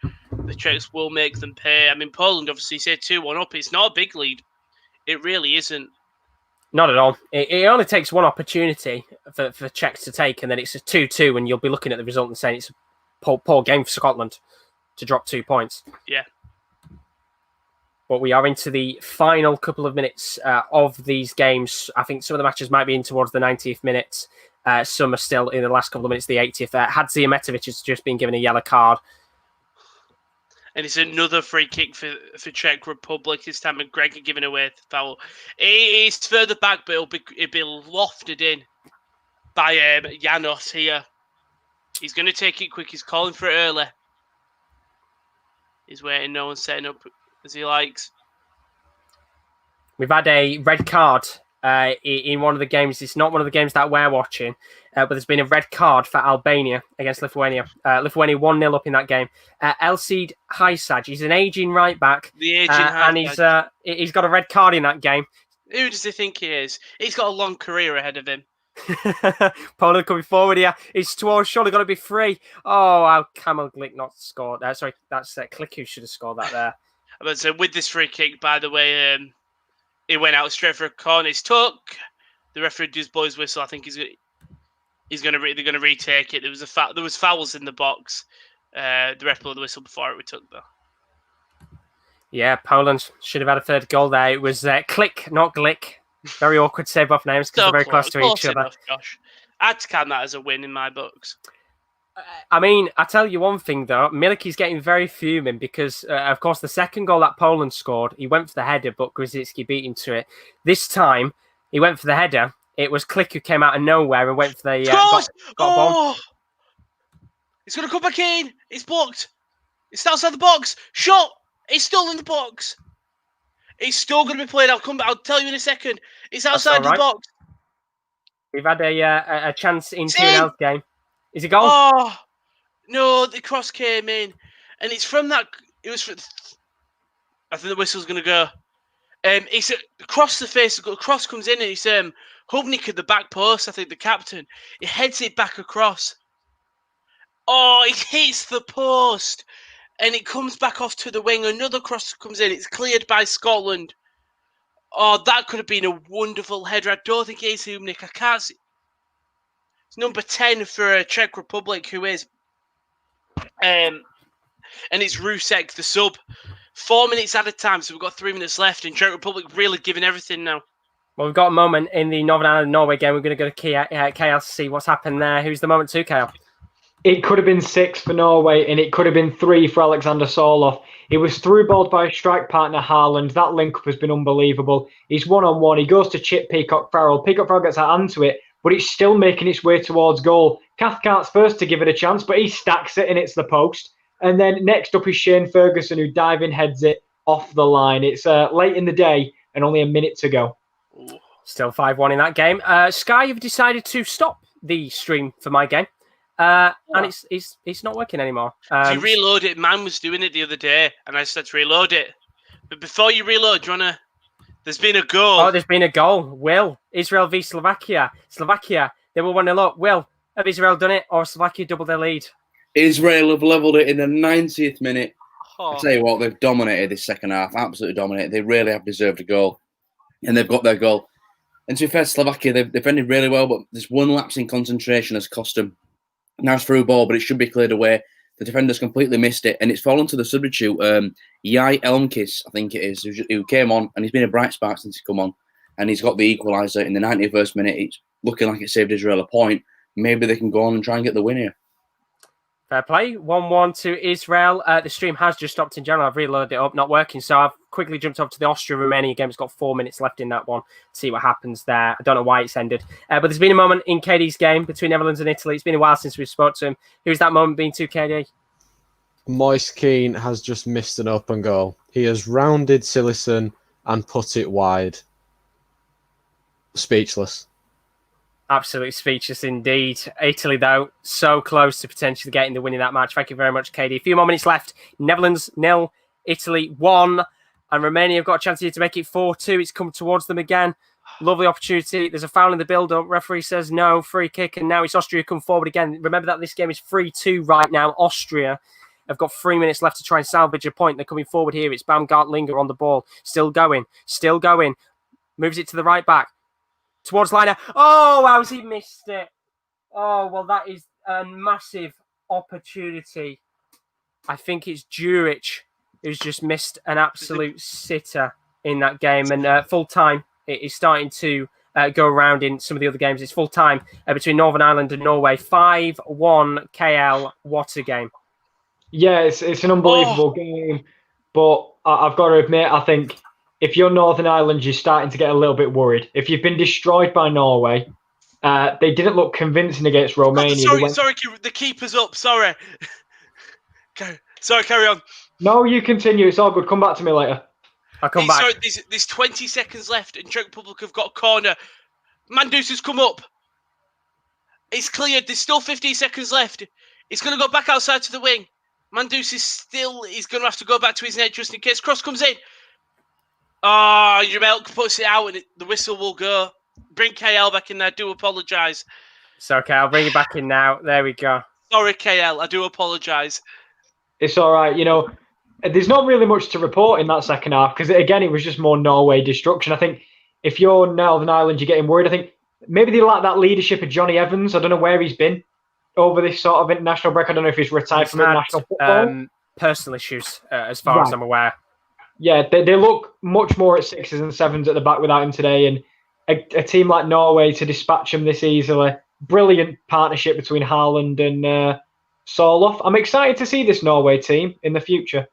the Czechs will make them pay. I mean, Poland obviously say 2-1 up. It's not a big lead. It really isn't. Not at all. It only takes one opportunity for Czechs to take, and then it's a 2-2, and you'll be looking at the result and saying it's a poor game for Scotland to drop 2 points. Yeah. But we are into the final couple of minutes of these games. I think some of the matches might be in towards the 90th minute. Some are still in the last couple of minutes, the 80th. Hadzimetovic has just been given a yellow card. And it's another free kick for Czech Republic. This time McGregor giving away the foul. It's further back, but it'll be lofted in by Janos here. He's going to take it quick. He's calling for it early. He's waiting. No one's setting up as he likes. We've had a red card in one of the games. It's not one of the games that we're watching, but there's been a red card for Albania against Lithuania. Lithuania 1-0 up in that game. Elseed Hysaj, he's an aging right back. The aging and he's got a red card in that game. Who does he think he is? He's got a long career ahead of him. Poland coming forward here. It's towards surely got to be free. Oh, how Kamil Glick not scored. Sorry, that's Klick who should have scored that there. But so with this free kick, by the way, it went out straight for a corner. It's took. The referee does blow his whistle. I think they're going to retake it. There was fouls in the box. The ref blew the whistle before it was took though. Yeah, Poland should have had a third goal there. It was Klick, not Glick. Very awkward save off names because they're very close to each other. Josh. I'd count that as a win in my books. I mean, I tell you one thing though, Miliki's getting very fuming because, of course, the second goal that Poland scored, he went for the header, but Grzycki beat him to it. This time, he went for the header. It was Klick who came out of nowhere and went for the got a bomb. It's going to come back in. It's blocked. It's outside the box. Shot. It's still in the box. It's still going to be played. I'll tell you in a second. It's outside the box. We've had a chance in 2-0 game. Is it goal? Oh no! The cross came in, and it's from that. It was. I think the whistle's going to go. It's across the face. The cross comes in, and it's Hubnik at the back post. I think the captain. He heads it back across. Oh! It hits the post, and it comes back off to the wing. Another cross comes in. It's cleared by Scotland. Oh, that could have been a wonderful header. I don't think it's Hubnik. I can't see. It's number 10 for Czech Republic, who is, and it's Rusek, the sub. 4 minutes at a time, so we've got 3 minutes left, and Czech Republic really giving everything now. Well, we've got a moment in the Northern Ireland Norway game. We're going to go to KL to see what's happened there. Who's the moment to, KL? It could have been 6 for Norway, and it could have been 3 for Alexander Soloff. He was through-balled by his strike partner, Haaland. That link-up has been unbelievable. He's one-on-one. He goes to chip Peacock Farrell. Peacock Farrell gets a hand to it, but it's still making its way towards goal. Cathcart's first to give it a chance, but he stacks it and it's the post. And then next up is Shane Ferguson, who diving heads it off the line. It's late in the day and only a minute to go. Still 5-1 in that game. Sky have decided to stop the stream for my game. And it's not working anymore. If you reload it, mine was doing it the other day, and I said to reload it. But before you reload, do you wanna? There's been a goal. Oh, there's been a goal. Will, Israel v Slovakia. Slovakia, they were 1-0 up. Will, have Israel done it, or Slovakia doubled their lead? Israel have levelled it in the 90th minute. Oh. I tell you what, they've dominated this second half. Absolutely dominated. They really have deserved a goal, and they've got their goal. And to be fair, Slovakia, they've defended really well, but this one lapse in concentration has cost them. Nice through ball, but it should be cleared away. The defenders completely missed it, and it's fallen to the substitute, Jai Elmkis, I think it is, who came on, and he's been a bright spark since he's come on, and he's got the equaliser in the 91st minute. It's looking like it saved Israel a point. Maybe they can go on and try and get the win here. Fair play. 1-1 to Israel. The stream has just stopped in general. I've reloaded it up, not working. So I've quickly jumped up to the Austria-Romania game. It's got 4 minutes left in that one. See what happens there. I don't know why it's ended. But there's been a moment in KD's game between Netherlands and Italy. It's been a while since we've spoke to him. Who's that moment been to, KD? Moise Keane has just missed an open goal. He has rounded Silison and put it wide. Speechless. Absolutely speechless indeed. Italy, though, so close to potentially getting the win in that match. Thank you very much, KD. A few more minutes left. Netherlands 0, Italy 1. And Romania have got a chance here to make it 4-2. It's come towards them again. Lovely opportunity. There's a foul in the build-up. Referee says no. Free kick. And now it's Austria come forward again. Remember that this game is 3-2 right now. Austria have got 3 minutes left to try and salvage a point. They're coming forward here. It's Baumgartlinger on the ball. Still going. Still going. Moves it to the right back. Towards Liner. Oh, how's he missed it? Oh, well, that is a massive opportunity. I think it's Juric who's just missed an absolute sitter in that game. And full time, it is starting to go around in some of the other games. It's full time between Northern Ireland and Norway. 5-1 KL. What a game. Yeah, it's an unbelievable game. But I've got to admit, I think if you're Northern Ireland, you're starting to get a little bit worried. If you've been destroyed by Norway, they didn't look convincing against Romania. Sorry, the keeper's up. Sorry. Sorry, carry on. No, you continue. It's all good. Come back to me later. I'll come back. Sorry, there's 20 seconds left, and Czech Republic have got a corner. Mandus has come up. It's cleared. There's still 15 seconds left. It's going to go back outside to the wing. Mandus he's going to have to go back to his net just in case. Cross comes in. Oh, Jamelk puts it out and the whistle will go. Bring KL back in there. I do apologise. It's okay. I'll bring it back in now. There we go. Sorry, KL. I do apologise. It's all right. You know, there's not really much to report in that second half because, again, it was just more Norway destruction. I think if you're Northern Ireland, you're getting worried. I think maybe they lack that leadership of Johnny Evans. I don't know where he's been over this sort of international break. I don't know if he's retired from international football. Personal issues, as far as I'm aware. Yeah, they look much more at 6s and 7s at the back without him today. And a team like Norway to dispatch them this easily. Brilliant partnership between Haaland and Soloff. I'm excited to see this Norway team in the future.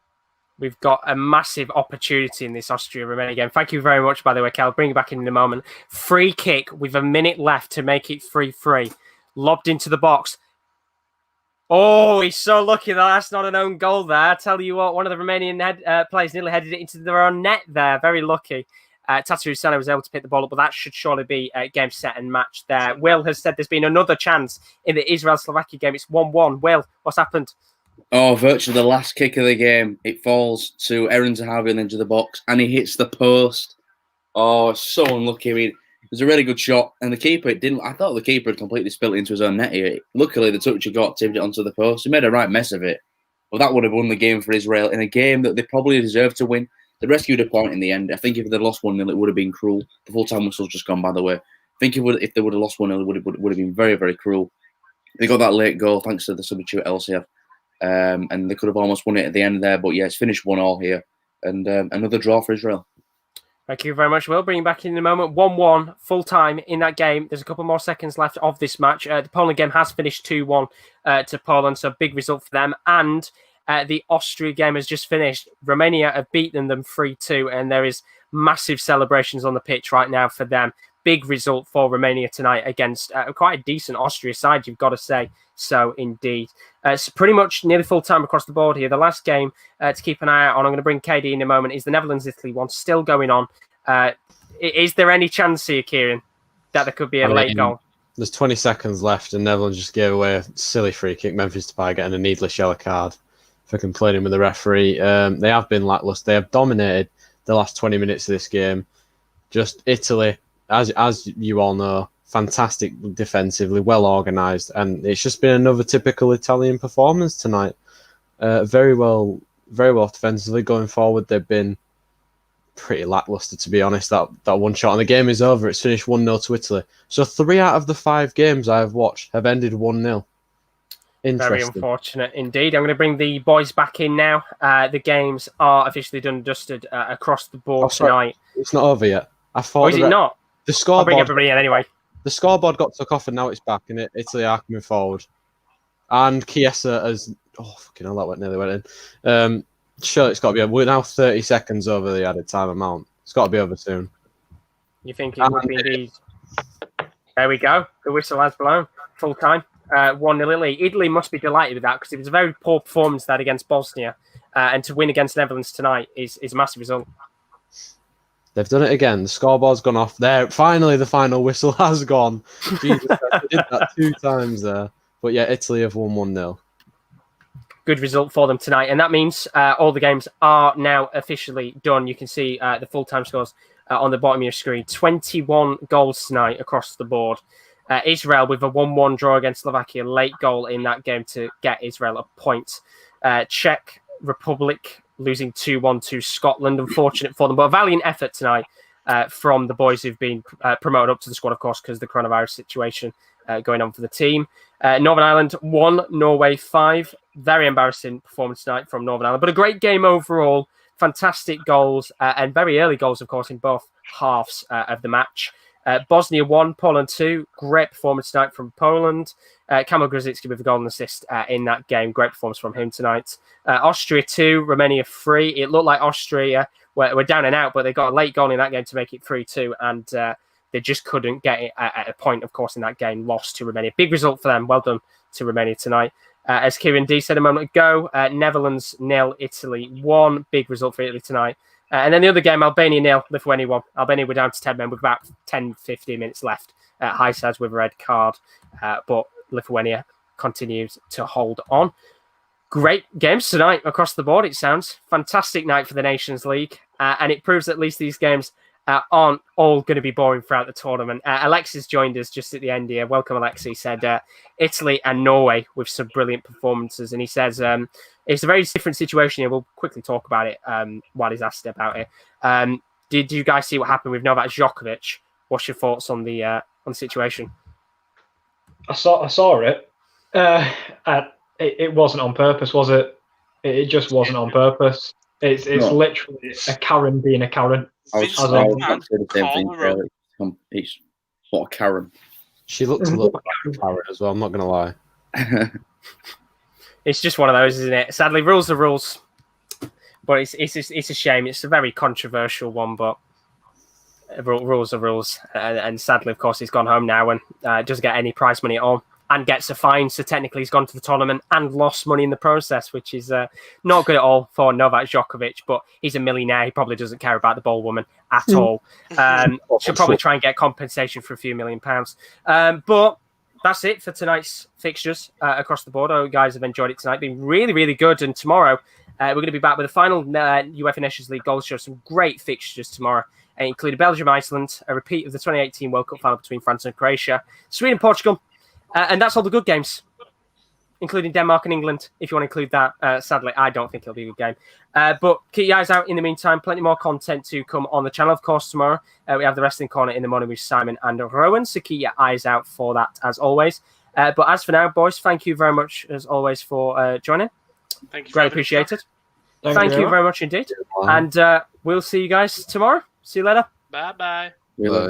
We've got a massive opportunity in this Austria-Romania game. Thank you very much, by the way, Cal. Bring it back in a moment. Free kick with a minute left to make it 3-3. Lobbed into the box. Oh, he's so lucky that's not an own goal there. I tell you what, one of the Romanian players nearly headed it into their own net there. Very lucky. Tatu Sana was able to pick the ball up, but that should surely be a game, set and match there. Will has said there's been another chance in the Israel-Slovakia game. It's 1-1. Will, what's happened? Oh, virtually the last kick of the game. It falls to Aaron Zahavi into the box, and he hits the post. Oh, so unlucky. I mean, it was a really good shot, and the keeper didn't. I thought the keeper had completely spilled it into his own net here. Luckily, the touch he got tipped it onto the post. He made a right mess of it, but that would have won the game for Israel in a game that they probably deserved to win. They rescued a point in the end. I think if they'd lost 1-0, it would have been cruel. The full-time whistle's just gone, by the way. I think if they would have lost 1-0, it would have been very, very cruel. They got that late goal thanks to the substitute LCF, and they could have almost won it at the end there. But yeah, it's finished 1-1 here, and another draw for Israel. Thank you very much, Will. Bring you back in a moment. 1-1, full time in that game. There's a couple more seconds left of this match. The Poland game has finished 2-1 to Poland, so big result for them. And the Austria game has just finished. Romania have beaten them 3-2, and there is massive celebrations on the pitch right now for them. Big result for Romania tonight against quite a decent Austria side, you've got to say. So indeed. It's pretty much nearly full time across the board here. The last game to keep an eye out on, I'm going to bring KD in a moment, is the Netherlands-Italy one, still going on. Is there any chance here, Kieran, that there could be a late goal? There's 20 seconds left, and Netherlands just gave away a silly free kick. Memphis Depay getting a needless yellow card for complaining with the referee. They have been lacklustre. They have dominated the last 20 minutes of this game. Just Italy, as you all know, fantastic defensively, well organised, and it's just been another typical Italian performance tonight. Very well defensively going forward. They've been pretty lacklustre, to be honest. That one shot and the game is over. It's finished 1-0 to Italy. So 3 out of the 5 games I have watched have ended 1-0. Interesting. Very unfortunate indeed. I'm going to bring the boys back in now. The games are officially done and dusted across the board tonight. It's not over yet. I thought. Is it not? The scoreboard. I'll bring everybody in anyway. The scoreboard got took off and now it's back, and Italy are coming forward. And Chiesa has. Oh fucking hell! That nearly went in. Sure, it's got to be over. We're now 30 seconds over the added time amount. It's got to be over soon. You think it would be indeed? There we go. The whistle has blown. Full time. 1-0 Italy. Italy must be delighted with that because it was a very poor performance that against Bosnia, and to win against Netherlands tonight is a massive result. They've done it again. The scoreboard's gone off. There, finally, the final whistle has gone. Jesus Christ, they did that 2 times there. But yeah, Italy have won 1-0. Good result for them tonight, and that means all the games are now officially done. You can see the full-time scores on the bottom of your screen. 21 goals tonight across the board. Israel with a 1-1 draw against Slovakia, late goal in that game to get Israel a point. Czech Republic losing 2-1 to Scotland. Unfortunate for them, but a valiant effort tonight from the boys who've been promoted up to the squad, of course, because of the coronavirus situation going on for the team. Northern Ireland 1, Norway 5. Very embarrassing performance tonight from Northern Ireland, but a great game overall. Fantastic goals and very early goals, of course, in both halves of the match. Bosnia 1, Poland 2. Great performance tonight from Poland. Kamil Grzycki with a goal and assist in that game. Great performance from him tonight. Austria 2, Romania 3. It looked like Austria were down and out, but they got a late goal in that game to make it 3-2, and they just couldn't get it at a point, of course, in that game. Lost to Romania. Big result for them. Well done to Romania tonight. As Kieran D said a moment ago, Netherlands 0, Italy 1. Big result for Italy tonight. And then the other game, Albania 0, Lithuania 1. Albania were down to 10 men with about 10-15 minutes left. High sides with a red card. But Lithuania continues to hold on. Great games tonight across the board, it sounds. Fantastic night for the Nations League. And it proves that at least these games aren't all going to be boring throughout the tournament. Alexis joined us just at the end here. Welcome, Alexis. He said Italy and Norway with some brilliant performances. And he says it's a very different situation here. We'll quickly talk about it while he's asked about it. Did you guys see what happened with Novak Djokovic? What's your thoughts on the situation? I saw it. It wasn't on purpose, was it? It just wasn't on purpose. It's literally a Karen being a Karen. I was going to say the same thing. Really. What a Karen. She looks a little like a Karen as well, I'm not going to lie. It's just one of those, isn't it? Sadly, rules are rules. But it's a shame. It's a very controversial one, but rules are rules. And sadly, of course, he's gone home now and doesn't get any prize money at all. And gets a fine, so technically he's gone to the tournament and lost money in the process, which is not good at all for Novak Djokovic, but he's a millionaire. He probably doesn't care about the ball woman at all. Should probably try and get compensation for a few £1 million. But that's it for tonight's fixtures across the board. I hope you guys have enjoyed it tonight. Been really, really good. And tomorrow, we're going to be back with the final UEFA Nations League goal show. Some great fixtures tomorrow, including Belgium-Iceland, a repeat of the 2018 World Cup final between France and Croatia, Sweden-Portugal, and that's all the good games, including Denmark and England, if you want to include that. Sadly, I don't think it'll be a good game. But keep your eyes out in the meantime. Plenty more content to come on the channel, of course, tomorrow. We have the Wrestling Corner in the morning with Simon and Rowan, so keep your eyes out for that, as always. But as for now, boys, thank you very much, as always, for joining. Thank you. Greatly appreciated. Thank you very much indeed. And we'll see you guys tomorrow. See you later. Bye-bye.